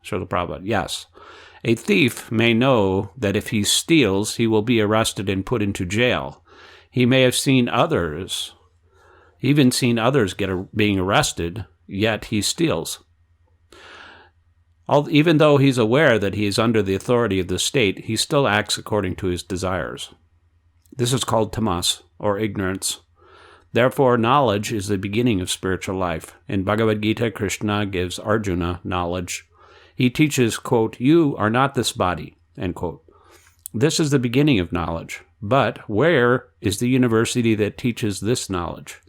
Srila Prabhupada. Yes. A thief may know that if he steals, he will be arrested and put into jail. He may have seen others, being arrested, yet he steals. Even though he's aware that he is under the authority of the state, he still acts according to his desires. This is called tamas, or ignorance. Therefore, knowledge is the beginning of spiritual life. In Bhagavad Gita, Krishna gives Arjuna knowledge. He teaches, quote, you are not this body, end quote. This is the beginning of knowledge. But where is the university that teaches this knowledge?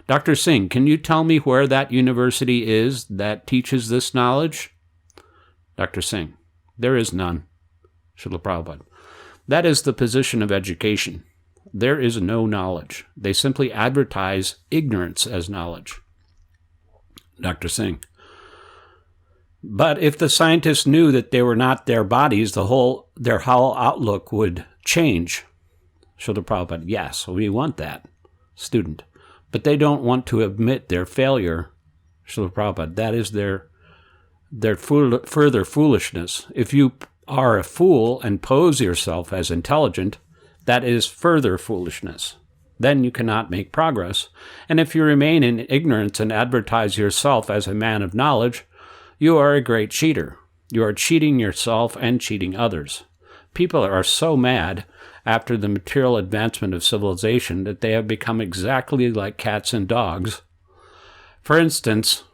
Dr. Singh, can you tell me where that university is that teaches this knowledge? Dr. Singh, there is none. Srila Prabhupada. That is the position of education. There is no knowledge. They simply advertise ignorance as knowledge. Dr. Singh. But if the scientists knew that they were not their bodies, their whole outlook would change. Srila Prabhupada. Yes, we want that. Student. But they don't want to admit their failure. Srila Prabhupada. That is their further foolishness. If you are a fool and pose yourself as intelligent, that is further foolishness. Then you cannot make progress. And if you remain in ignorance and advertise yourself as a man of knowledge, you are a great cheater. You are cheating yourself and cheating others. People are so mad after the material advancement of civilization that they have become exactly like cats and dogs. For instance,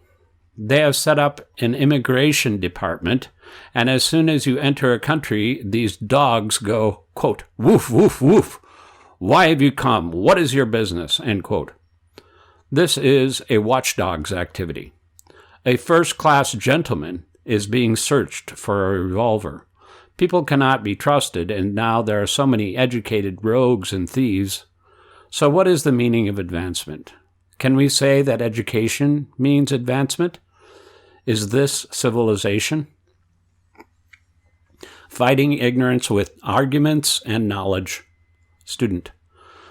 they have set up an immigration department, and as soon as you enter a country, these dogs go, quote, woof, woof, woof. Why have you come? What is your business? End quote. This is a watchdog's activity. A first-class gentleman is being searched for a revolver. People cannot be trusted, and now there are so many educated rogues and thieves. So what is the meaning of advancement? Can we say that education means advancement? Is this civilization? Fighting ignorance with arguments and knowledge. Student.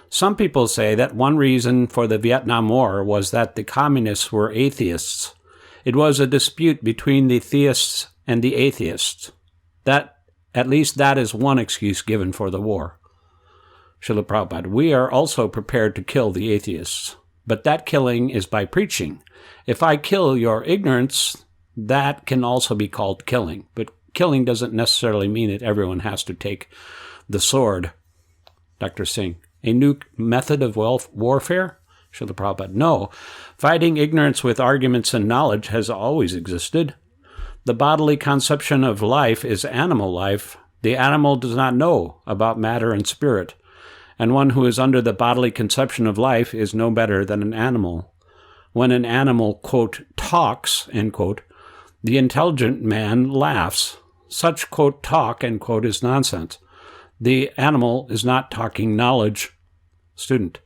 Some people say that one reason for the Vietnam War was that the communists were atheists. It was a dispute between the theists and the atheists. At least that is one excuse given for the war. Srila Prabhupada, we are also prepared to kill the atheists, but that killing is by preaching. If I kill your ignorance, that can also be called killing, but killing doesn't necessarily mean that everyone has to take the sword. Dr. Singh, a new method of warfare? Srila Prabhupada, no. Fighting ignorance with arguments and knowledge has always existed. The bodily conception of life is animal life. The animal does not know about matter and spirit, and one who is under the bodily conception of life is no better than an animal. When an animal, quote, talks, end quote, the intelligent man laughs. Such, quote, talk, end quote, is nonsense. The animal is not talking knowledge. Student,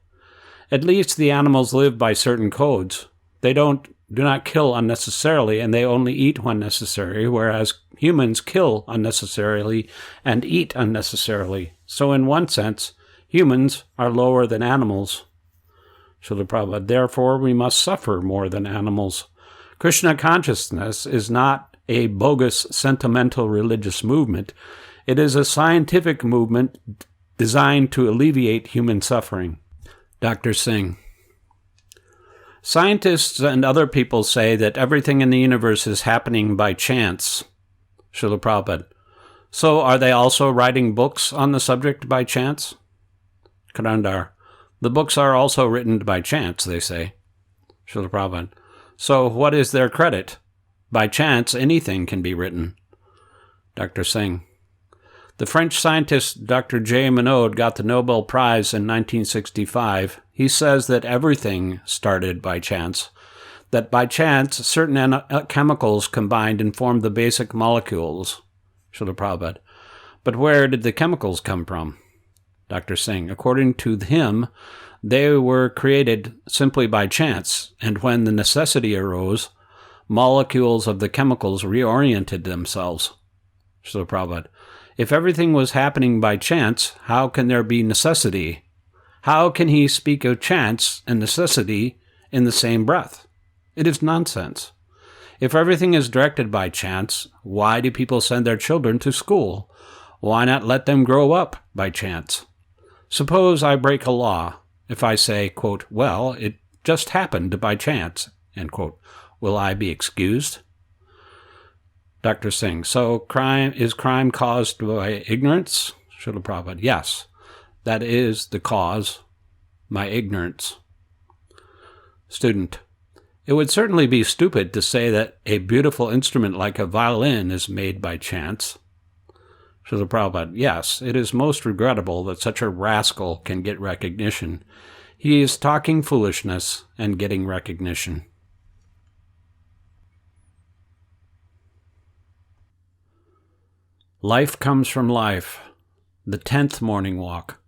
at least the animals live by certain codes. They do not kill unnecessarily, and they only eat when necessary, whereas humans kill unnecessarily and eat unnecessarily. So in one sense, humans are lower than animals. Srila Prabhupada, therefore we must suffer more than animals. Krishna Consciousness is not a bogus sentimental religious movement. It is a scientific movement designed to alleviate human suffering. Dr. Singh, scientists and other people say that everything in the universe is happening by chance. Srila Prabhupada, so are they also writing books on the subject by chance? Karandar, the books are also written by chance, they say. Srila Prabhupada, so what is their credit? By chance, anything can be written. Dr. Singh, the French scientist Dr. J. Monod got the Nobel Prize in 1965. He says that everything started by chance, that by chance certain chemicals combined and formed the basic molecules. Srila Prabhupada, but where did the chemicals come from? Dr. Singh, according to him, they were created simply by chance, and when the necessity arose, molecules of the chemicals reoriented themselves. Srila Prabhupada, if everything was happening by chance, how can there be necessity? How can he speak of chance and necessity in the same breath? It is nonsense. If everything is directed by chance, why do people send their children to school? Why not let them grow up by chance? Suppose I break a law. If I say, quote, well, it just happened by chance, end quote, will I be excused? Dr. Singh, so is crime caused by ignorance? Srila Prabhupada, yes, that is the cause, my ignorance. Student, it would certainly be stupid to say that a beautiful instrument like a violin is made by chance. Srila Prabhupada, yes, it is most regrettable that such a rascal can get recognition. He is talking foolishness and getting recognition. Life Comes from Life, the 10th Morning Walk,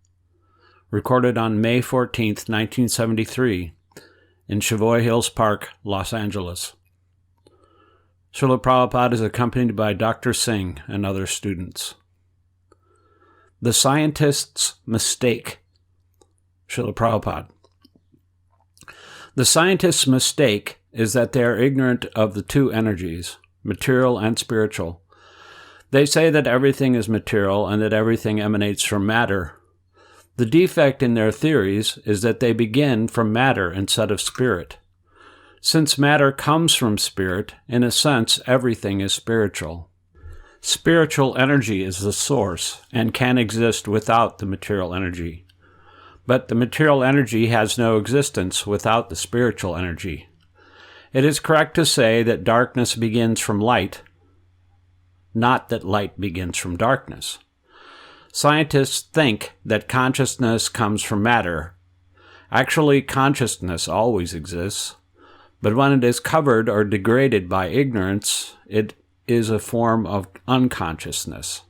recorded on May 14th, 1973, in Savoy Hills Park, Los Angeles. Srila Prabhupada is accompanied by Dr. Singh and other students. The Scientist's Mistake, Srila Prabhupada. The scientist's mistake is that they are ignorant of the two energies, material and spiritual. They say that everything is material and that everything emanates from matter. The defect in their theories is that they begin from matter instead of spirit. Since matter comes from spirit, in a sense, everything is spiritual. Spiritual energy is the source and can exist without the material energy. But the material energy has no existence without the spiritual energy. It is correct to say that darkness begins from light, not that light begins from darkness. Scientists think that consciousness comes from matter. Actually, consciousness always exists, but when it is covered or degraded by ignorance, it is a form of unconsciousness.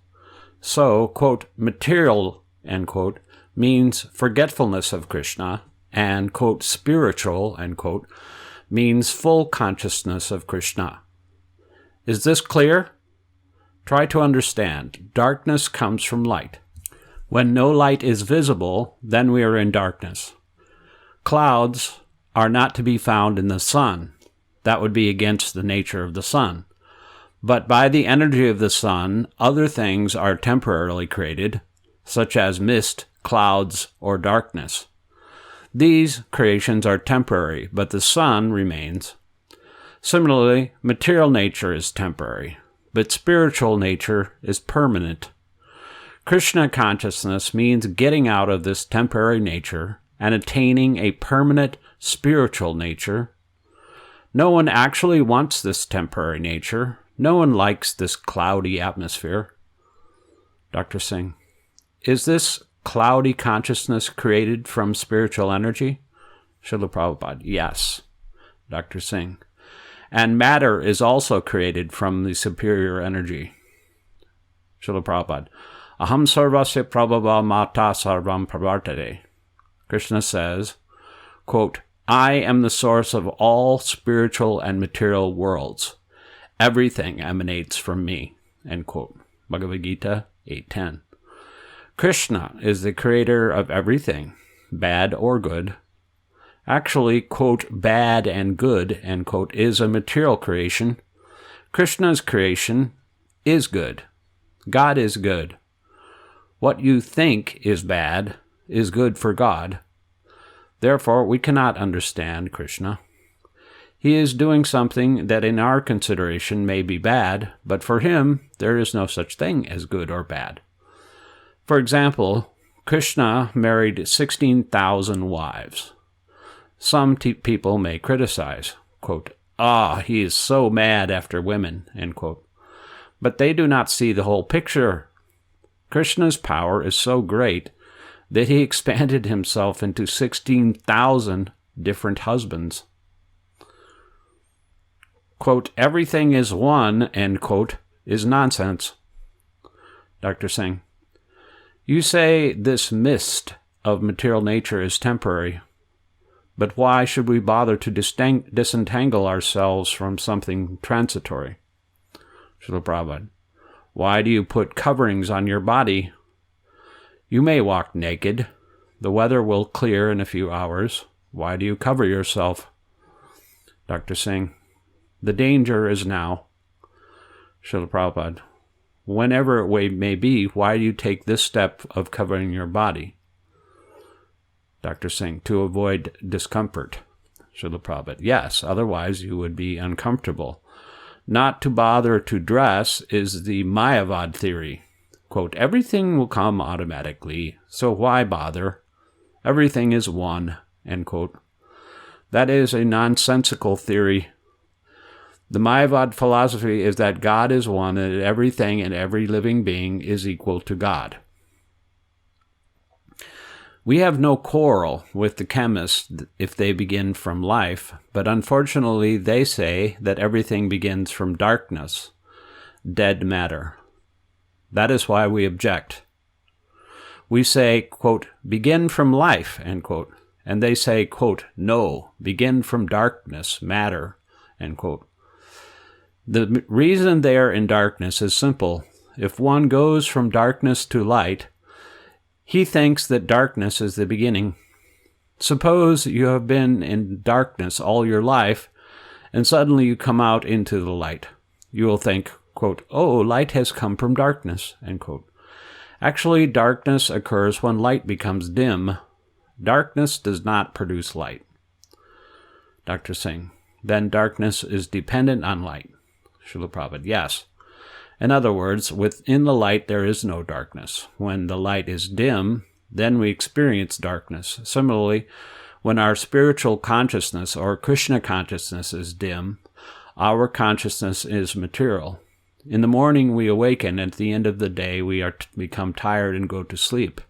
So, quote, material, end quote, means forgetfulness of Krishna, and, quote, spiritual, end quote, means full consciousness of Krishna. Is this clear? Try to understand. Darkness comes from light. When no light is visible, then we are in darkness. Clouds are not to be found in the sun. That would be against the nature of the sun. But by the energy of the sun, other things are temporarily created, such as mist, clouds, or darkness. These creations are temporary, but the sun remains. Similarly, material nature is temporary, but spiritual nature is permanent. Krishna consciousness means getting out of this temporary nature and attaining a permanent spiritual nature. No one actually wants this temporary nature. No one likes this cloudy atmosphere. Dr. Singh, is this cloudy consciousness created from spiritual energy? Srila Prabhupada, yes. Dr. Singh, and matter is also created from the superior energy. Srila Prabhupada, Aham sarvasya prabhava mata sarvam pravartate. Krishna says, quote, I am the source of all spiritual and material worlds. Everything emanates from me, end quote. Bhagavad Gita 8:10. Krishna is the creator of everything, bad or good. Actually, quote, bad and good, end quote, is a material creation. Krishna's creation is good. God is good. What you think is bad is good for God. Therefore, we cannot understand Krishna. He is doing something that in our consideration may be bad, but for him, there is no such thing as good or bad. For example, Krishna married 16,000 wives. Some people may criticize, quote, he is so mad after women, end quote. But they do not see the whole picture. Krishna's power is so great that he expanded himself into 16,000 different husbands. Quote, everything is one, end quote, is nonsense. Dr. Singh, you say this mist of material nature is temporary, but why should we bother to disentangle ourselves from something transitory? Srila Prabhupada, why do you put coverings on your body? You may walk naked. The weather will clear in a few hours. Why do you cover yourself? Dr. Singh, the danger is now. Srila Prabhupada, whenever it may be, why do you take this step of covering your body? Dr. Singh, to avoid discomfort. Srila Prabhupada, yes, otherwise you would be uncomfortable. Not to bother to dress is the Mayavad theory. Quote, everything will come automatically, so why bother? Everything is one, end quote. That is a nonsensical theory. The Mayavad philosophy is that God is one and that everything and every living being is equal to God. We have no quarrel with the chemists if they begin from life, but unfortunately they say that everything begins from darkness, dead matter. That is why we object. We say, quote, begin from life, end quote, and they say, quote, no, begin from darkness, matter, end quote. The reason they are in darkness is simple. If one goes from darkness to light, he thinks that darkness is the beginning. Suppose you have been in darkness all your life, and suddenly you come out into the light. You will think, quote, light has come from darkness, end quote. Actually, darkness occurs when light becomes dim. Darkness does not produce light. Dr. Singh, then darkness is dependent on light. Srila Prabhupada, yes. In other words, within the light there is no darkness. When the light is dim, then we experience darkness. Similarly, when our spiritual consciousness or Krishna consciousness is dim, our consciousness is material. In the morning we awaken, and at the end of the day we become tired and go to sleep.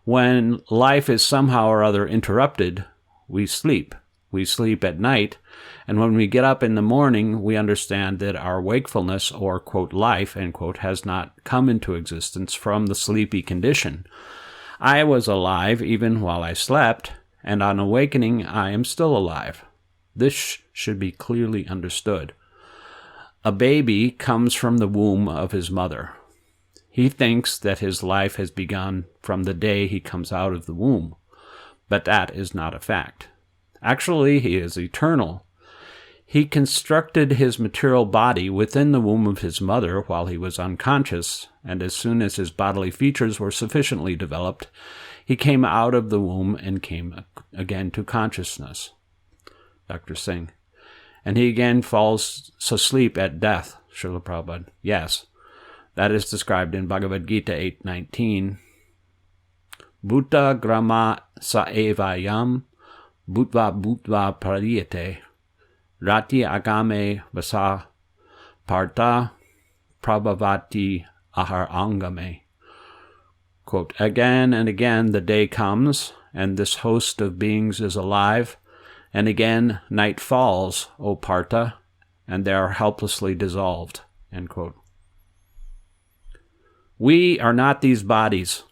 When life is somehow or other interrupted, we sleep. We sleep at night, and when we get up in the morning, we understand that our wakefulness, or, quote, life, end quote, has not come into existence from the sleepy condition. I was alive even while I slept, and on awakening I am still alive. This should be clearly understood. A baby comes from the womb of his mother. He thinks that his life has begun from the day he comes out of the womb, but that is not a fact. Actually, he is eternal. He constructed his material body within the womb of his mother while he was unconscious, and as soon as his bodily features were sufficiently developed, he came out of the womb and came again to consciousness. Dr. Singh. And he again falls asleep at death, Srila Prabhupada. Yes, that is described in Bhagavad Gita 8:19. Bhuta grama sa eva yam, bhutva pariyate, rati agame vasa parta prabhavati ahar angame. Quote, again and again the day comes, and this host of beings is alive, and again night falls, O Partha, and they are helplessly dissolved. End quote. We are not these bodies,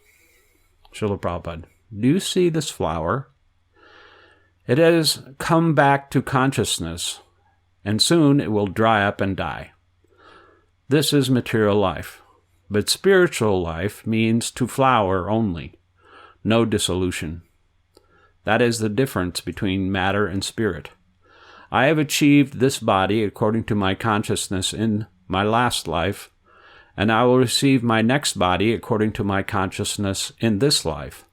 Srila Prabhupada. Do you see this flower? It has come back to consciousness, and soon it will dry up and die. This is material life. But spiritual life means to flower only, no dissolution. That is the difference between matter and spirit. I have achieved this body according to my consciousness in my last life, and I will receive my next body according to my consciousness in this life.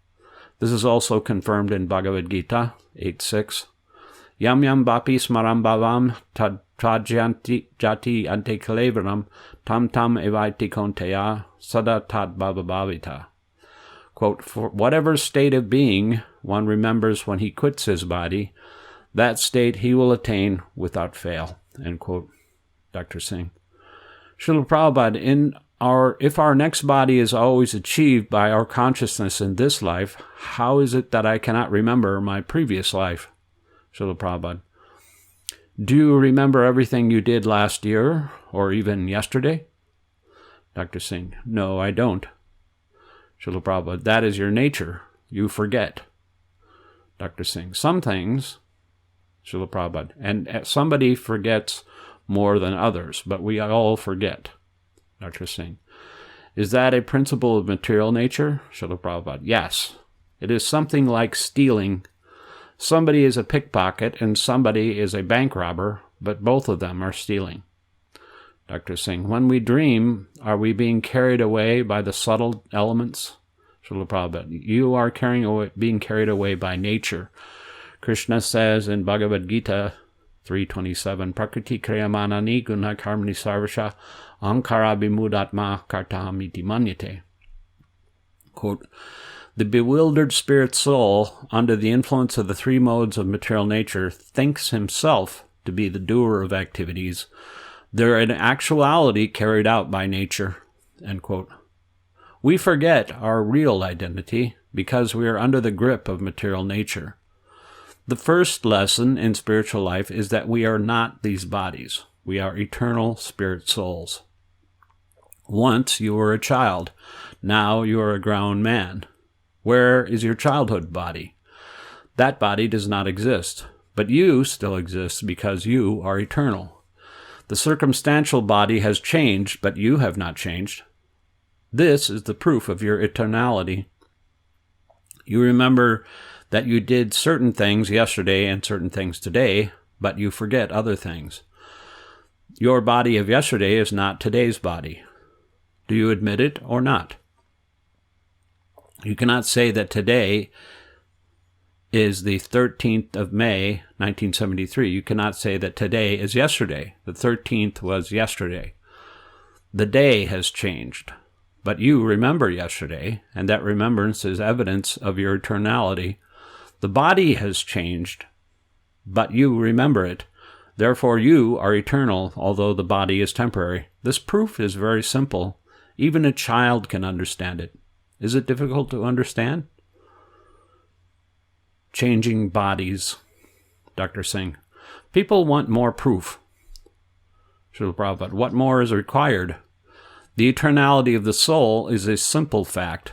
This is also confirmed in Bhagavad Gita 8:6. Yam yam bapi smaram bhavam trajanti jati ante kalevaram tam tam evaiti konteya sada tat bhava bhavita. Quote, for whatever state of being one remembers when he quits his body, that state he will attain without fail. End quote. Dr. Singh. Srila Prabhupada, if our next body is always achieved by our consciousness in this life, how is it that I cannot remember my previous life? Srila Prabhupada. Do you remember everything you did last year, or even yesterday? Dr. Singh. No, I don't. Srila Prabhupada. That is your nature. You forget. Dr. Singh. Some things, Srila Prabhupada, and somebody forgets more than others, but we all forget. Dr. Singh. Is that a principle of material nature? Srila Prabhupada. Yes. It is something like stealing. Somebody is a pickpocket and somebody is a bank robber, but both of them are stealing. Dr. Singh. When we dream, are we being carried away by the subtle elements? Srila Prabhupada. You are being carried away by nature. Krishna says in Bhagavad Gita 3:27, Prakriti kriyamanani guna karmani sarvasha ahankara bimudatma kartahamiti manyate. Quote, the bewildered spirit soul, under the influence of the three modes of material nature, thinks himself to be the doer of activities. They're in actuality carried out by nature. End quote. We forget our real identity because we are under the grip of material nature. The first lesson in spiritual life is that we are not these bodies. We are eternal spirit souls. Once you were a child. Now you are a grown man. Where is your childhood body? That body does not exist, but you still exist because you are eternal. The circumstantial body has changed, but you have not changed. This is the proof of your eternality. You remember that you did certain things yesterday and certain things today, but you forget other things. Your body of yesterday is not today's body. Do you admit it or not? You cannot say that today is the 13th of May, 1973. You cannot say that today is yesterday. The 13th was yesterday. The day has changed, but you remember yesterday, and that remembrance is evidence of your eternality. The body has changed, but you remember it. Therefore, you are eternal, although the body is temporary. This proof is very simple. Even a child can understand it. Is it difficult to understand? Changing bodies. Dr. Singh. People want more proof. Srila Prabhupada. What more is required? The eternality of the soul is a simple fact.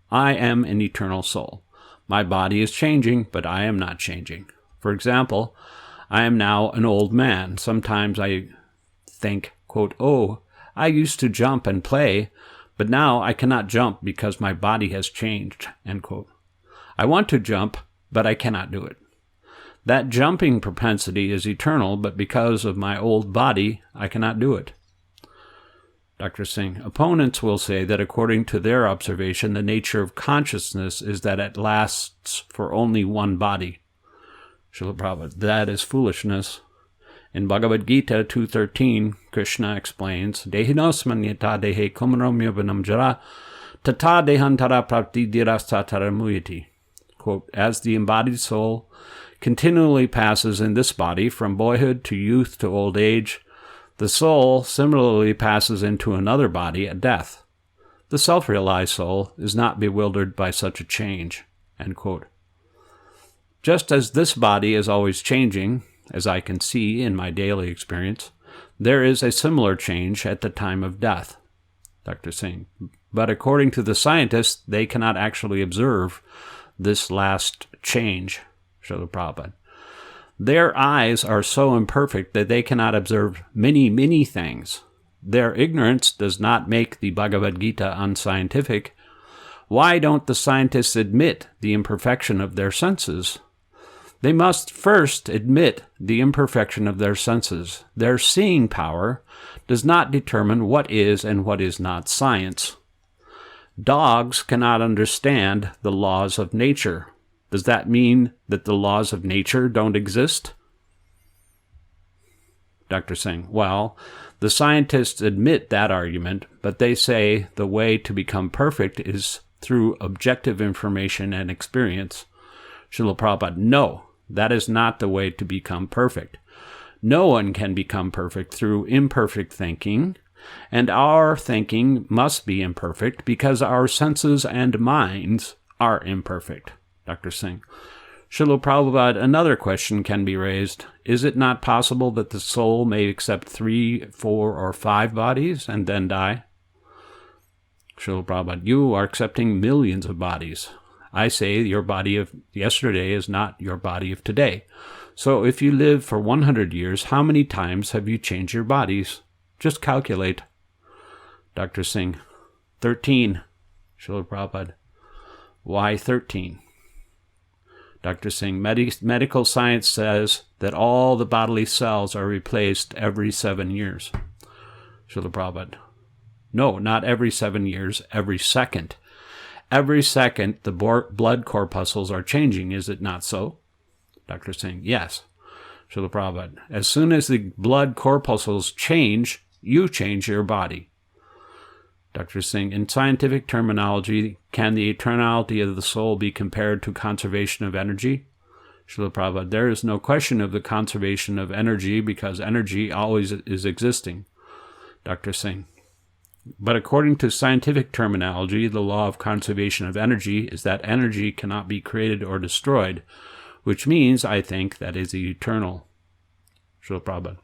I am an eternal soul. My body is changing, but I am not changing. For example, I am now an old man. Sometimes I think, quote, oh, I used to jump and play, but now I cannot jump because my body has changed, end quote. I want to jump, but I cannot do it. That jumping propensity is eternal, but because of my old body, I cannot do it. Dr. Singh, opponents will say that according to their observation, the nature of consciousness is that it lasts for only one body. Srila Prabhupada, that is foolishness. In Bhagavad Gita 2.13, Krishna explains, Dehinosman yata dehe kumaramyobanam jara tata dehantara praptidirasthatara muyati. Quote, as the embodied soul continually passes in this body from boyhood to youth to old age, the soul similarly passes into another body at death. The self-realized soul is not bewildered by such a change. End quote. Just as this body is always changing, as I can see in my daily experience, there is a similar change at the time of death. Dr. Singh, but according to the scientists, they cannot actually observe this last change. Srila Prabhupada. Their eyes are so imperfect that they cannot observe many, many things. Their ignorance does not make the Bhagavad Gita unscientific. Why don't the scientists admit the imperfection of their senses? They must first admit the imperfection of their senses. Their seeing power does not determine what is and what is not science. Dogs cannot understand the laws of nature. Does that mean that the laws of nature don't exist? Dr. Singh, well, the scientists admit that argument, but they say the way to become perfect is through objective information and experience. Srila Prabhupada, no, that is not the way to become perfect. No one can become perfect through imperfect thinking, and our thinking must be imperfect because our senses and minds are imperfect. Dr. Singh, Srila Prabhupada, another question can be raised. Is it not possible that the soul may accept 3, 4, or 5 bodies and then die? Srila Prabhupada, you are accepting millions of bodies. I say your body of yesterday is not your body of today. So if you live for 100 years, how many times have you changed your bodies? Just calculate. Dr. Singh, 13. Srila Prabhupada, why 13? Dr. Singh, medical science says that all the bodily cells are replaced every 7 years. Srila Prabhupada, no, not every 7 years, every second. Every second, the blood corpuscles are changing, is it not so? Dr. Singh, yes. Srila Prabhupada, as soon as the blood corpuscles change, you change your body. Dr. Singh, in scientific terminology, can the eternality of the soul be compared to conservation of energy? Srila Prabhupada, there is no question of the conservation of energy because energy always is existing. Dr. Singh, but according to scientific terminology, the law of conservation of energy is that energy cannot be created or destroyed, which means, I think, that is eternal. Srila Prabhupada,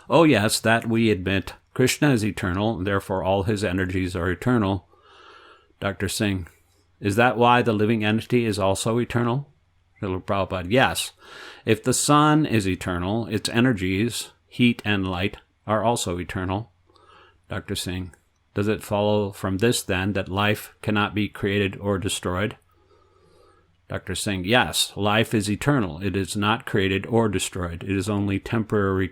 oh yes, that we admit. Krishna is eternal, and therefore all his energies are eternal. Dr. Singh, is that why the living entity is also eternal? Srila Prabhupada, yes. If the sun is eternal, its energies, heat and light, are also eternal. Dr. Singh, does it follow from this then that life cannot be created or destroyed? Dr. Singh, yes, life is eternal. It is not created or destroyed. It is only temporarily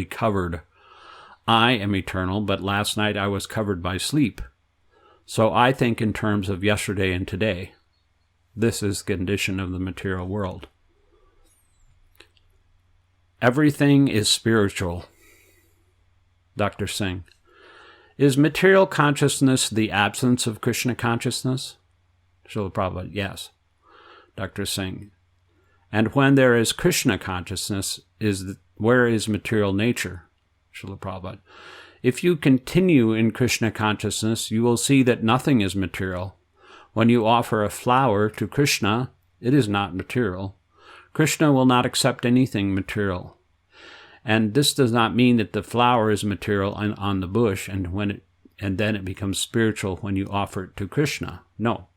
covered. I am eternal, but last night I was covered by sleep. So I think in terms of yesterday and today. This is the condition of the material world. Everything is spiritual. Dr. Singh, is material consciousness the absence of Krishna consciousness? Srila Prabhupada, yes. Dr. Singh, and when there is Krishna consciousness, where is material nature? Srila Prabhupada, if you continue in Krishna consciousness, you will see that nothing is material. When you offer a flower to Krishna, it is not material. Krishna will not accept anything material. And this does not mean that the flower is material on the bush and then it becomes spiritual when you offer it to Krishna. No.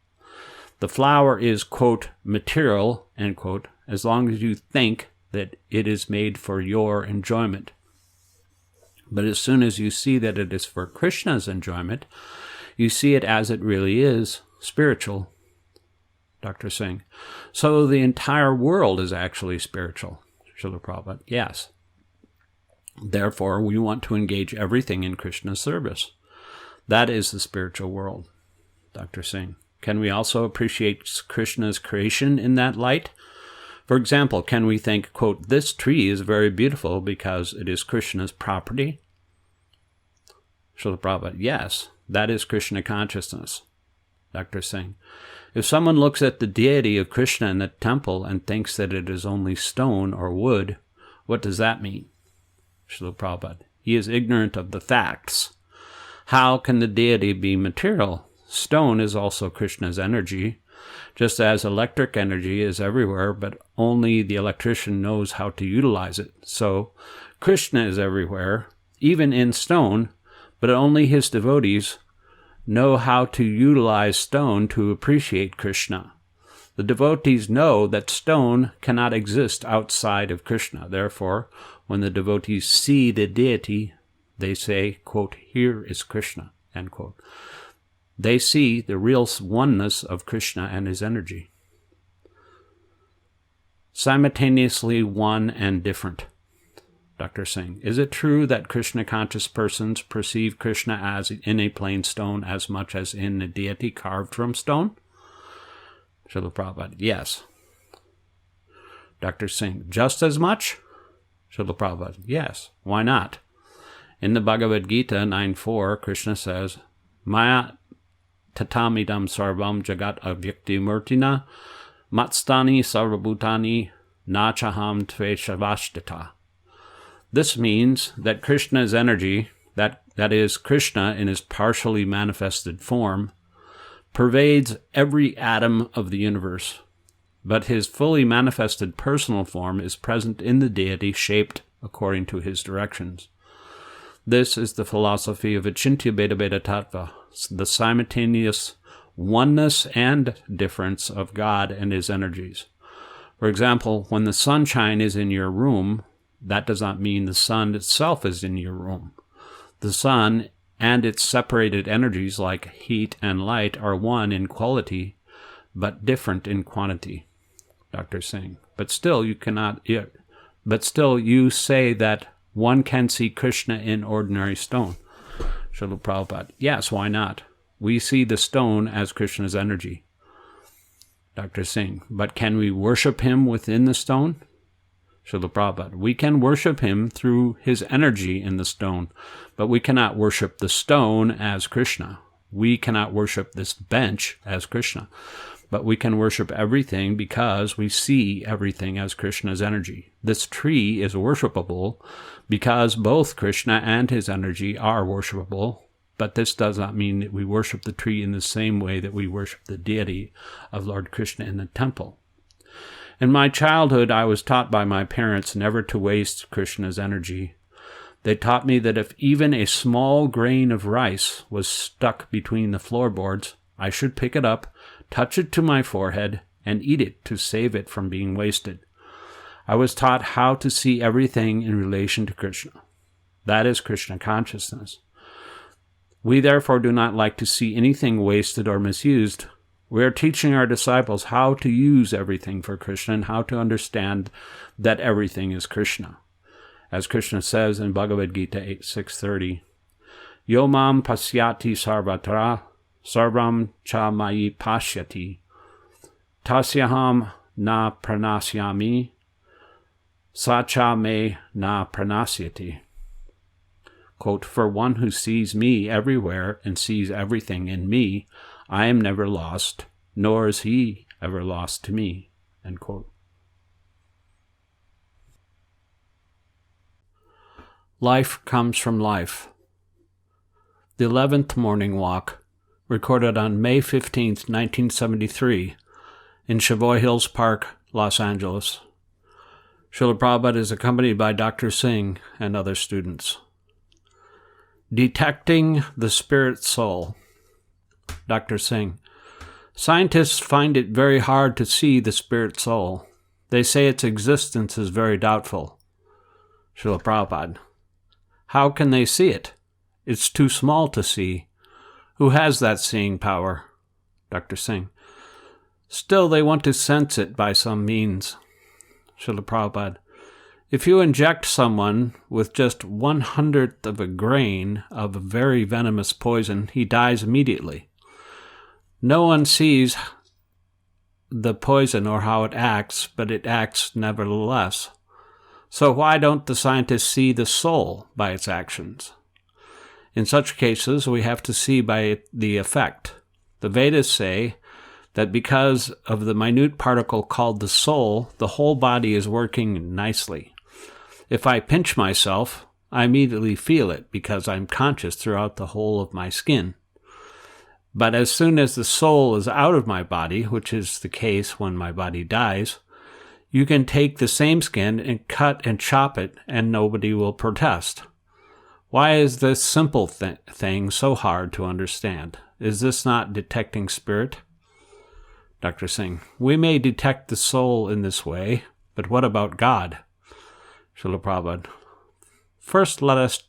The flower is, quote, material, end quote, as long as you think that it is made for your enjoyment. But as soon as you see that it is for Krishna's enjoyment, you see it as it really is, spiritual. Dr. Singh. So the entire world is actually spiritual. Srila Prabhupada. Yes. Therefore, we want to engage everything in Krishna's service. That is the spiritual world. Dr. Singh. Can we also appreciate Krishna's creation in that light? For example, can we think, quote, this tree is very beautiful because it is Krishna's property? Srila Prabhupada. Yes, that is Krishna consciousness. Dr. Singh. If someone looks at the deity of Krishna in the temple and thinks that it is only stone or wood, what does that mean? Srila Prabhupada. He is ignorant of the facts. How can the deity be material? Stone is also Krishna's energy, just as electric energy is everywhere, but only the electrician knows how to utilize it. So Krishna is everywhere, even in stone, but only his devotees know how to utilize stone to appreciate Krishna. The devotees know that stone cannot exist outside of Krishna. Therefore, when the devotees see the deity, they say, quote, here is Krishna, end quote. They see the real oneness of Krishna and his energy. Simultaneously one and different. Dr. Singh. Is it true that Krishna-conscious persons perceive Krishna as in a plain stone as much as in a deity carved from stone? Srila Prabhupada. Yes. Dr. Singh. Just as much? Srila Prabhupada. Yes. Why not? In the Bhagavad Gita 9.4, Krishna says, Maya tatamidam sarvam jagat avyakti murtina matstani sarvabhutani nachaham tveshavashtita. This means that Krishna's energy, that is, Krishna in his partially manifested form, pervades every atom of the universe, but his fully manifested personal form is present in the deity shaped according to his directions. This is the philosophy of Achintya Bheda Bheda Tattva, the simultaneous oneness and difference of God and his energies. For example, when the sunshine is in your room, that does not mean the sun itself is in your room. The sun and its separated energies like heat and light are one in quality, but different in quantity. Dr. Singh. But still you say that one can see Krishna in ordinary stone. Srila Prabhupada. Yes, why not? We see the stone as Krishna's energy. Dr. Singh. But can we worship him within the stone? Srila Prabhupada. We can worship him through his energy in the stone, but we cannot worship the stone as Krishna. We cannot worship this bench as Krishna, but we can worship everything because we see everything as Krishna's energy. This tree is worshipable because both Krishna and his energy are worshipable, but this does not mean that we worship the tree in the same way that we worship the deity of Lord Krishna in the temple. In my childhood, I was taught by my parents never to waste Krishna's energy. They taught me that if even a small grain of rice was stuck between the floorboards, I should pick it up, touch it to my forehead, and eat it to save it from being wasted. I was taught how to see everything in relation to Krishna. That is Krishna consciousness. We therefore do not like to see anything wasted or misused. We are teaching our disciples how to use everything for Krishna and how to understand that everything is Krishna. As Krishna says in Bhagavad Gita 6:30, Yo mam pasyati sarvatra sarvam cha mayi pashyati tasyaham na pranasyami sacha me na pranasyati. Quote, for one who sees me everywhere and sees everything in me, I am never lost, nor is he ever lost to me. End quote. Life comes from life. The 11th Morning Walk, recorded on May 15th, 1973, in Savoy Hills Park, Los Angeles. Srila Prabhupada is accompanied by Dr. Singh and other students. Detecting the spirit soul. Dr. Singh. Scientists find it very hard to see the spirit soul. They say its existence is very doubtful. Srila Prabhupada. How can they see it? It's too small to see. Who has that seeing power? Dr. Singh. Still, they want to sense it by some means. Srila Prabhupada, if you inject someone with just 1/100th of a grain of a very venomous poison, he dies immediately. No one sees the poison or how it acts, but it acts nevertheless. So why don't the scientists see the soul by its actions? In such cases, we have to see by the effect. The Vedas say that because of the minute particle called the soul, the whole body is working nicely. If I pinch myself, I immediately feel it because I'm conscious throughout the whole of my skin. But as soon as the soul is out of my body, which is the case when my body dies, you can take the same skin and cut and chop it, and nobody will protest. Why is this simple thing so hard to understand? Is this not detecting spirit? Dr. Singh, we may detect the soul in this way, but what about God? Srila Prabhupada, first let us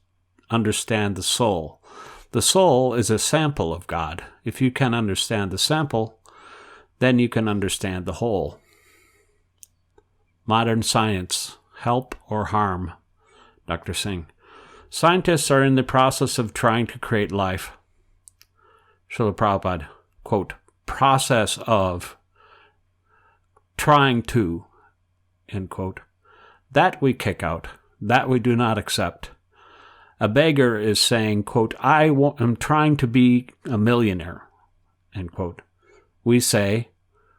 understand the soul. The soul is a sample of God. If you can understand the sample, then you can understand the whole. Modern science, help or harm? Dr. Singh, scientists are in the process of trying to create life. Srila Prabhupada, quote, process of trying to, end quote. That we kick out. That we do not accept. A beggar is saying, quote, I am trying to be a millionaire, end quote. We say,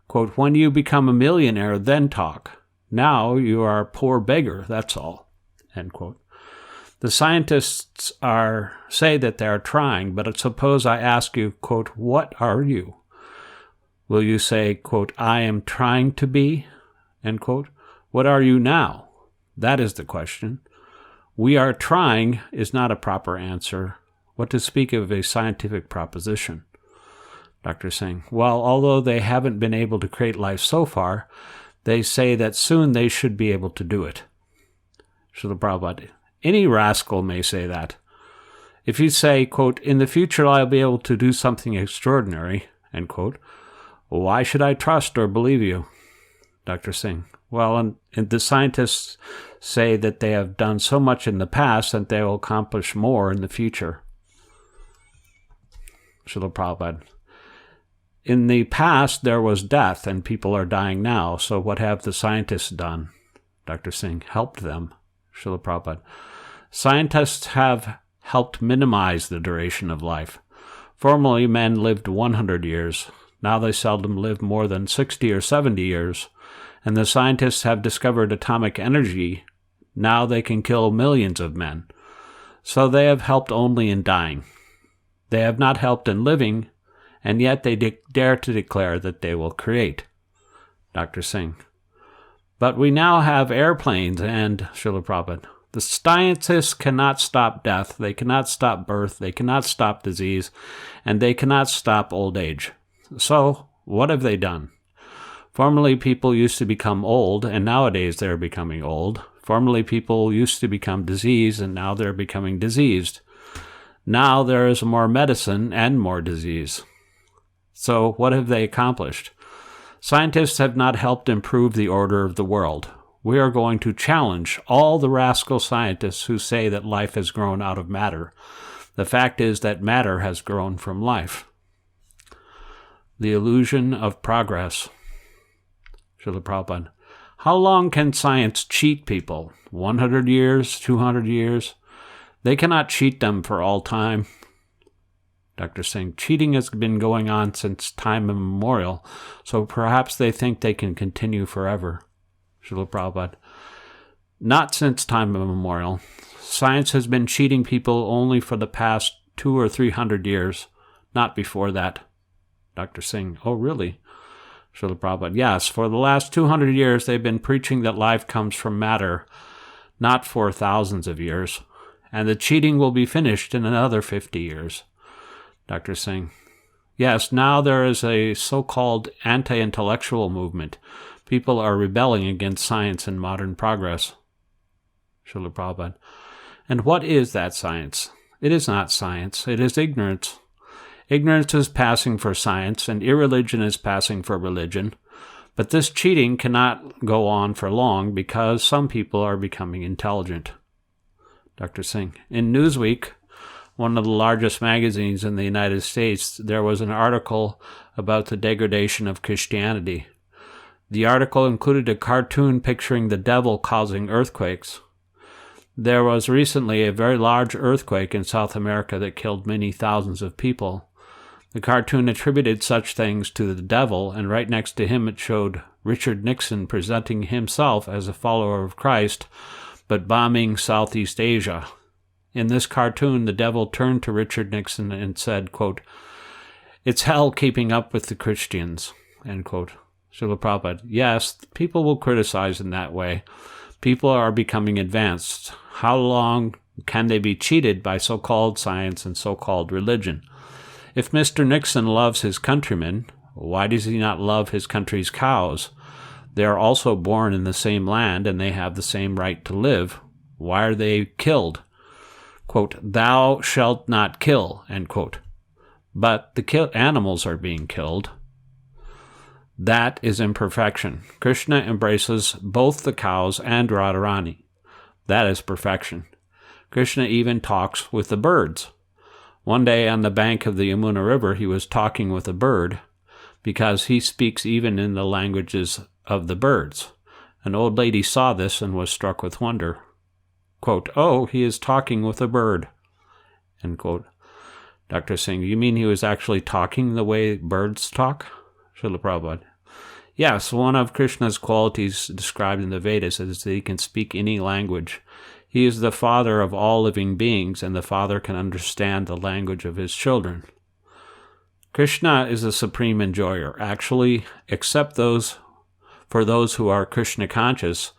quote, when you become a millionaire, then talk. Now you are a poor beggar, that's all, end quote. The scientists say that they are trying, but suppose I ask you, quote, what are you? Will you say, quote, I am trying to be, end quote? What are you now? That is the question. We are trying is not a proper answer. What to speak of a scientific proposition? Dr. Singh, well, although they haven't been able to create life so far, they say that soon they should be able to do it. Srila Prabhupada, any rascal may say that. If you say, quote, in the future I'll be able to do something extraordinary, end quote, why should I trust or believe you? Dr. Singh, well, and the scientists say that they have done so much in the past that they will accomplish more in the future. Srila Prabhupada, in the past there was death and people are dying now, so what have the scientists done? Dr. Singh, helped them. Srila Prabhupada, scientists have helped minimize the duration of life. Formerly men lived 100 years. Now they seldom live more than 60 or 70 years. And the scientists have discovered atomic energy. Now they can kill millions of men. So they have helped only in dying. They have not helped in living, and yet they dare to declare that they will create. Dr. Singh, but we now have airplanes and, Srila Prabhupada, the scientists cannot stop death, they cannot stop birth, they cannot stop disease, and they cannot stop old age. So, what have they done? Formerly, people used to become old, and nowadays they're becoming old. Formerly, people used to become diseased, and now they're becoming diseased. Now there is more medicine and more disease. So, what have they accomplished? Scientists have not helped improve the order of the world. We are going to challenge all the rascal scientists who say that life has grown out of matter. The fact is that matter has grown from life. The illusion of progress. Srila Prabhupada, how long can science cheat people? 100 years? 200 years? They cannot cheat them for all time. Dr. Singh, cheating has been going on since time immemorial, so perhaps they think they can continue forever. Srila Prabhupada, not since time immemorial. Science has been cheating people only for the past 200 or 300 years, not before that. Dr. Singh, oh really? Srila Prabhupada, yes, for the last 200 years they've been preaching that life comes from matter, not for thousands of years, and the cheating will be finished in another 50 years. Dr. Singh, yes, now there is a so-called anti-intellectual movement. People are rebelling against science and modern progress. Srila Prabhupada, and what is that science? It is not science, it is ignorance. Ignorance is passing for science, and irreligion is passing for religion. But this cheating cannot go on for long because some people are becoming intelligent. Dr. Singh. In Newsweek, one of the largest magazines in the United States, there was an article about the degradation of Christianity. The article included a cartoon picturing the devil causing earthquakes. There was recently a very large earthquake in South America that killed many thousands of people. The cartoon attributed such things to the devil, and right next to him it showed Richard Nixon presenting himself as a follower of Christ, but bombing Southeast Asia. In this cartoon, the devil turned to Richard Nixon and said, quote, "It's hell keeping up with the Christians," end quote. Srila Prabhupada, yes, people will criticize in that way. People are becoming advanced. How long can they be cheated by so-called science and so-called religion? If Mr. Nixon loves his countrymen, why does he not love his country's cows? They are also born in the same land, and they have the same right to live. Why are they killed? Quote, "Thou shalt not kill," end quote. But the animals are being killed. That is imperfection. Krishna embraces both the cows and Radharani. That is perfection. Krishna even talks with the birds. One day on the bank of the Yamuna River, he was talking with a bird because he speaks even in the languages of the birds. An old lady saw this and was struck with wonder. Quote, "Oh, he is talking with a bird," end quote. Dr. Singh, you mean he was actually talking the way birds talk? Srila Prabhupada. Yes, one of Krishna's qualities described in the Vedas is that he can speak any language. He is the father of all living beings, and the father can understand the language of his children. Krishna is the supreme enjoyer. Actually, except for those who are Krishna conscious,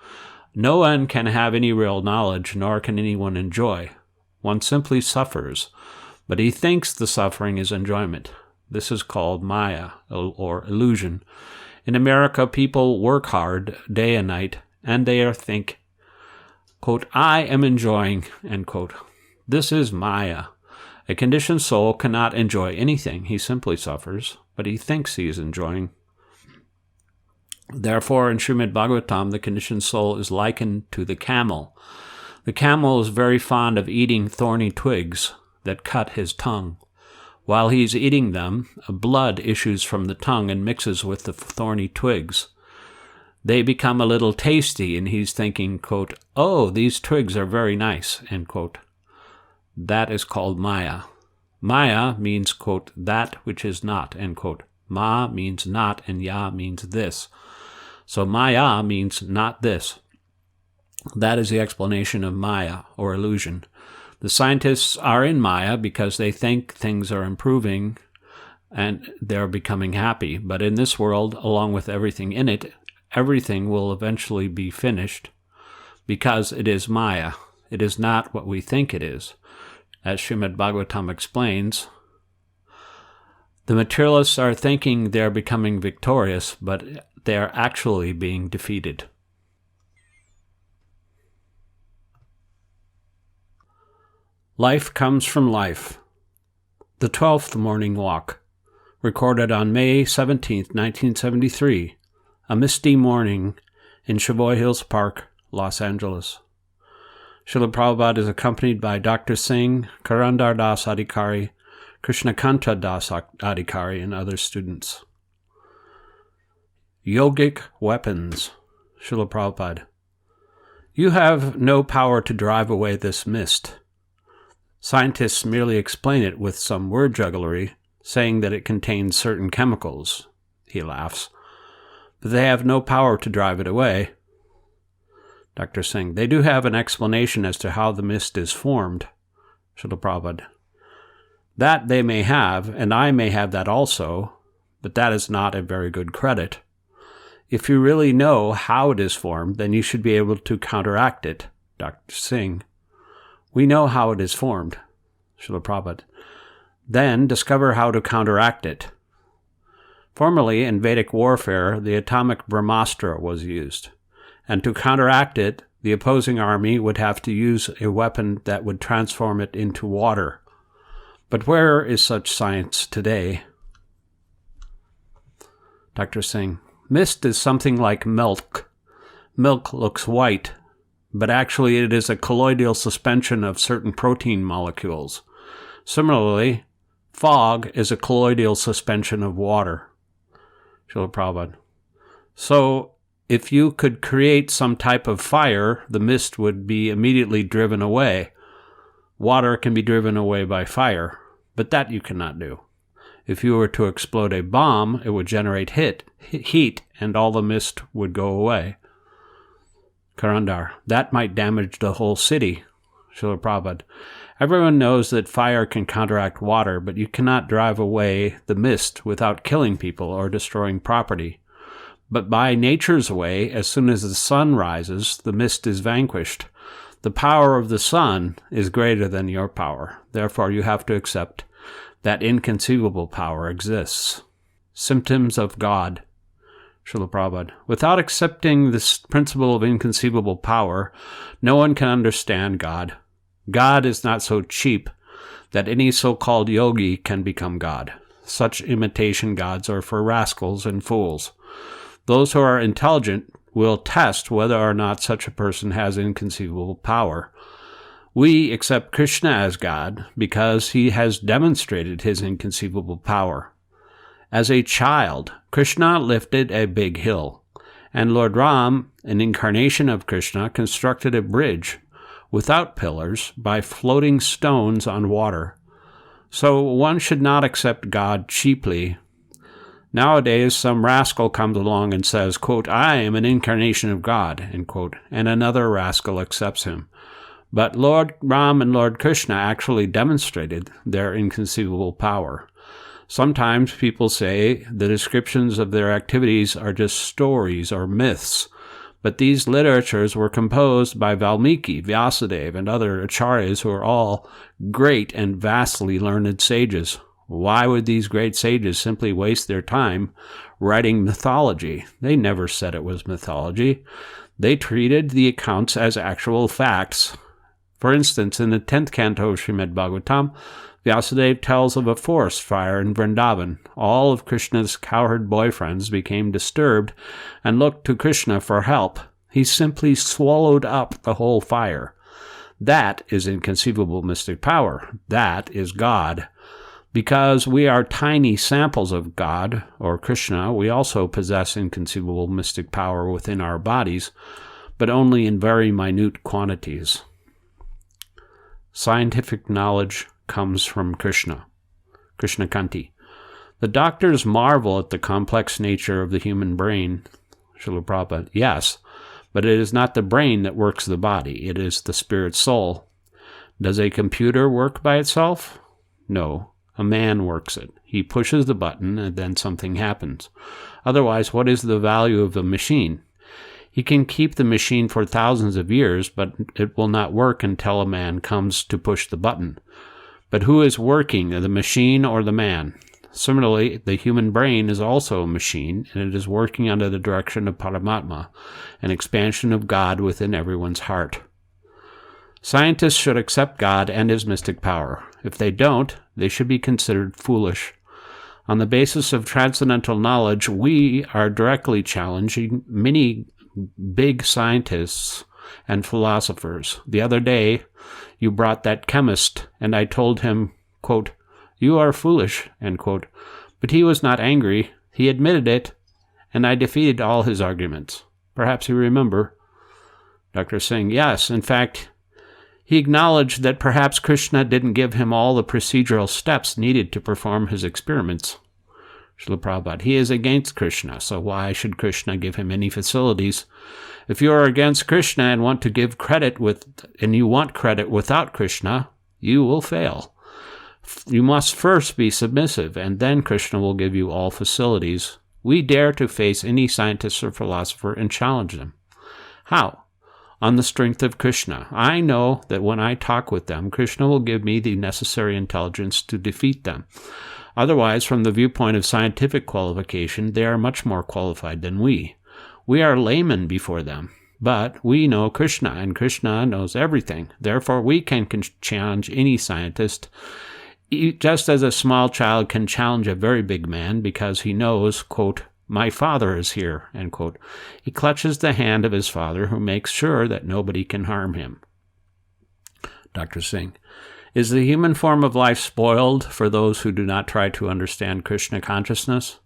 no one can have any real knowledge, nor can anyone enjoy. One simply suffers, but he thinks the suffering is enjoyment. This is called Maya, or illusion. In America, people work hard day and night, and they think, quote, "I am enjoying," end quote. This is Maya. A conditioned soul cannot enjoy anything. He simply suffers, but he thinks he is enjoying. Therefore, in Srimad Bhagavatam, the conditioned soul is likened to the camel. The camel is very fond of eating thorny twigs that cut his tongue. While he is eating them, blood issues from the tongue and mixes with the thorny twigs. They become a little tasty, and he's thinking, quote, "Oh, these twigs are very nice," end quote. That is called Maya. Maya means, quote, "that which is not," end quote. Ma means not, and ya means this. So Maya means not this. That is the explanation of Maya, or illusion. The scientists are in Maya because they think things are improving and they're becoming happy. But in this world, along with everything in it, everything will eventually be finished because it is Maya. It is not what we think it is. As Srimad Bhagavatam explains, the materialists are thinking they're becoming victorious, but they are actually being defeated. Life comes from life. The 12th Morning Walk, recorded on May 17, 1973, a misty morning in Savoy Hills Park, Los Angeles. Srila Prabhupada is accompanied by Dr. Singh, Karandar Das Adhikari, Krishna Das Adhikari, and other students. Yogic weapons. Srila Prabhupada. You have no power to drive away this mist. Scientists merely explain it with some word jugglery, saying that it contains certain chemicals. He laughs. But they have no power to drive it away. Dr. Singh, they do have an explanation as to how the mist is formed. Srila Prabhupada. That they may have, and I may have that also, but that is not a very good credit. If you really know how it is formed, then you should be able to counteract it. Dr. Singh. We know how it is formed. Srila Prabhupada. Then discover how to counteract it. Formerly, in Vedic warfare, the atomic Brahmastra was used. And to counteract it, the opposing army would have to use a weapon that would transform it into water. But where is such science today? Dr. Singh, mist is something like milk. Milk looks white, but actually it is a colloidal suspension of certain protein molecules. Similarly, fog is a colloidal suspension of water. Srila Prabhupada. So, if you could create some type of fire, the mist would be immediately driven away. Water can be driven away by fire, but that you cannot do. If you were to explode a bomb, it would generate heat, and all the mist would go away. Karandar, that might damage the whole city. Srila Prabhupada, everyone knows that fire can counteract water, but you cannot drive away the mist without killing people or destroying property. But by nature's way, as soon as the sun rises, the mist is vanquished. The power of the sun is greater than your power. Therefore, you have to accept that inconceivable power exists. Symptoms of God. Srila Prabhupada. Without accepting this principle of inconceivable power, no one can understand God. God is not so cheap that any so-called yogi can become God. Such imitation gods are for rascals and fools. Those who are intelligent will test whether or not such a person has inconceivable power. We accept Krishna as God because he has demonstrated his inconceivable power. As a child, Krishna lifted a big hill, and Lord Ram, an incarnation of Krishna, constructed a bridge without pillars by floating stones on water. So one should not accept God cheaply. Nowadays, some rascal comes along and says, quote, I am an incarnation of God, end quote, and another rascal accepts him. But Lord Ram and Lord Krishna actually demonstrated their inconceivable power. Sometimes people say the descriptions of their activities are just stories or myths, but these literatures were composed by Valmiki, Vyasadeva, and other acharyas who are all great and vastly learned sages. Why would these great sages simply waste their time writing mythology? They never said it was mythology. They treated the accounts as actual facts. For instance, in the 10th canto of Srimad Bhagavatam, Vyasadeva tells of a forest fire in Vrindavan. All of Krishna's cowherd boyfriends became disturbed and looked to Krishna for help. He simply swallowed up the whole fire. That is inconceivable mystic power. That is God. Because we are tiny samples of God, or Krishna, we also possess inconceivable mystic power within our bodies, but only in very minute quantities. Scientific knowledge comes from Krishna. Krishna Kanti. The doctors marvel at the complex nature of the human brain. Srila Prabhupada. Yes, but it is not the brain that works the body. It is the spirit soul. Does a computer work by itself? No. A man works it. He pushes the button and then something happens. Otherwise, what is the value of the machine? He can keep the machine for thousands of years, but it will not work until a man comes to push the button. But who is working, the machine or the man? Similarly, the human brain is also a machine, and it is working under the direction of Paramatma, an expansion of God within everyone's heart. Scientists should accept God and his mystic power. If they don't, they should be considered foolish. On the basis of transcendental knowledge, we are directly challenging many big scientists and philosophers. The other day, you brought that chemist, and I told him, quote, you are foolish, end quote. But he was not angry. He admitted it, and I defeated all his arguments. Perhaps you remember. Dr. Singh, yes, in fact, he acknowledged that perhaps Krishna didn't give him all the procedural steps needed to perform his experiments. Srila Prabhupada, he is against Krishna, so why should Krishna give him any facilities? If you are against Krishna and want to give credit and you want credit without Krishna, you will fail. You must first be submissive, and then Krishna will give you all facilities. We dare to face any scientist or philosopher and challenge them. How? On the strength of Krishna. I know that when I talk with them, Krishna will give me the necessary intelligence to defeat them. Otherwise, from the viewpoint of scientific qualification, they are much more qualified than we. We are laymen before them, but we know Krishna, and Krishna knows everything. Therefore, we can challenge any scientist just as a small child can challenge a very big man because he knows, quote, my father is here, end quote, he clutches the hand of his father who makes sure that nobody can harm him. Dr. Singh, is the human form of life spoiled for those who do not try to understand Krishna consciousness?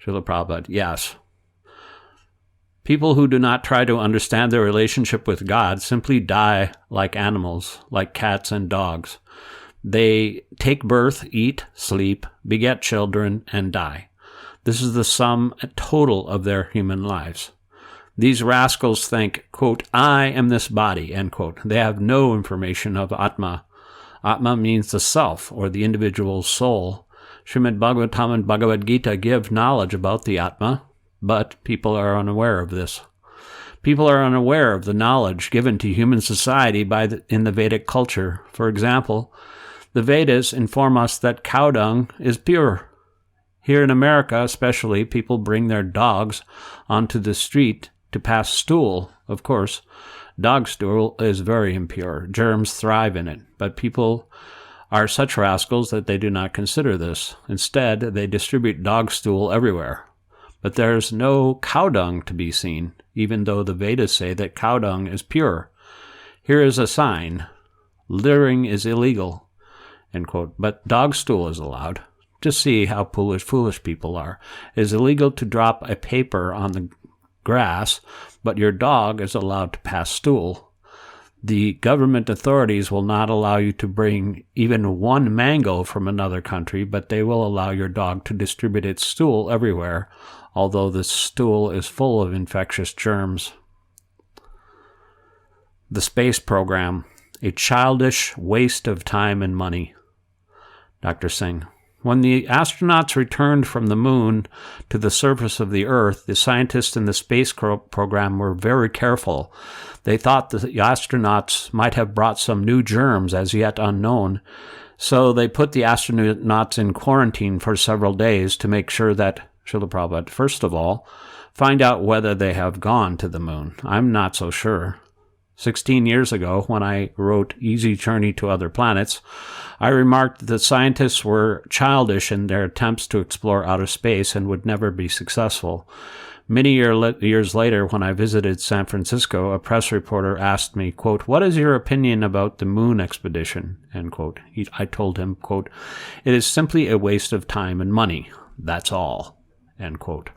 Srila Prabhupada, yes. People who do not try to understand their relationship with God simply die like animals, like cats and dogs. They take birth, eat, sleep, beget children, and die. This is the sum total of their human lives. These rascals think, quote, I am this body, end quote. They have no information of Atma. Atma means the self, or the individual's soul. Srimad Bhagavatam and Bhagavad Gita give knowledge about the Atma, but people are unaware of this. People are unaware of the knowledge given to human society in the Vedic culture. For example, the Vedas inform us that cow dung is pure. Here in America, especially, people bring their dogs onto the street to pass stool. Of course, dog stool is very impure. Germs thrive in it, but people are such rascals that they do not consider this. Instead, they distribute dog stool everywhere. But there's no cow dung to be seen, even though the Vedas say that cow dung is pure. Here is a sign. Littering is illegal, end quote, but dog stool is allowed. To see how foolish people are. It is illegal to drop a paper on the grass, but your dog is allowed to pass stool. The government authorities will not allow you to bring even one mango from another country, but they will allow your dog to distribute its stool everywhere, although the stool is full of infectious germs. The space program, a childish waste of time and money. Dr. Singh, when the astronauts returned from the moon to the surface of the Earth, the scientists in the space program were very careful. They thought the astronauts might have brought some new germs as yet unknown, so they put the astronauts in quarantine for several days to make sure that, Srila Prabhupada, first of all, find out whether they have gone to the moon. I'm not so sure. 16 years ago, when I wrote Easy Journey to Other Planets, I remarked that scientists were childish in their attempts to explore outer space and would never be successful. Many years later, when I visited San Francisco, a press reporter asked me, quote, what is your opinion about the moon expedition, end quote. I told him, quote, it is simply a waste of time and money. That's all, end quote.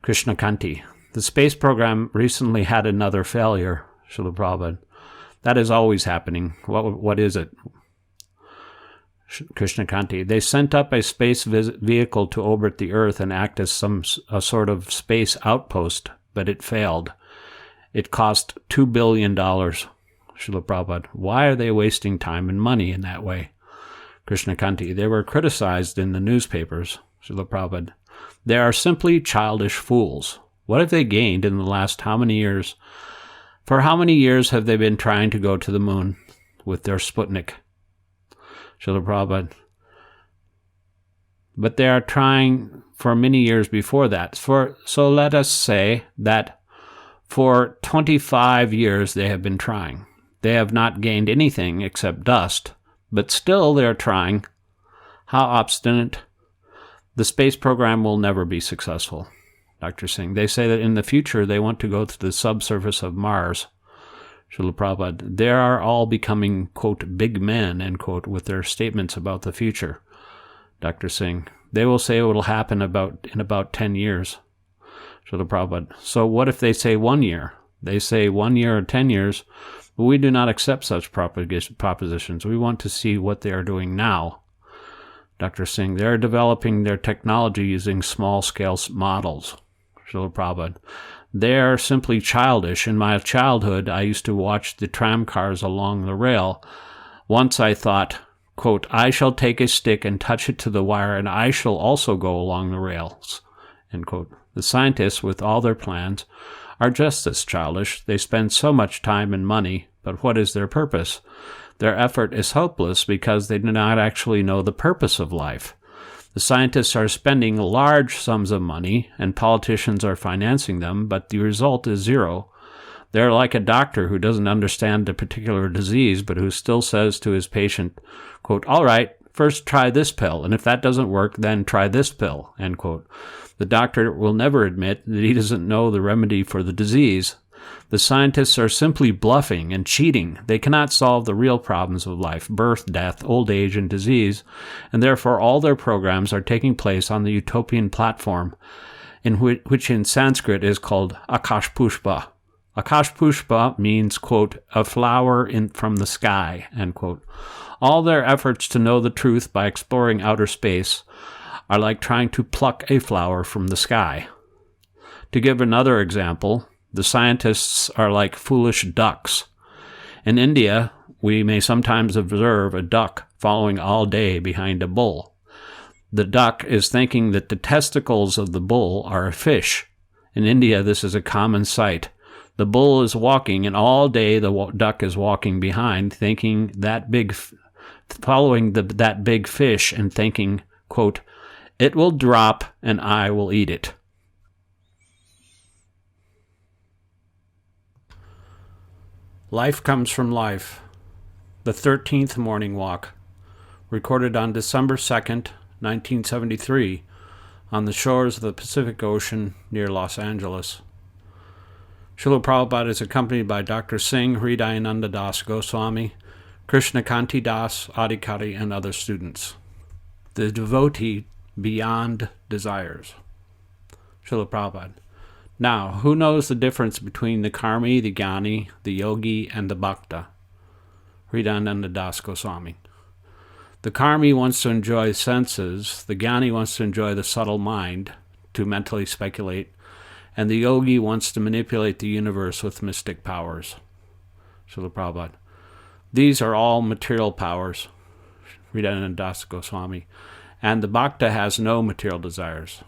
Krishna Kanti. The space program recently had another failure, Srila Prabhupada. That is always happening. What is it? Krishna Kanti. They sent up a space vehicle to orbit the Earth and act as a sort of space outpost, but it failed. It cost $2 billion, Srila Prabhupada. Why are they wasting time and money in that way? Krishna Kanti. They were criticized in the newspapers, Srila Prabhupada. They are simply childish fools. What have they gained in the last how many years? For how many years have they been trying to go to the moon with their Sputnik? Srila Prabhupada. But they are trying for many years before that. So let us say that for 25 years they have been trying. They have not gained anything except dust, but still they are trying. How obstinate. The space program will never be successful. Dr. Singh. They say that in the future they want to go to the subsurface of Mars. Srila Prabhupada. They are all becoming, quote, big men, end quote, with their statements about the future. Dr. Singh. They will say it will happen in about 10 years. Srila Prabhupada. So what if they say 1 year? They say 1 year or 10 years, but we do not accept such propositions. We want to see what they are doing now. Dr. Singh. They are developing their technology using small-scale models. Srila Prabhupada. They are simply childish. In my childhood, I used to watch the tram cars along the rail. Once I thought, quote, I shall take a stick and touch it to the wire, and I shall also go along the rails, end quote. The scientists, with all their plans, are just as childish. They spend so much time and money, but what is their purpose? Their effort is hopeless because they do not actually know the purpose of life. The scientists are spending large sums of money, and politicians are financing them, but the result is zero. They're like a doctor who doesn't understand a particular disease, but who still says to his patient, quote, "All right, first try this pill, and if that doesn't work, then try this pill," end quote. The doctor will never admit that he doesn't know the remedy for the disease. The scientists are simply bluffing and cheating. They cannot solve the real problems of life, birth, death, old age, and disease, and therefore all their programs are taking place on the utopian platform, which in Sanskrit is called Akash Pushpa. Akash Pushpa means, quote, "a flower from the sky," end quote. All their efforts to know the truth by exploring outer space are like trying to pluck a flower from the sky. To give another example, the scientists are like foolish ducks. In India, we may sometimes observe a duck following all day behind a bull. The duck is thinking that the testicles of the bull are a fish. In India, this is a common sight. The bull is walking, and all day the duck is walking behind, thinking that following that big fish and thinking, quote, "It will drop and I will eat it." Life Comes from Life, the 13th Morning Walk, recorded on December 2nd, 1973, on the shores of the Pacific Ocean near Los Angeles. Srila Prabhupada is accompanied by Dr. Singh, Hridayananda Das Goswami, Krishna Das, Adhikari, and other students. The devotee beyond desires. Srila Prabhupada. Now, who knows the difference between the karmi, the jnani, the yogi, and the bhakta? Hridayananda Das Goswami. The karmi wants to enjoy senses, the jnani wants to enjoy the subtle mind, to mentally speculate, and the yogi wants to manipulate the universe with mystic powers. Srila Prabhupada. These are all material powers. Hridayananda Das Goswami. And the bhakta has no material desires.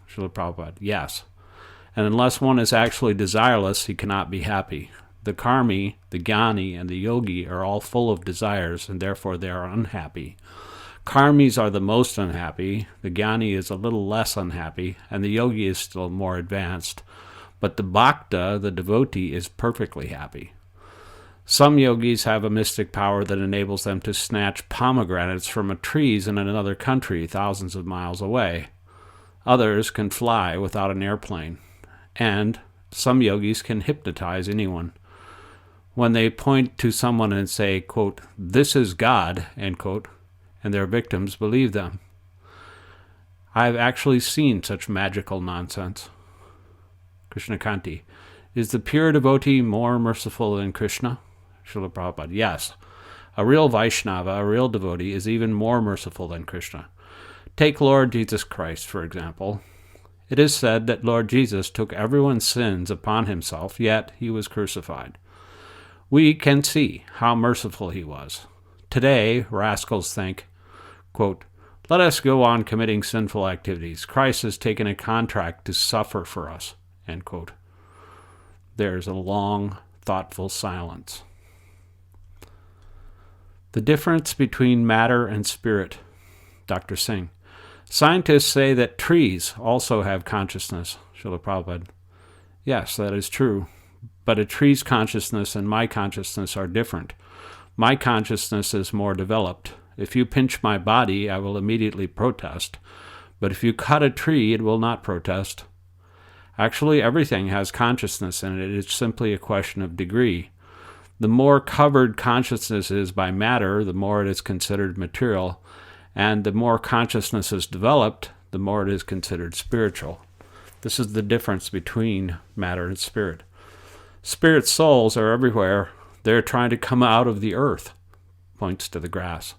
Srila Prabhupada. Yes. And unless one is actually desireless, he cannot be happy. The karmi, the jnani, and the yogi are all full of desires, and therefore they are unhappy. Karmis are the most unhappy, the jnani is a little less unhappy, and the yogi is still more advanced. But the bhakta, the devotee, is perfectly happy. Some yogis have a mystic power that enables them to snatch pomegranates from trees in another country thousands of miles away. Others can fly without an airplane. And some yogis can hypnotize anyone. When they point to someone and say, quote, "This is God," end quote, and their victims believe them. I've actually seen such magical nonsense. Krishna Kanti. Is the pure devotee more merciful than Krishna? Srila Prabhupada. Yes. A real Vaishnava, a real devotee, is even more merciful than Krishna. Take Lord Jesus Christ, for example. It is said that Lord Jesus took everyone's sins upon himself, yet he was crucified. We can see how merciful he was. Today, rascals think, quote, "Let us go on committing sinful activities. Christ has taken a contract to suffer for us," end quote. There is a long, thoughtful silence. The difference between matter and spirit. Dr. Singh. Scientists say that trees also have consciousness. Srila Prabhupada. Yes, that is true. But a tree's consciousness and my consciousness are different. My consciousness is more developed. If you pinch my body, I will immediately protest. But if you cut a tree, it will not protest. Actually, everything has consciousness in it. It's simply a question of degree. The more covered consciousness is by matter, the more it is considered material. And the more consciousness is developed, the more it is considered spiritual. This is the difference between matter and spirit. Spirit souls are everywhere. They're trying to come out of the earth. Points to the grass.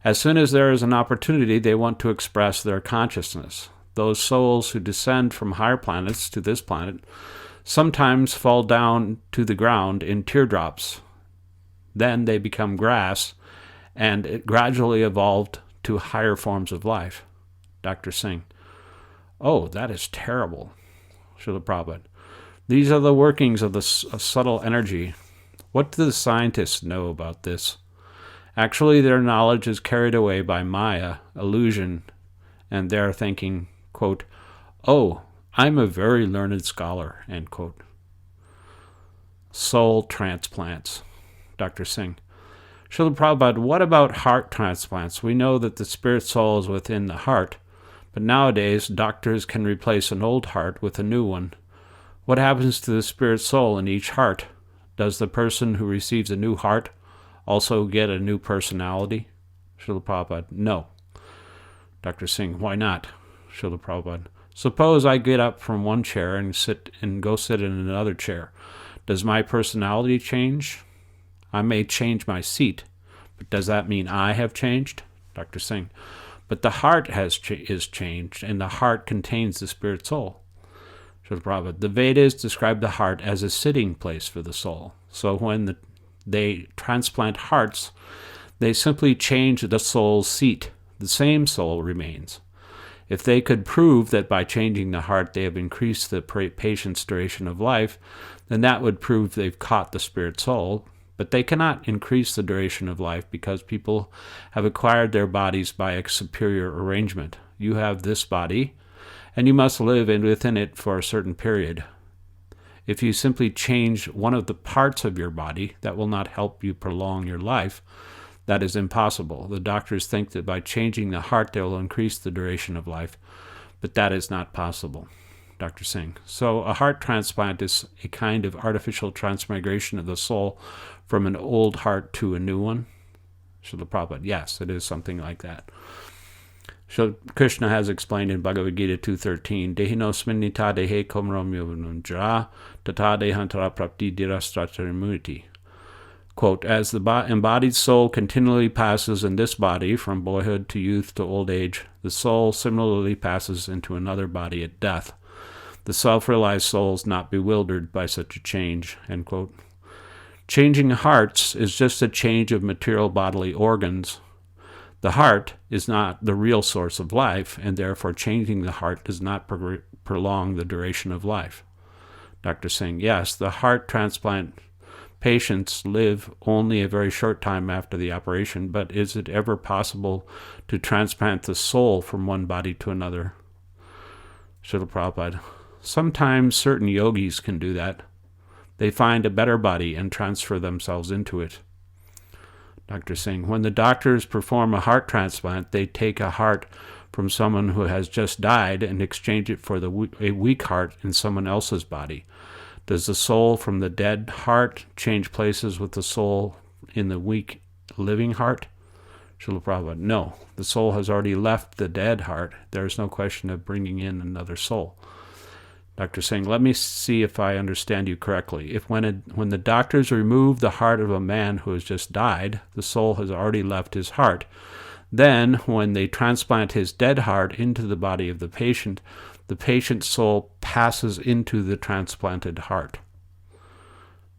As soon as there is an opportunity, they want to express their consciousness. Those souls who descend from higher planets to this planet sometimes fall down to the ground in teardrops. Then they become grass, and it gradually evolved to higher forms of life. Dr. Singh. Oh, that is terrible. Srila Prabhupada. These are the workings of the subtle energy. What do the scientists know about this? Actually, their knowledge is carried away by Maya, illusion, and they're thinking, quote, "Oh, I'm a very learned scholar," end quote. soul transplants. Dr. Singh. Srila Prabhupada, what about heart transplants? We know that the spirit soul is within the heart, but nowadays doctors can replace an old heart with a new one. What happens to the spirit soul in each heart? Does the person who receives a new heart also get a new personality? Srila Prabhupada, no. Dr. Singh, why not? Srila Prabhupada, suppose I get up from one chair and go sit in another chair. Does my personality change? I may change my seat, but does that mean I have changed? Dr. Singh, but the heart is changed, and the heart contains the spirit soul. Srila Prabhupada, the Vedas describe the heart as a sitting place for the soul. So when they transplant hearts, they simply change the soul's seat. The same soul remains. If they could prove that by changing the heart they have increased the patient's duration of life, then that would prove they've caught the spirit soul. But they cannot increase the duration of life because people have acquired their bodies by a superior arrangement. You have this body, and you must live within it for a certain period. If you simply change one of the parts of your body, that will not help you prolong your life. That is impossible. The doctors think that by changing the heart, they will increase the duration of life, but that is not possible. Dr. Singh. So a heart transplant is a kind of artificial transmigration of the soul from an old heart to a new one? Srila Prabhupada, yes, it is something like that. So Krishna has explained in Bhagavad Gita 2.13, Dehino sminnita dehe komromyavununjara tata dehantara prapti dirastratarimuriti. Quote, as the embodied soul continually passes in this body from boyhood to youth to old age, the soul similarly passes into another body at death. The self-realized soul is not bewildered by such a change, end quote. Changing hearts is just a change of material bodily organs. The heart is not the real source of life, and therefore changing the heart does not prolong the duration of life. Dr. Singh, yes, the heart transplant patients live only a very short time after the operation, but is it ever possible to transplant the soul from one body to another? Srila Prabhupada, sometimes certain yogis can do that. They find a better body and transfer themselves into it. Dr. Singh, when the doctors perform a heart transplant, they take a heart from someone who has just died and exchange it for a weak heart in someone else's body. Does the soul from the dead heart change places with the soul in the weak living heart? Srila Prabhupada, no. The soul has already left the dead heart. There is no question of bringing in another soul. Dr. Singh, let me see if I understand you correctly. If when the doctors remove the heart of a man who has just died, the soul has already left his heart. Then, when they transplant his dead heart into the body of the patient's soul passes into the transplanted heart.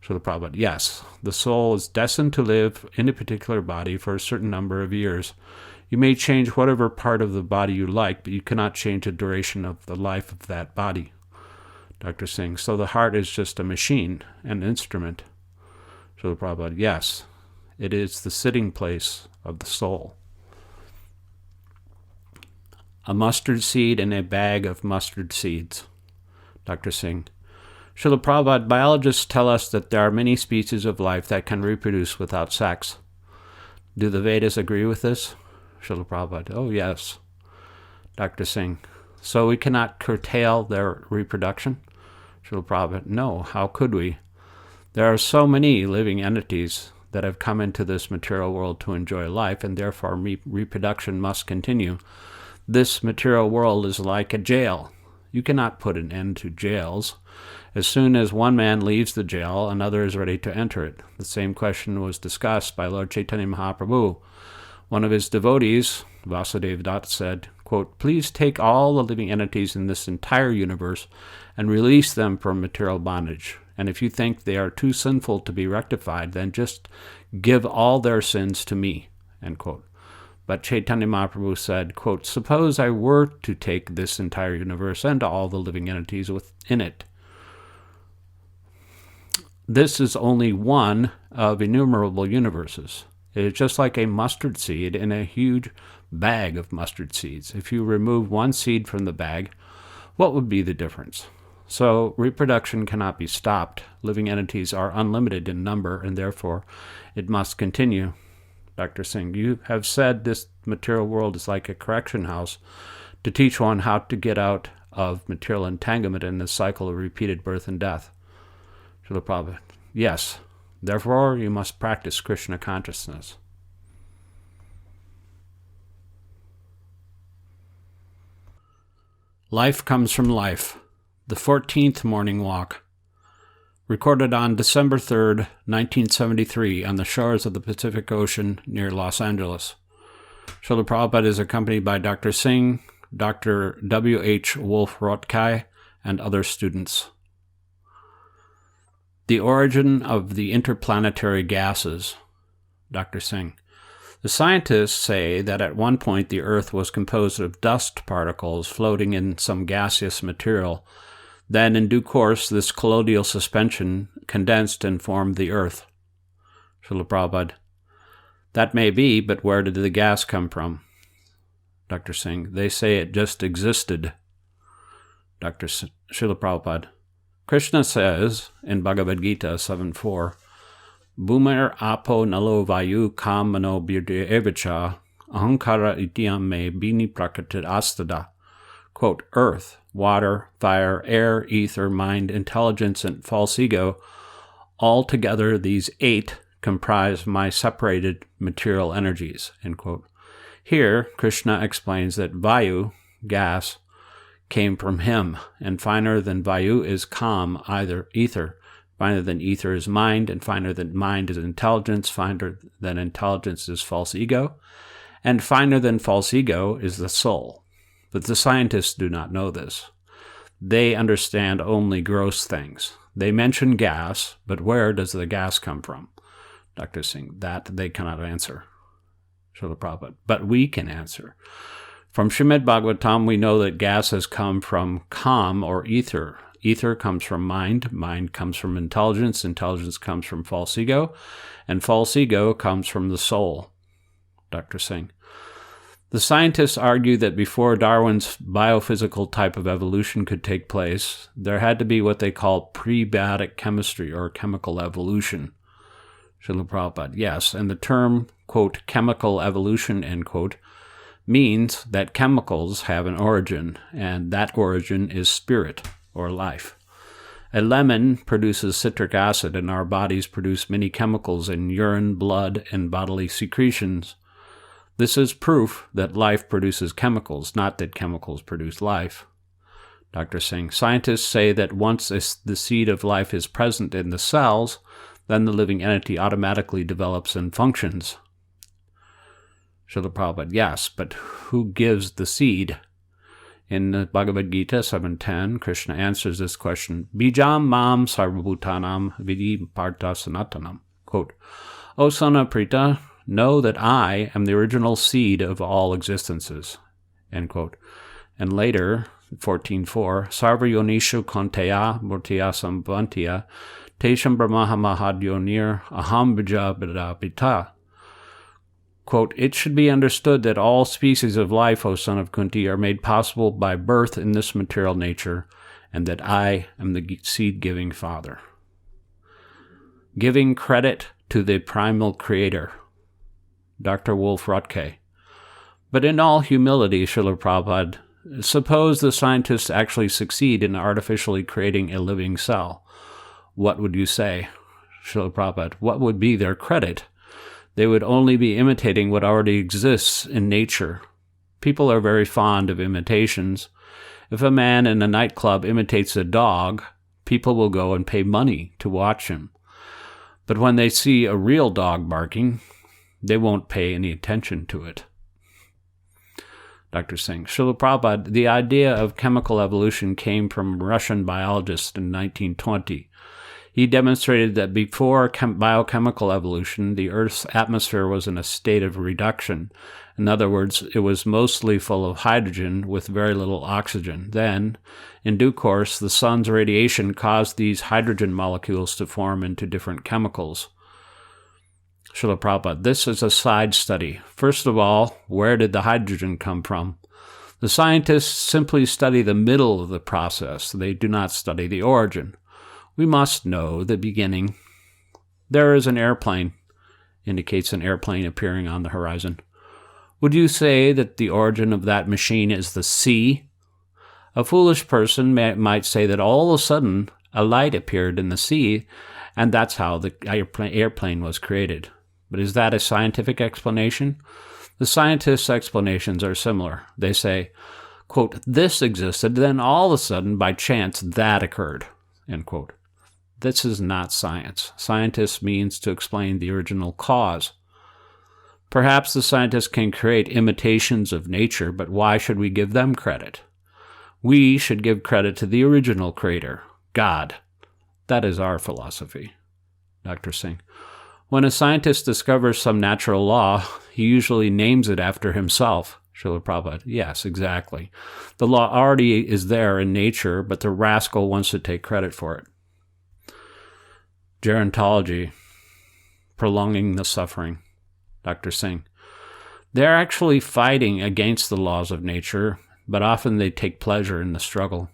Srila Prabhupada, yes, the soul is destined to live in a particular body for a certain number of years. You may change whatever part of the body you like, but you cannot change the duration of the life of that body. Dr. Singh, so the heart is just a machine, an instrument. Srila Prabhupada, yes, it is the sitting place of the soul. A mustard seed in a bag of mustard seeds. Dr. Singh, Srila Prabhupada, biologists tell us that there are many species of life that can reproduce without sex. Do the Vedas agree with this? Srila Prabhupada, oh yes. Dr. Singh, so we cannot curtail their reproduction? Srila Prabhupada, no, how could we? There are so many living entities that have come into this material world to enjoy life, and therefore reproduction must continue. This material world is like a jail. You cannot put an end to jails. As soon as one man leaves the jail, another is ready to enter it. The same question was discussed by Lord Chaitanya Mahaprabhu. One of his devotees, Bhaktivedanta, said, quote, please take all the living entities in this entire universe and release them from material bondage. And if you think they are too sinful to be rectified, then just give all their sins to me, end quote. But Chaitanya Mahaprabhu said, quote, suppose I were to take this entire universe and all the living entities within it. This is only one of innumerable universes. It is just like a mustard seed in a huge bag of mustard seeds. If you remove one seed from the bag, what would be the difference? So reproduction cannot be stopped. Living entities are unlimited in number, and therefore it must continue. Dr. Singh, you have said this material world is like a correction house to teach one how to get out of material entanglement in the cycle of repeated birth and death. Srila Prabhupada, yes. Therefore, you must practice Krishna consciousness. Life comes from life. The 14th morning walk. Recorded on December 3rd, 1973, on the shores of the Pacific Ocean near Los Angeles. Srila Prabhupada is accompanied by Dr. Singh, Dr. W.H. Wolf-Rotkai, and other students. The origin of the interplanetary gases. Dr. Singh. The scientists say that at one point the Earth was composed of dust particles floating in some gaseous material. Then, in due course, this colloidal suspension condensed and formed the Earth. Srila Prabhupada. That may be, but where did the gas come from? Dr. Singh. They say it just existed. Dr. Srila Prabhupada. Krishna says in Bhagavad Gita 7.4, Bhumir apo nalo vayu kam mano birde evacha ahankara ityam me bini prakritit astada. Quote, earth, water, fire, air, ether, mind, intelligence, and false ego, altogether these 8 comprise my separated material energies. End quote. Here, Krishna explains that Vayu, gas, came from him, and finer than Vayu is Kam, either ether. Finer than ether is mind, and finer than mind is intelligence. Finer than intelligence is false ego, and finer than false ego is the soul. But the scientists do not know this. They understand only gross things. They mention gas, but where does the gas come from? Dr. Singh, that they cannot answer. Srila Prabhupada, but we can answer. From Srimad Bhagavatam, we know that gas has come from Kam, or ether. Ether comes from mind, mind comes from intelligence, intelligence comes from false ego, and false ego comes from the soul. Dr. Singh. The scientists argue that before Darwin's biophysical type of evolution could take place, there had to be what they call prebiotic chemistry, or chemical evolution. Srila Prabhupada, yes, and the term, quote, chemical evolution, end quote, means that chemicals have an origin, and that origin is spirit, or life. A lemon produces citric acid, and our bodies produce many chemicals in urine, blood, and bodily secretions. This is proof that life produces chemicals, not that chemicals produce life. Dr. Singh, scientists say that once the seed of life is present in the cells, then the living entity automatically develops and functions. Srila Prabhupada, yes, but who gives the seed? In the Bhagavad Gita 7.10, Krishna answers this question, Bijam mam sarvabhutanam vidi partha sanatanam. Quote, O son of Prita, know that I am the original seed of all existences. End quote. And later, 14.4, Sarva yonishu konteya murtiya sambhantiya tesham brahmaha mahadyonir aham bija bidapita. Quote, it should be understood that all species of life, O son of Kunti, are made possible by birth in this material nature, and that I am the seed-giving Father. Giving credit to the primal creator. Dr. Wolf-Rotke. But in all humility, Srila Prabhupada, suppose the scientists actually succeed in artificially creating a living cell. What would you say? Srila Prabhupada, what would be their credit? They would only be imitating what already exists in nature. People are very fond of imitations. If a man in a nightclub imitates a dog, people will go and pay money to watch him. But when they see a real dog barking, they won't pay any attention to it. Dr. Singh, Srila Prabhupada, the idea of chemical evolution came from a Russian biologist in 1920. He demonstrated that before biochemical evolution, the Earth's atmosphere was in a state of reduction. In other words, it was mostly full of hydrogen with very little oxygen. Then, in due course, the sun's radiation caused these hydrogen molecules to form into different chemicals. Srila Prabhupada, this is a side study. First of all, where did the hydrogen come from? The scientists simply study the middle of the process. They do not study the origin. We must know the beginning. There is an airplane, indicates an airplane appearing on the horizon. Would you say that the origin of that machine is the sea? A foolish person might say that all of a sudden a light appeared in the sea, and that's how the airplane was created. But is that a scientific explanation? The scientists' explanations are similar. They say, quote, this existed, then all of a sudden, by chance, that occurred, end quote. This is not science. Scientist means to explain the original cause. Perhaps the scientists can create imitations of nature, but why should we give them credit? We should give credit to the original creator, God. That is our philosophy. Dr. Singh. When a scientist discovers some natural law, he usually names it after himself. Srila Prabhupada. Yes, exactly. The law already is there in nature, but the rascal wants to take credit for it. Gerontology, prolonging the suffering. Dr. Singh. They're actually fighting against the laws of nature, but often they take pleasure in the struggle.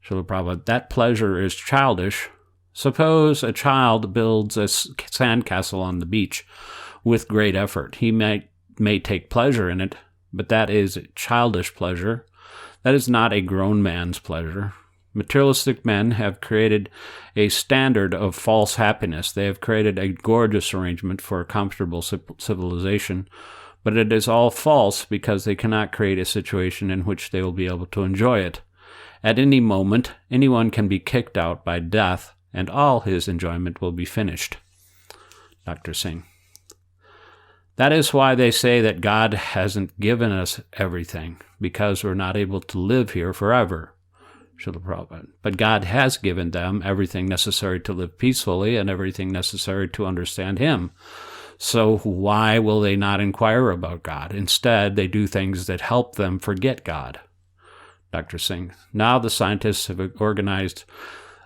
Srila Prabhupada. That pleasure is childish. Suppose a child builds a sandcastle on the beach with great effort. He may take pleasure in it, but that is childish pleasure. That is not a grown man's pleasure. Materialistic men have created a standard of false happiness. They have created a gorgeous arrangement for a comfortable civilization, but it is all false because they cannot create a situation in which they will be able to enjoy it. At any moment, anyone can be kicked out by death, and all his enjoyment will be finished. Dr. Singh. That is why they say that God hasn't given us everything, because we're not able to live here forever. Srila Prabhupada. But God has given them everything necessary to live peacefully and everything necessary to understand Him. So why will they not inquire about God? Instead, they do things that help them forget God. Dr. Singh. Now the scientists have organized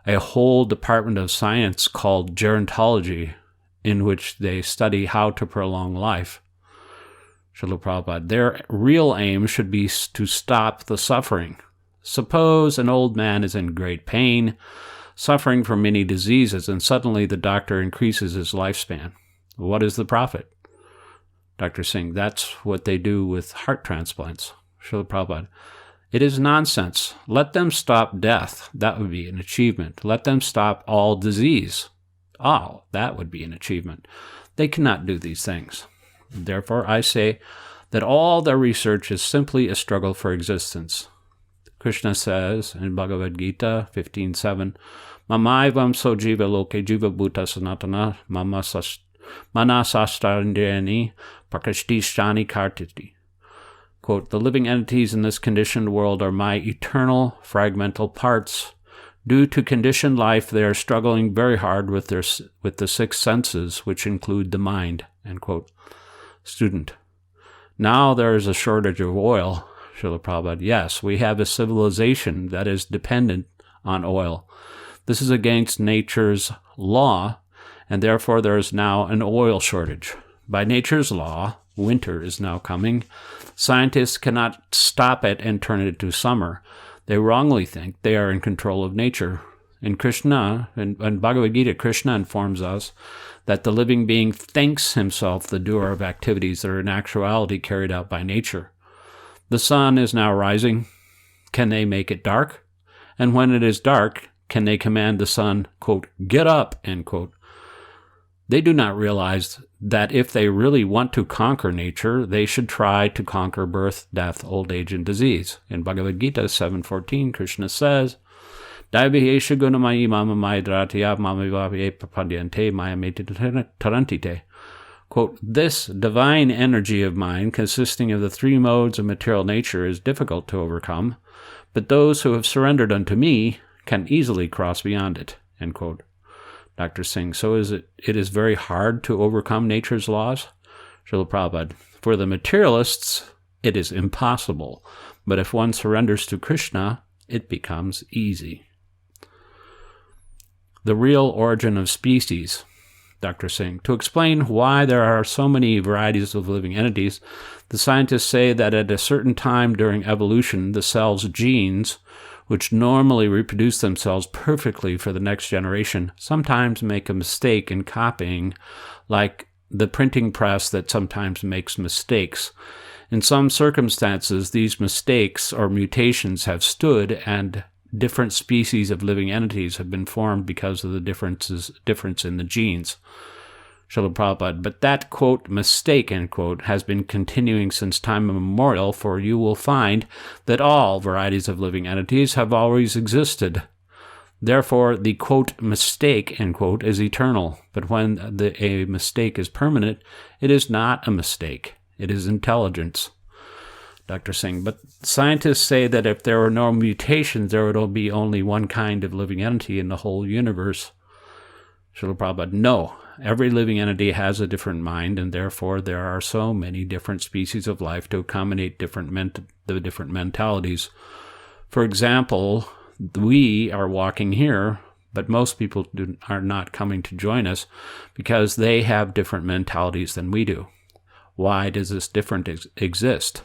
a whole department of science called gerontology, in which they study how to prolong life. Srila Prabhupada. Their real aim should be to stop the suffering. Suppose an old man is in great pain, suffering from many diseases, and suddenly the doctor increases his lifespan. What is the profit? Dr. Singh. That's what they do with heart transplants. Srila Prabhupada. It is nonsense. Let them stop death. That would be an achievement. Let them stop all disease. Oh, that would be an achievement. They cannot do these things. Therefore, I say that all their research is simply a struggle for existence. Krishna says in Bhagavad Gita 15:7, Mamaivam so jiva loke jiva bhuta sanatana manasastarindriyani prakashtishani kartiti. Quote, the living entities in this conditioned world are my eternal fragmental parts. Due to conditioned life, they are struggling very hard with the six senses, which include the mind. End quote. Student. Now there is a shortage of oil. Srila Prabhupada. Yes, we have a civilization that is dependent on oil. This is against nature's law, and therefore there is now an oil shortage. By nature's law, winter is now coming. Scientists cannot stop it and turn it into summer. They wrongly think they are in control of nature. In Bhagavad Gita, Krishna informs us that the living being thinks himself the doer of activities that are in actuality carried out by nature. The sun is now rising. Can they make it dark? And when it is dark, can they command the sun, quote, get up, end quote? They do not realize that if they really want to conquer nature, they should try to conquer birth, death, old age, and disease. In Bhagavad Gita 7:14, Krishna says, Daivihesha gunamayi mama mayadratiya mamavivaye papadyante mayameti tarantite. Quote, this divine energy of mine, consisting of the three modes of material nature, is difficult to overcome, but those who have surrendered unto me can easily cross beyond it, end quote. Dr. Singh, so it is very hard to overcome nature's laws? Srila Prabhupada, for the materialists, it is impossible, but if one surrenders to Krishna, it becomes easy. The real origin of species. Dr. Singh. To explain why there are so many varieties of living entities, the scientists say that at a certain time during evolution, the cell's genes, which normally reproduce themselves perfectly for the next generation, sometimes make a mistake in copying, like the printing press that sometimes makes mistakes. In some circumstances, these mistakes or mutations have stood, and different species of living entities have been formed because of the difference in the genes. Srila Prabhupada. But that, quote, mistake, end quote, has been continuing since time immemorial, for you will find that all varieties of living entities have always existed. Therefore, the, quote, mistake, end quote, is eternal. But when a mistake is permanent, it is not a mistake. It is intelligence. Dr. Singh. But scientists say that if there were no mutations, there would be only one kind of living entity in the whole universe. Srila Prabhupada. No. Every living entity has a different mind, and therefore there are so many different species of life to accommodate the different mentalities. For example, we are walking here, but most people are not coming to join us because they have different mentalities than we do. Why does this difference exist?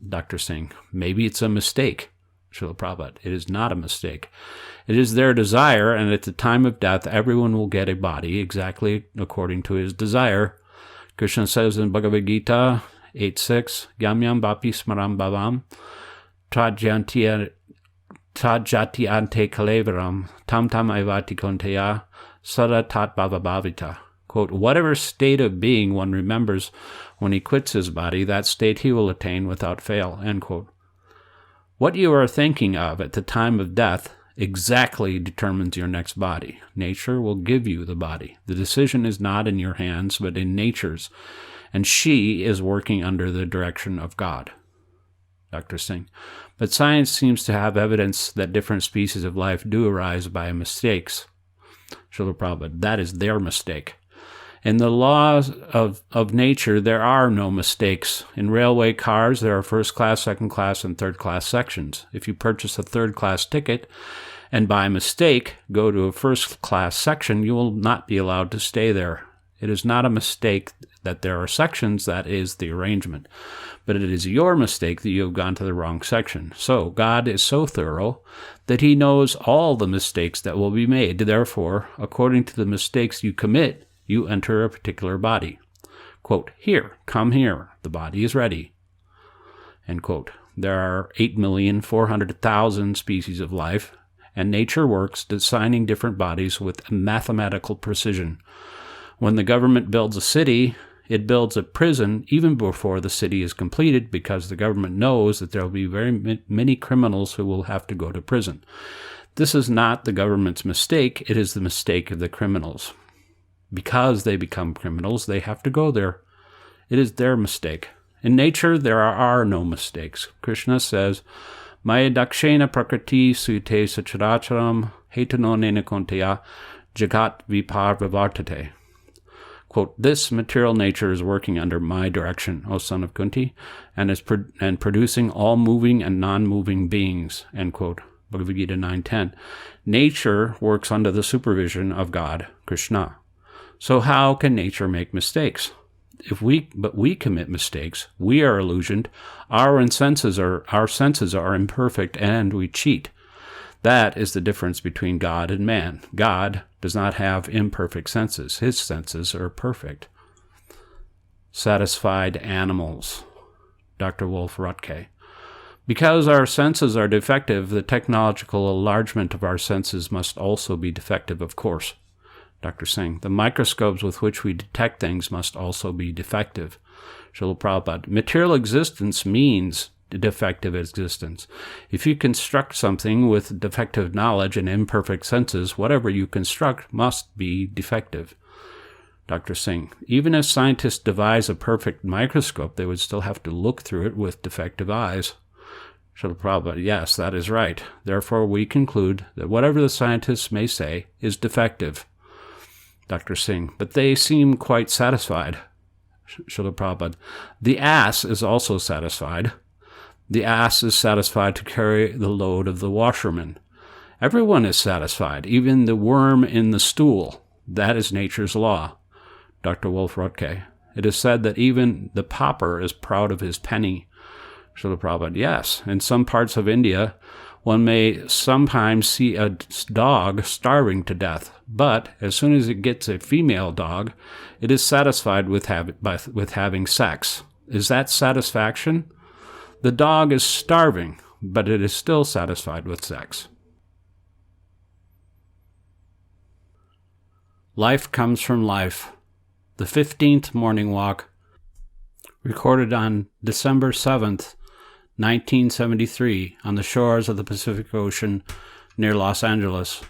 Dr. Singh. Maybe it's a mistake. Srila Prabhupada. It is not a mistake. It is their desire, and at the time of death, everyone will get a body exactly according to his desire. Krishna says in Bhagavad Gita 8.6, Yam Vapi Smaram Bhavam Tajati Ante Kalevaram Tam Avati Konteya Sada Tat Bhava Bhavita. Quote, whatever state of being one remembers when he quits his body, that state he will attain without fail, end quote. What you are thinking of at the time of death exactly determines your next body. Nature will give you the body. The decision is not in your hands, but in nature's, and she is working under the direction of God. Dr. Singh. But science seems to have evidence that different species of life do arise by mistakes. Srila Prabhupada. That is their mistake. In the laws of nature, there are no mistakes. In railway cars, there are first class, second class, and third class sections. If you purchase a third class ticket and by mistake go to a first class section, you will not be allowed to stay there. It is not a mistake that there are sections, that is the arrangement. But it is your mistake that you have gone to the wrong section. So God is so thorough that he knows all the mistakes that will be made. Therefore, according to the mistakes you commit, you enter a particular body. Quote, here, come here, the body is ready. End quote. There are 8,400,000 species of life, and nature works designing different bodies with mathematical precision. When the government builds a city, it builds a prison even before the city is completed, because the government knows that there will be very many criminals who will have to go to prison. This is not the government's mistake, it is the mistake of the criminals. Because they become criminals, they have to go there. It is their mistake. In nature, there are no mistakes. Krishna says, Maya dakshena prakriti sute sacharacharam hetanonena konteya jagat viparvavartate. Quote, this material nature is working under my direction, O son of Kunti, and producing all moving and non-moving beings, end quote. Bhagavad Gita 9.10. Nature works under the supervision of God, Krishna. So how can nature make mistakes? But we commit mistakes. We are illusioned. Our senses are imperfect, and we cheat. That is the difference between God and man. God does not have imperfect senses. His senses are perfect. Satisfied animals. Dr. Wolf Rutke. Because our senses are defective, the technological enlargement of our senses must also be defective, of course. Dr. Singh. The microscopes with which we detect things must also be defective. Srila Prabhupada. Material existence means defective existence. If you construct something with defective knowledge and imperfect senses, whatever you construct must be defective. Dr. Singh. Even if scientists devise a perfect microscope, they would still have to look through it with defective eyes. Srila Prabhupada. Yes, that is right. Therefore, we conclude that whatever the scientists may say is defective. Dr. Singh. But they seem quite satisfied. Srila Prabhupada. The ass is also satisfied. The ass is satisfied to carry the load of the washerman. Everyone is satisfied, even the worm in the stool. That is nature's law. Dr. Wolf-Rotke. It is said that even the pauper is proud of his penny. Srila Prabhupada. Yes, in some parts of India, one may sometimes see a dog starving to death, but as soon as it gets a female dog, it is satisfied with having sex. Is that satisfaction? The dog is starving, but it is still satisfied with sex. Life comes from life. The 15th morning walk, recorded on December 7th, 1973, on the shores of the Pacific Ocean near Los Angeles.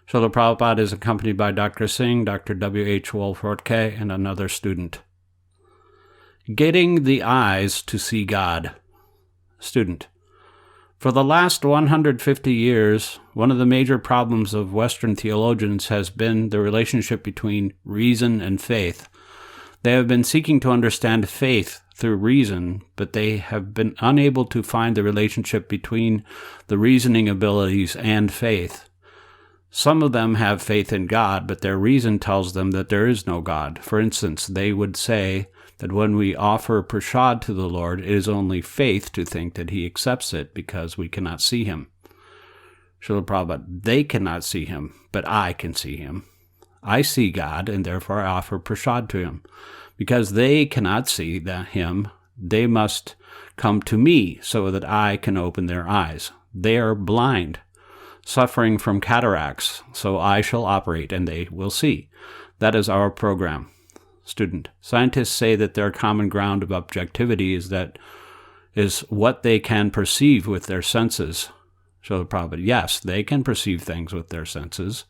Srila Prabhupada is accompanied by Dr. Singh, Dr. W.H. Wolf-Rotke, and another student. Getting the eyes to see God. Student. For the last 150 years, one of the major problems of Western theologians has been the relationship between reason and faith. They have been seeking to understand faith through reason, but they have been unable to find the relationship between the reasoning abilities and faith. Some of them have faith in God, but their reason tells them that there is no God. For instance, they would say that when we offer prasad to the Lord, it is only faith to think that he accepts it because we cannot see him. Srila Prabhupada, they cannot see him, but I can see him. I see God, and therefore I offer prasad to him. Because they cannot see him, they must come to me so that I can open their eyes. They are blind, suffering from cataracts, so I shall operate and they will see. That is our program. Student. Scientists say that their common ground of objectivity is what they can perceive with their senses. So probably, yes, they can perceive things with their senses,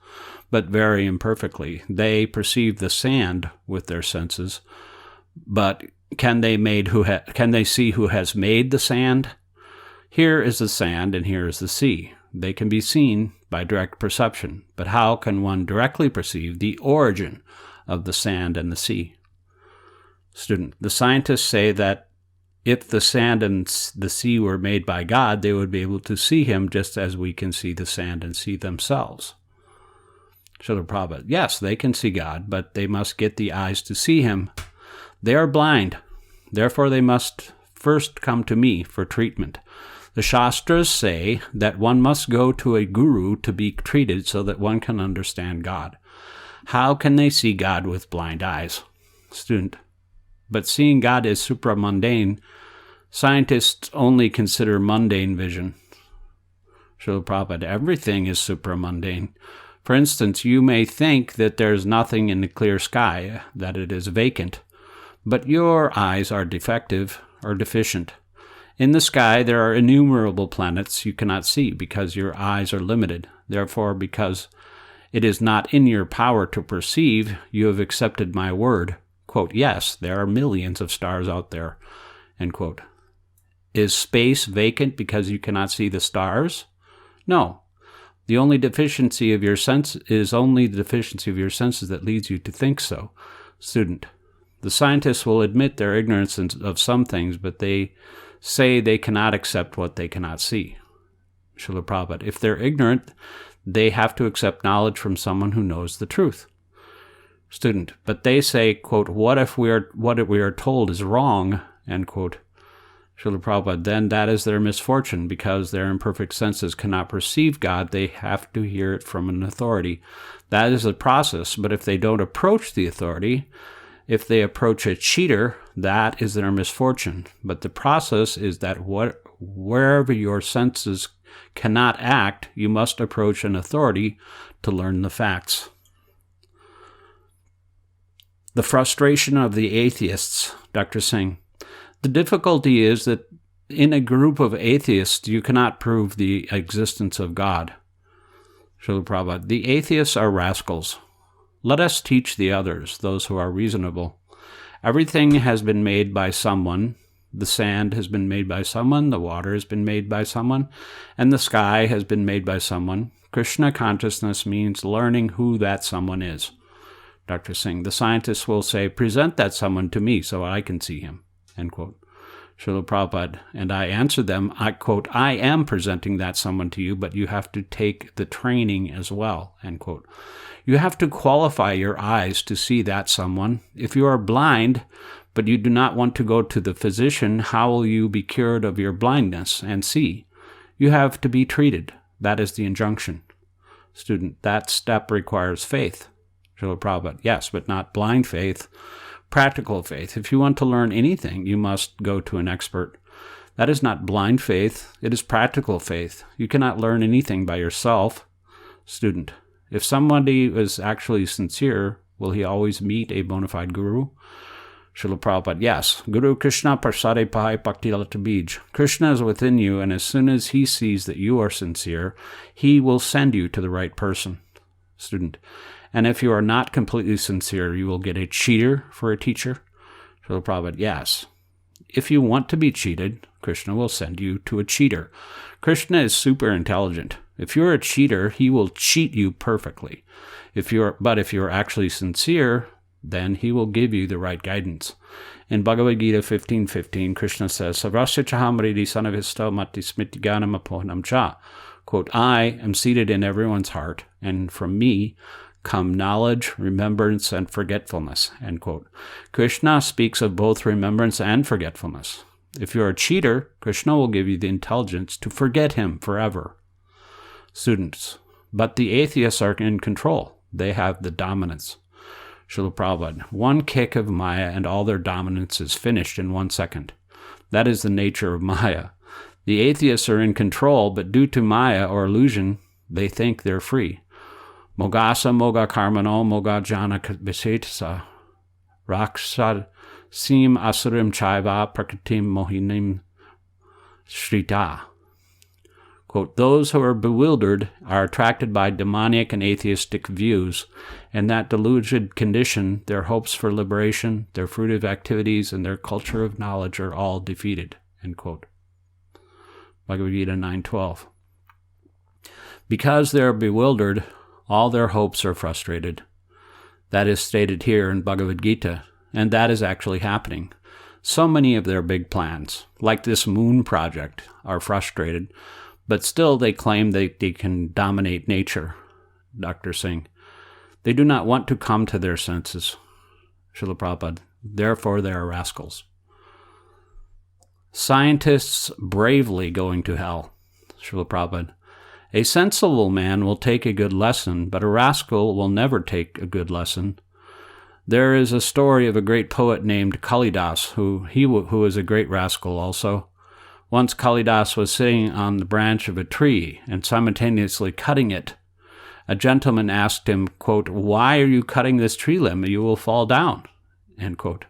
but very imperfectly. They perceive the sand with their senses, but can they see who has made the sand? Here is the sand and here is the sea. They can be seen by direct perception, but how can one directly perceive the origin of the sand and the sea? Student. The scientists say that if the sand and the sea were made by God, they would be able to see him just as we can see the sand and sea themselves. Srila Prabhupada. Yes, they can see God, but they must get the eyes to see him. They are blind. Therefore, they must first come to me for treatment. The Shastras say that one must go to a guru to be treated so that one can understand God. How can they see God with blind eyes? Student. But seeing God is supramundane. Scientists only consider mundane vision. Srila Prabhupada, everything is supramundane. For instance, you may think that there is nothing in the clear sky, that it is vacant, but your eyes are defective or deficient. In the sky, there are innumerable planets you cannot see because your eyes are limited. Therefore, because it is not in your power to perceive, you have accepted my word. Quote, yes, there are millions of stars out there. End quote. Is space vacant because you cannot see the stars? No. The only deficiency of your sense is only the deficiency of your senses that leads you to think so. Student. The scientists will admit their ignorance of some things, but they say they cannot accept what they cannot see. Srila Prabhupada. If they're ignorant, they have to accept knowledge from someone who knows the truth. Student. But they say, quote, what we are told is wrong, end quote. Srila Prabhupada, then that is their misfortune, because their imperfect senses cannot perceive God. They have to hear it from an authority. That is the process, but if they don't approach the authority, if they approach a cheater, that is their misfortune. But the process is that wherever your senses cannot act, you must approach an authority to learn the facts. The frustration of the atheists, Dr. Singh. The difficulty is that in a group of atheists, you cannot prove the existence of God. Srila Prabhupada, the atheists are rascals. Let us teach the others, those who are reasonable. Everything has been made by someone. The sand has been made by someone, the water has been made by someone, and the sky has been made by someone. Krishna Consciousness means learning who that someone is. Dr. Singh, the scientists will say, present that someone to me so I can see him. End quote. Srila Prabhupada, and I answered them, I quote, I am presenting that someone to you, but you have to take the training as well, end quote. You have to qualify your eyes to see that someone. If you are blind, but you do not want to go to the physician, how will you be cured of your blindness and see? You have to be treated. That is the injunction. Student, that step requires faith. Srila Prabhupada, yes, but not blind faith. Practical faith. If you want to learn anything, you must go to an expert. That is not blind faith. It is practical faith. You cannot learn anything by yourself. Student, if somebody is actually sincere, will he always meet a bona fide guru? Srila Prabhupada, yes. Guru Krishna Prasade Pahai Bhaktivedanta Bij. Krishna is within you, and as soon as he sees that you are sincere, he will send you to the right person. Student, and if you are not completely sincere, you will get a cheater for a teacher? Srila Prabhupada, yes. If you want to be cheated, Krishna will send you to a cheater. Krishna is super intelligent. If you're a cheater, he will cheat you perfectly. But if you're actually sincere, then he will give you the right guidance. In Bhagavad Gita 15:15, Krishna says, Savrasya chahamridi sanavisto mati smitiganam apohanam cha. Quote, I am seated in everyone's heart, and from me come knowledge, remembrance, and forgetfulness, end quote. Krishna speaks of both remembrance and forgetfulness. If you're a cheater, Krishna will give you the intelligence to forget him forever. Students, but the atheists are in control. They have the dominance. Srila Prabhupada, one kick of Maya and all their dominance is finished in 1 second. That is the nature of Maya. The atheists are in control, but due to Maya or illusion, they think they're free. Mogasa moga karmano moga jana visetasa raksad sim asurim chaiva prakritim mohinim shrita. Quote, those who are bewildered are attracted by demonic and atheistic views. In that deluded condition, their hopes for liberation, their fruitive activities, and their culture of knowledge are all defeated, end quote. Bhagavad Gita 9:12. Because they are bewildered, all their hopes are frustrated. That is stated here in Bhagavad Gita, and that is actually happening. So many of their big plans, like this moon project, are frustrated, but still they claim they can dominate nature. Dr. Singh. They do not want to come to their senses. Srila Prabhupada. Therefore they are rascals. Scientists bravely going to hell. Srila Prabhupada. A sensible man will take a good lesson, but a rascal will never take a good lesson. There is a story of a great poet named Kalidas, who is a great rascal also. Once Kalidas was sitting on the branch of a tree and simultaneously cutting it. A gentleman asked him, quote, why are you cutting this tree limb? You will fall down, end quote.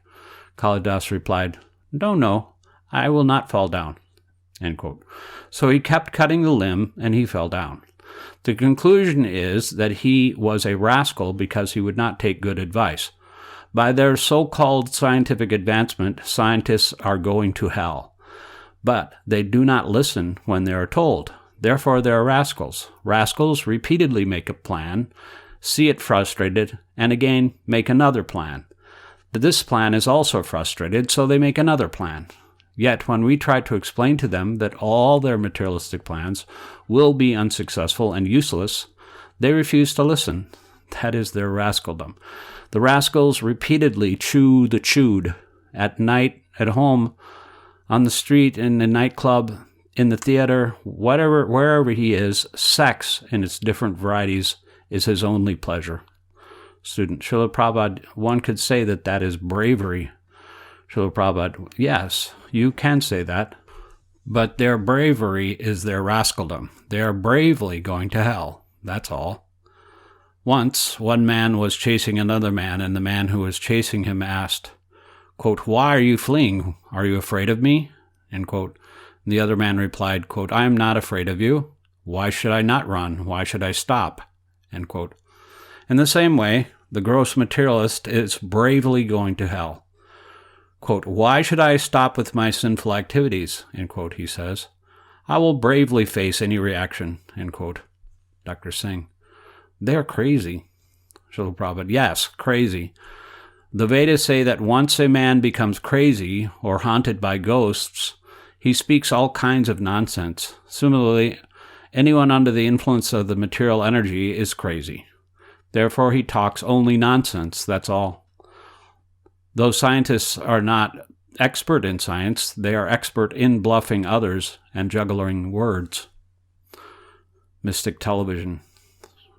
Kalidas replied, no, I will not fall down, end quote. So he kept cutting the limb, and he fell down. The conclusion is that he was a rascal because he would not take good advice. By their so-called scientific advancement, scientists are going to hell. But they do not listen when they are told. Therefore, they are rascals. Rascals repeatedly make a plan, see it frustrated, and again make another plan. But this plan is also frustrated, so they make another plan. Yet, when we try to explain to them that all their materialistic plans will be unsuccessful and useless, they refuse to listen. That is their rascaldom. The rascals repeatedly chew the chewed. At night, at home, on the street, in the nightclub, in the theater, wherever he is, sex in its different varieties is his only pleasure. Student, Srila Prabhupada, one could say that is bravery. Srila Prabhupada, yes, you can say that, but their bravery is their rascaldom. They are bravely going to hell, that's all. Once, one man was chasing another man, and the man who was chasing him asked, quote, why are you fleeing? Are you afraid of me? End quote. And the other man replied, quote, I am not afraid of you. Why should I not run? Why should I stop? End quote. In the same way, the gross materialist is bravely going to hell. Quote, why should I stop with my sinful activities? End quote, he says. I will bravely face any reaction. End quote. Dr. Singh. They are crazy. Srila Prabhupada. Yes, crazy. The Vedas say that once a man becomes crazy or haunted by ghosts, he speaks all kinds of nonsense. Similarly, anyone under the influence of the material energy is crazy. Therefore, he talks only nonsense, that's all. Though scientists are not expert in science, they are expert in bluffing others and juggling words. Mystic television,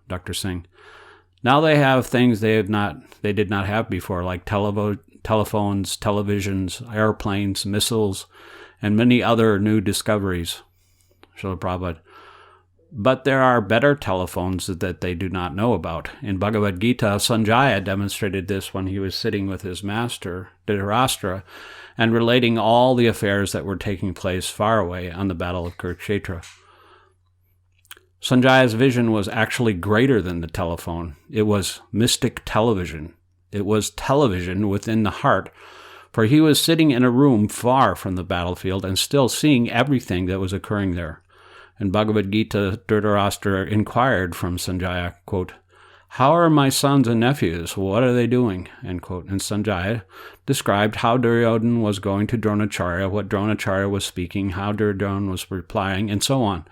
Dr. Singh. Now they have things they did not have before, like telephones, televisions, airplanes, missiles, and many other new discoveries. Srila Prabhupada. But there are better telephones that they do not know about. In Bhagavad Gita, Sanjaya demonstrated this when he was sitting with his master, Dhritarashtra, and relating all the affairs that were taking place far away on the battle of Kurukshetra. Sanjaya's vision was actually greater than the telephone. It was mystic television. It was television within the heart, for he was sitting in a room far from the battlefield and still seeing everything that was occurring there. In Bhagavad Gita, Dhritarashtra inquired from Sanjaya, quote, "How are my sons and nephews? What are they doing?" End quote. And Sanjaya described how Duryodhana was going to Dronacharya, what Dronacharya was speaking, how Duryodhana was replying, and so on.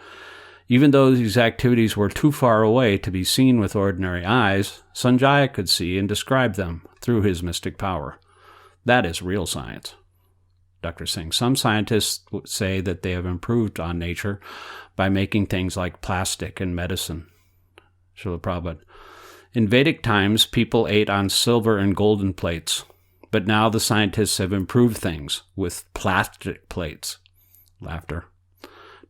Even though these activities were too far away to be seen with ordinary eyes, Sanjaya could see and describe them through his mystic power. That is real science. Dr. Singh. Some scientists say that they have improved on nature by making things like plastic and medicine. Srila Prabhupada. In Vedic times, people ate on silver and golden plates, but now the scientists have improved things with plastic plates. Laughter.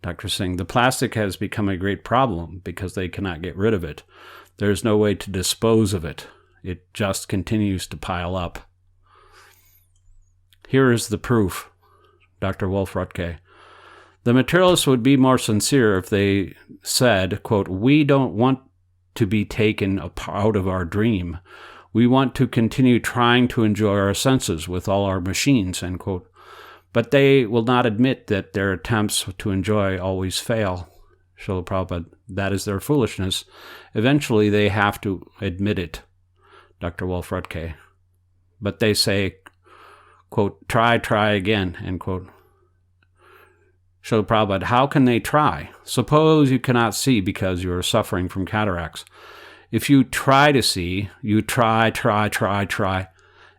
Dr. Singh. The plastic has become a great problem because they cannot get rid of it. There is no way to dispose of it. It just continues to pile up. Here is the proof, Dr. Wolf Rutke. The materialists would be more sincere if they said, quote, "We don't want to be taken out of our dream. We want to continue trying to enjoy our senses with all our machines," end quote. But they will not admit that their attempts to enjoy always fail. Srila Prabhupada, that is their foolishness. Eventually they have to admit it, Dr. Wolf Rutke. But they say, quote, "Try again," end quote. Srila Prabhupada, how can they try? Suppose you cannot see because you are suffering from cataracts. If you try to see, you try.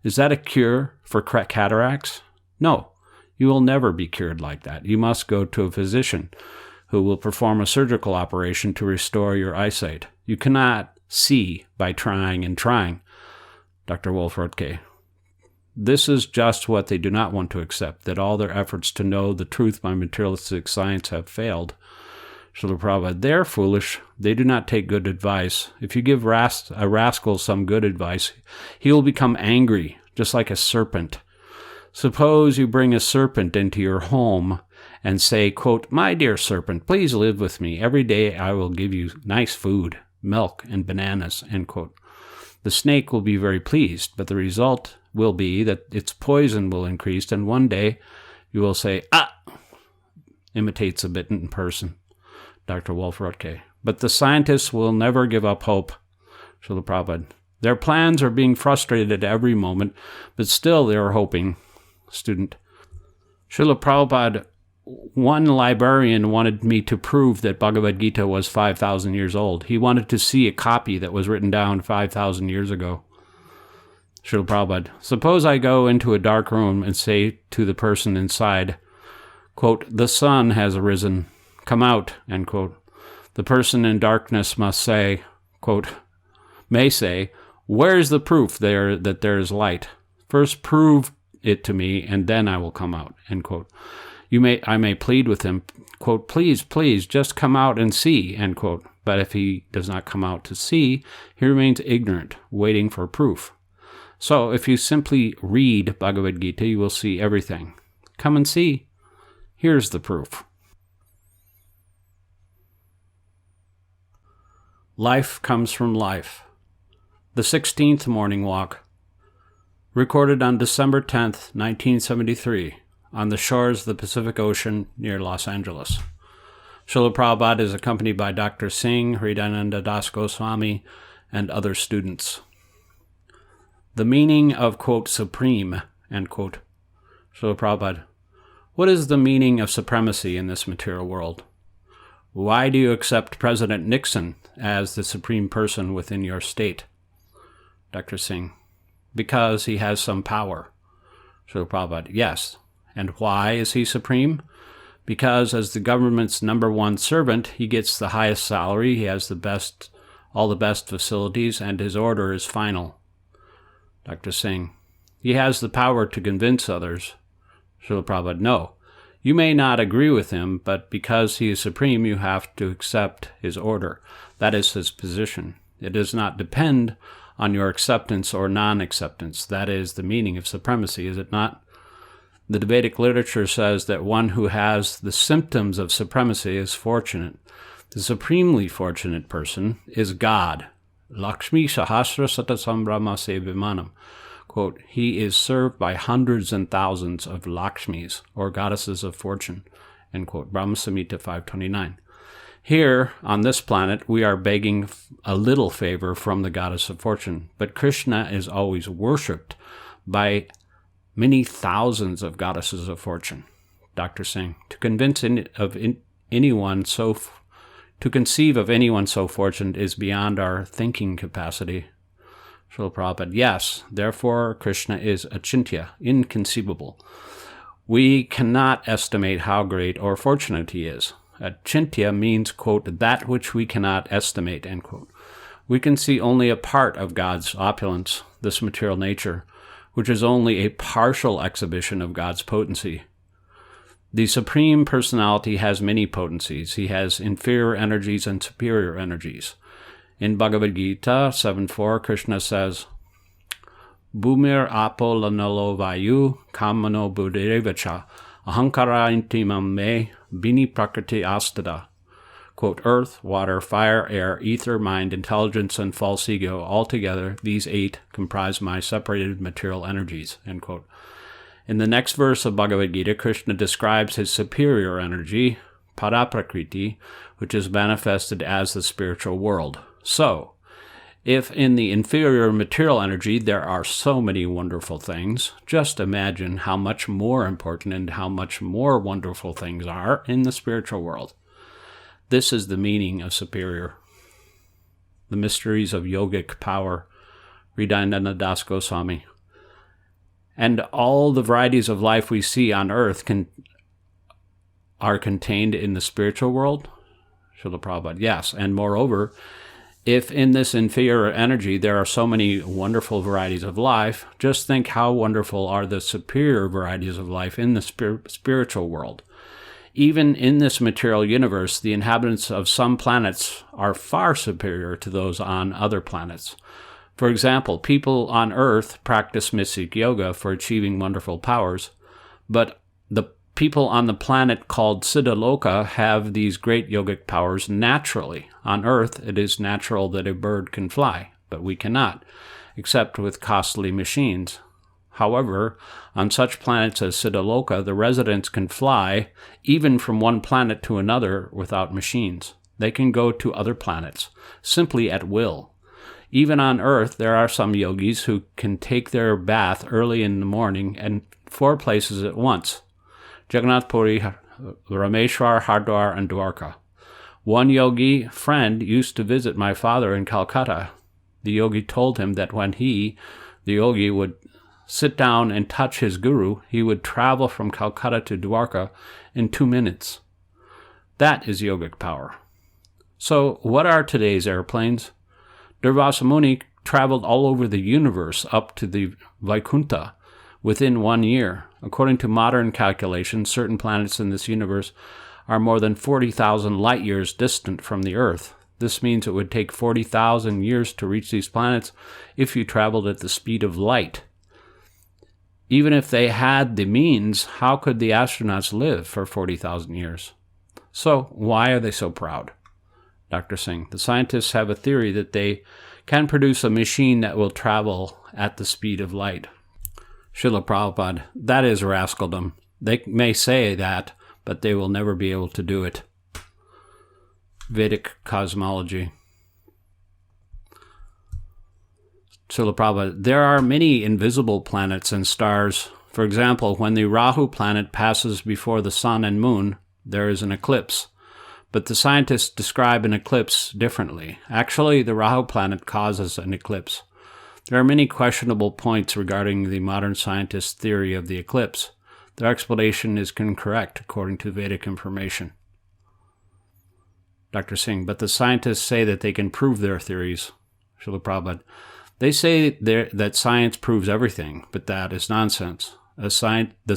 Is that a cure for cataracts? No, you will never be cured like that. You must go to a physician who will perform a surgical operation to restore your eyesight. You cannot see by trying and trying. Dr. Wolf Rutke. This is just what they do not want to accept, that all their efforts to know the truth by materialistic science have failed. Srila Prabhupada, they're foolish. They do not take good advice. If you give a rascal some good advice, he will become angry, just like a serpent. Suppose you bring a serpent into your home and say, quote, "My dear serpent, please live with me. Every day I will give you nice food, milk, and bananas," end quote. The snake will be very pleased, but the result will be that its poison will increase, and one day you will say, "Ah!" Imitates a bitten person. Dr. Wolf Rutke. But the scientists will never give up hope. Srila Prabhupada. Their plans are being frustrated at every moment, but still they are hoping. Student. Srila Prabhupada, one librarian wanted me to prove that Bhagavad Gita was 5,000 years old. He wanted to see a copy that was written down 5,000 years ago. Srila Prabhupada, suppose I go into a dark room and say to the person inside, quote, "The sun has arisen. Come out," end quote. The person in darkness must say, quote, may say, "Where is the proof that there is light? First prove it to me, and then I will come out," end quote. I may plead with him, quote, please, just come out and see," end quote. But if he does not come out to see, he remains ignorant, waiting for proof. So if you simply read Bhagavad Gita, you will see everything. Come and see. Here's the proof. Life comes from life. The 16th Morning Walk. Recorded on December 10th, 1973, on the shores of the Pacific Ocean near Los Angeles. Srila Prabhupada is accompanied by Dr. Singh, Hridayananda Das Goswami, and other students. The meaning of, quote, supreme, end quote. Srila Prabhupada, what is the meaning of supremacy in this material world? Why do you accept President Nixon as the supreme person within your state? Dr. Singh, because he has some power. Srila Prabhupada, yes. And why is he supreme? Because as the government's number one servant, he gets the highest salary, he has all the best facilities, and his order is final. Dr. Singh, he has the power to convince others. Srila Prabhupada, no. You may not agree with him, but because he is supreme, you have to accept his order. That is his position. It does not depend on your acceptance or non-acceptance. That is the meaning of supremacy, is it not? The Vedic literature says that one who has the symptoms of supremacy is fortunate. The supremely fortunate person is God. Lakshmi Sahasra Sata Sambrahma Sevimanam. Quote, he is served by hundreds and thousands of Lakshmis, or goddesses of fortune, end quote, Brahma Samhita 529. Here, on this planet, we are begging a little favor from the goddess of fortune, but Krishna is always worshipped by many thousands of goddesses of fortune. Dr. Singh, to conceive of anyone so fortunate is beyond our thinking capacity. Srila Prabhupada, yes, therefore Krishna is achintya, inconceivable. We cannot estimate how great or fortunate he is. Achintya means, quote, that which we cannot estimate, end quote. We can see only a part of God's opulence, this material nature, which is only a partial exhibition of God's potency. The Supreme Personality has many potencies. He has inferior energies and superior energies. In Bhagavad Gita 7.4, Krishna says, Bhumir apo lanalo vayu kamano buddhirevacha ahankara intimam me bini prakriti astada. Quote, earth, water, fire, air, ether, mind, intelligence, and false ego, altogether, these 8 comprise my separated material energies, end quote. In the next verse of Bhagavad Gita, Krishna describes his superior energy, Paraprakriti, which is manifested as the spiritual world. So, if in the inferior material energy there are so many wonderful things, just imagine how much more important and how much more wonderful things are in the spiritual world. This is the meaning of superior. The mysteries of yogic power, Hridayendra Das Goswami. And all the varieties of life we see on earth are contained in the spiritual world? Srila Prabhupada, yes. And moreover, if in this inferior energy there are so many wonderful varieties of life, just think how wonderful are the superior varieties of life in the spiritual world. Even in this material universe, the inhabitants of some planets are far superior to those on other planets. For example, people on Earth practice mystic yoga for achieving wonderful powers, but the people on the planet called Siddhaloka have these great yogic powers naturally. On Earth, it is natural that a bird can fly, but we cannot, except with costly machines. However, on such planets as Siddhaloka, the residents can fly even from one planet to another without machines. They can go to other planets, simply at will. Even on Earth, there are some yogis who can take their bath early in the morning and 4 places at once: Jagannath Puri, Rameshwar, Hardwar, and Dwarka. One yogi friend used to visit my father in Calcutta. The yogi told him that when the yogi would sit down and touch his guru, he would travel from Calcutta to Dwarka in 2 minutes. That is yogic power. So what are today's airplanes? Durvasa Muni traveled all over the universe up to the Vaikuntha within 1 year. According to modern calculations, certain planets in this universe are more than 40,000 light years distant from the Earth. This means it would take 40,000 years to reach these planets if you traveled at the speed of light. Even if they had the means, how could the astronauts live for 40,000 years? So, why are they so proud? Dr. Singh, the scientists have a theory that they can produce a machine that will travel at the speed of light. Srila Prabhupada, that is rascaldom. They may say that, but they will never be able to do it. Vedic cosmology. Srila Prabhupada, there are many invisible planets and stars. For example, when the Rahu planet passes before the sun and moon, there is an eclipse. But the scientists describe an eclipse differently. Actually, the Rahu planet causes an eclipse. There are many questionable points regarding the modern scientists' theory of the eclipse. Their explanation is incorrect according to Vedic information. Dr. Singh, but the scientists say that they can prove their theories. Srila Prabhupada, they say that science proves everything, but that is nonsense. The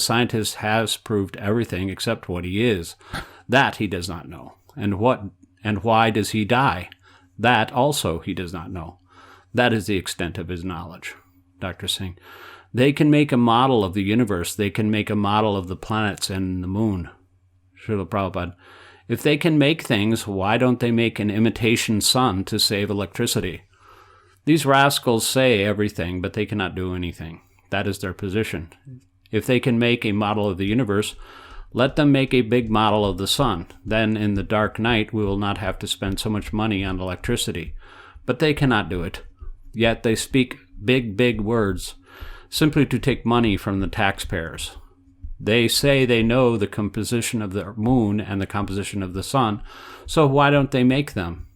scientist has proved everything except what he is. That he does not know. And why does he die? That also he does not know. That is the extent of his knowledge. Dr. Singh, they can make a model of the universe. They can make a model of the planets and the moon. Srila Prabhupada, if they can make things, why don't they make an imitation sun to save electricity? These rascals say everything, but they cannot do anything. That is their position. If they can make a model of the universe, let them make a big model of the sun. Then in the dark night, we will not have to spend so much money on electricity. But they cannot do it. Yet they speak big words simply to take money from the taxpayers. They say they know the composition of the moon and the composition of the sun, so why don't they make them?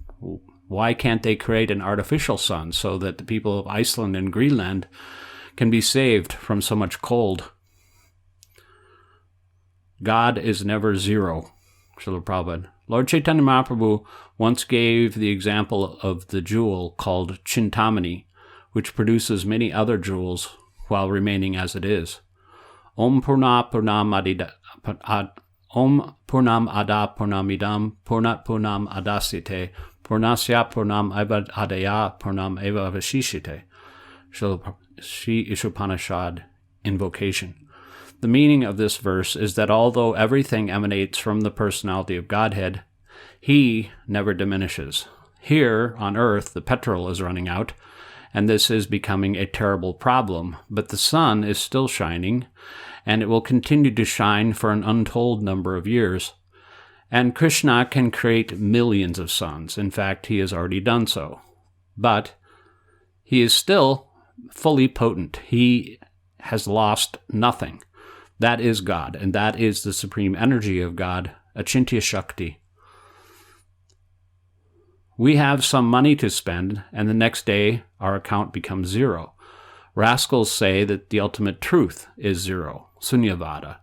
Why can't they create an artificial sun so that the people of Iceland and Greenland can be saved from so much cold? God is never zero. Srila Prabhupada. Lord Chaitanya Mahaprabhu once gave the example of the jewel called Chintamani, which produces many other jewels while remaining as it is. Om Purnam Ada Purnamidam Purnat Purnam Adasite Purnasya Purnam Adaya Purnam Eva Vashishite. Sri Ishopanishad Invocation. The meaning of this verse is that although everything emanates from the personality of Godhead, He never diminishes. Here, on earth, the petrol is running out, and this is becoming a terrible problem, but the sun is still shining, and it will continue to shine for an untold number of years. And Krishna can create millions of suns. In fact, he has already done so. But he is still fully potent. He has lost nothing. That is God, and that is the supreme energy of God, Achintya Shakti. We have some money to spend, and the next day our account becomes zero. Rascals say that the ultimate truth is zero, Sunyavada.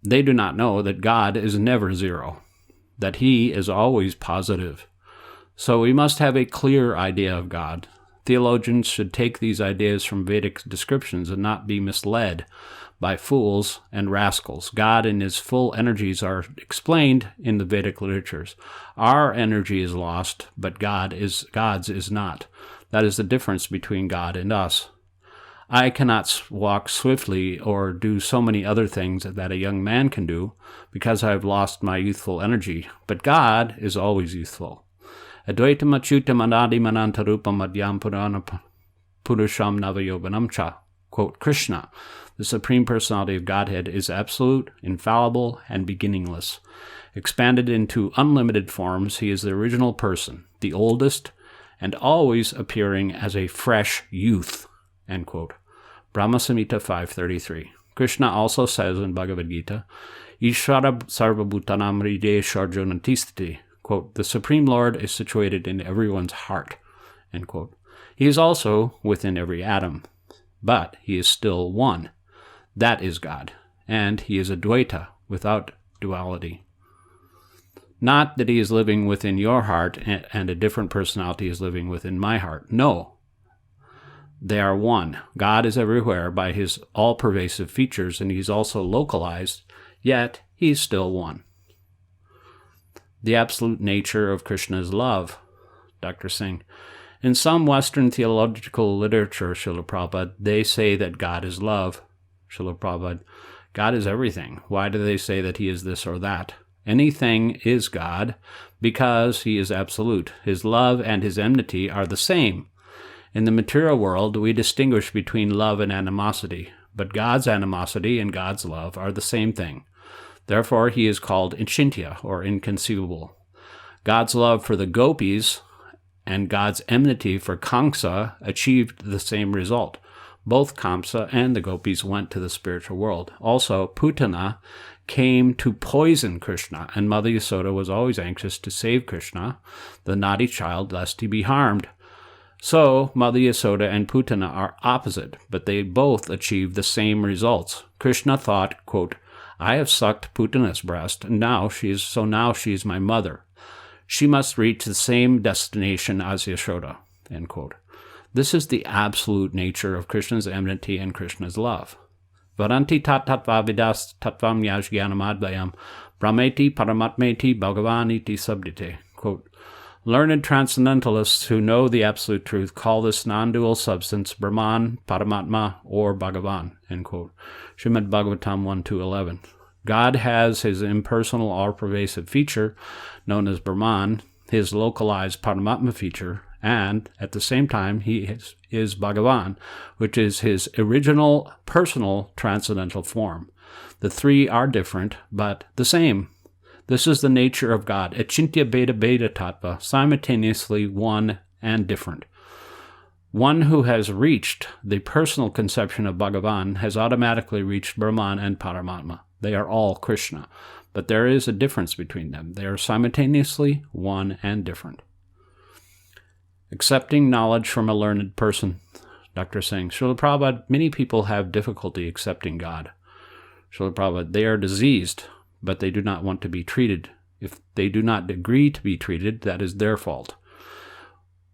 They do not know that God is never zero, that He is always positive. So we must have a clear idea of God. Theologians should take these ideas from Vedic descriptions and not be misled by fools and rascals. God and His full energies are explained in the Vedic literatures. Our energy is lost, but God's is not. That is the difference between God and us. I cannot walk swiftly or do so many other things that a young man can do because I have lost my youthful energy, but God is always youthful. Advaitam achyutam anadim anantarupam madhyam purana purusham navayovanam cha. Quote, Krishna, the Supreme Personality of Godhead, is absolute, infallible, and beginningless. Expanded into unlimited forms, He is the original person, the oldest, and always appearing as a fresh youth. End quote. Brahma Samhita 5.33. Krishna also says in Bhagavad Gita, Ishvara sarvabhutanam hridaye sharjonantistiti. Quote, the Supreme Lord is situated in everyone's heart. End quote. He is also within every atom, but He is still one. That is God, and He is Advaita, without duality. Not that He is living within your heart and a different personality is living within my heart. No. They are one. God is everywhere by His all-pervasive features, and He's also localized, yet He is still one. The absolute nature of Krishna is love. Dr. Singh. In some Western theological literature, Srila Prabhupada, they say that God is love. Srila Prabhupada, God is everything. Why do they say that He is this or that? Anything is God because He is absolute. His love and His enmity are the same. In the material world, we distinguish between love and animosity, but God's animosity and God's love are the same thing. Therefore, He is called Achintya, or inconceivable. God's love for the gopis and God's enmity for Kamsa achieved the same result. Both Kamsa and the gopis went to the spiritual world. Also, Putana came to poison Krishna, and Mother Yasoda was always anxious to save Krishna, the naughty child, lest he be harmed. So, Mother Yasoda and Putana are opposite, but they both achieve the same results. Krishna thought, quote, I have sucked Putana's breast, and now she is my mother. She must reach the same destination as Yashoda, end quote. This is the absolute nature of Krishna's enmity and Krishna's love. Varanti tat tattvavidas tattvam yajganamadvayam brahmeti paramatmeti bhagavaniti sabdite. Quote, learned transcendentalists who know the absolute truth call this non-dual substance Brahman, Paramatma, or Bhagavan, end quote. Srimad Bhagavatam 1.2.11. God has his impersonal or pervasive feature, known as Brahman, his localized Paramatma feature, and at the same time he is Bhagavan, which is his original personal transcendental form. The three are different, but the same. This is the nature of God, achintya beta beta tattva, simultaneously one and different. One who has reached the personal conception of Bhagavan has automatically reached Brahman and Paramatma. They are all Krishna, but there is a difference between them. They are simultaneously one and different. Accepting knowledge from a learned person. Dr. Singh, Srila Prabhupada, many people have difficulty accepting God. Srila Prabhupada, they are diseased, but they do not want to be treated. If they do not agree to be treated, that is their fault.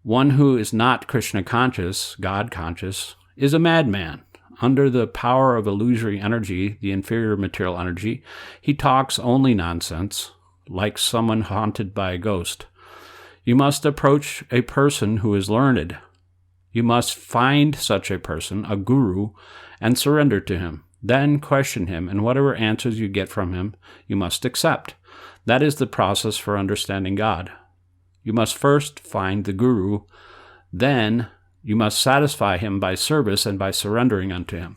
One who is not Krishna conscious, God conscious, is a madman. Under the power of illusory energy, the inferior material energy, he talks only nonsense, like someone haunted by a ghost. You must approach a person who is learned. You must find such a person, a guru, and surrender to him. Then question him, and whatever answers you get from him, you must accept. That is the process for understanding God. You must first find the guru, then you must satisfy him by service and by surrendering unto him.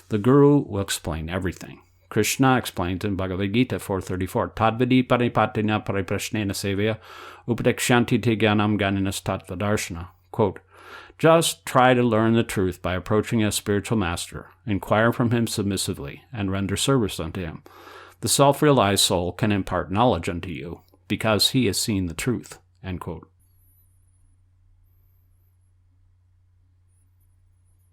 The guru will explain everything. Krishna explains in Bhagavad Gita 4.34, Tadvidi paripatina pariprashnena sevaya upadekshanti te gyanam ganinas tattvadarshana. Quote, just try to learn the truth by approaching a spiritual master, inquire from him submissively, and render service unto him. The self-realized soul can impart knowledge unto you, because he has seen the truth. End quote.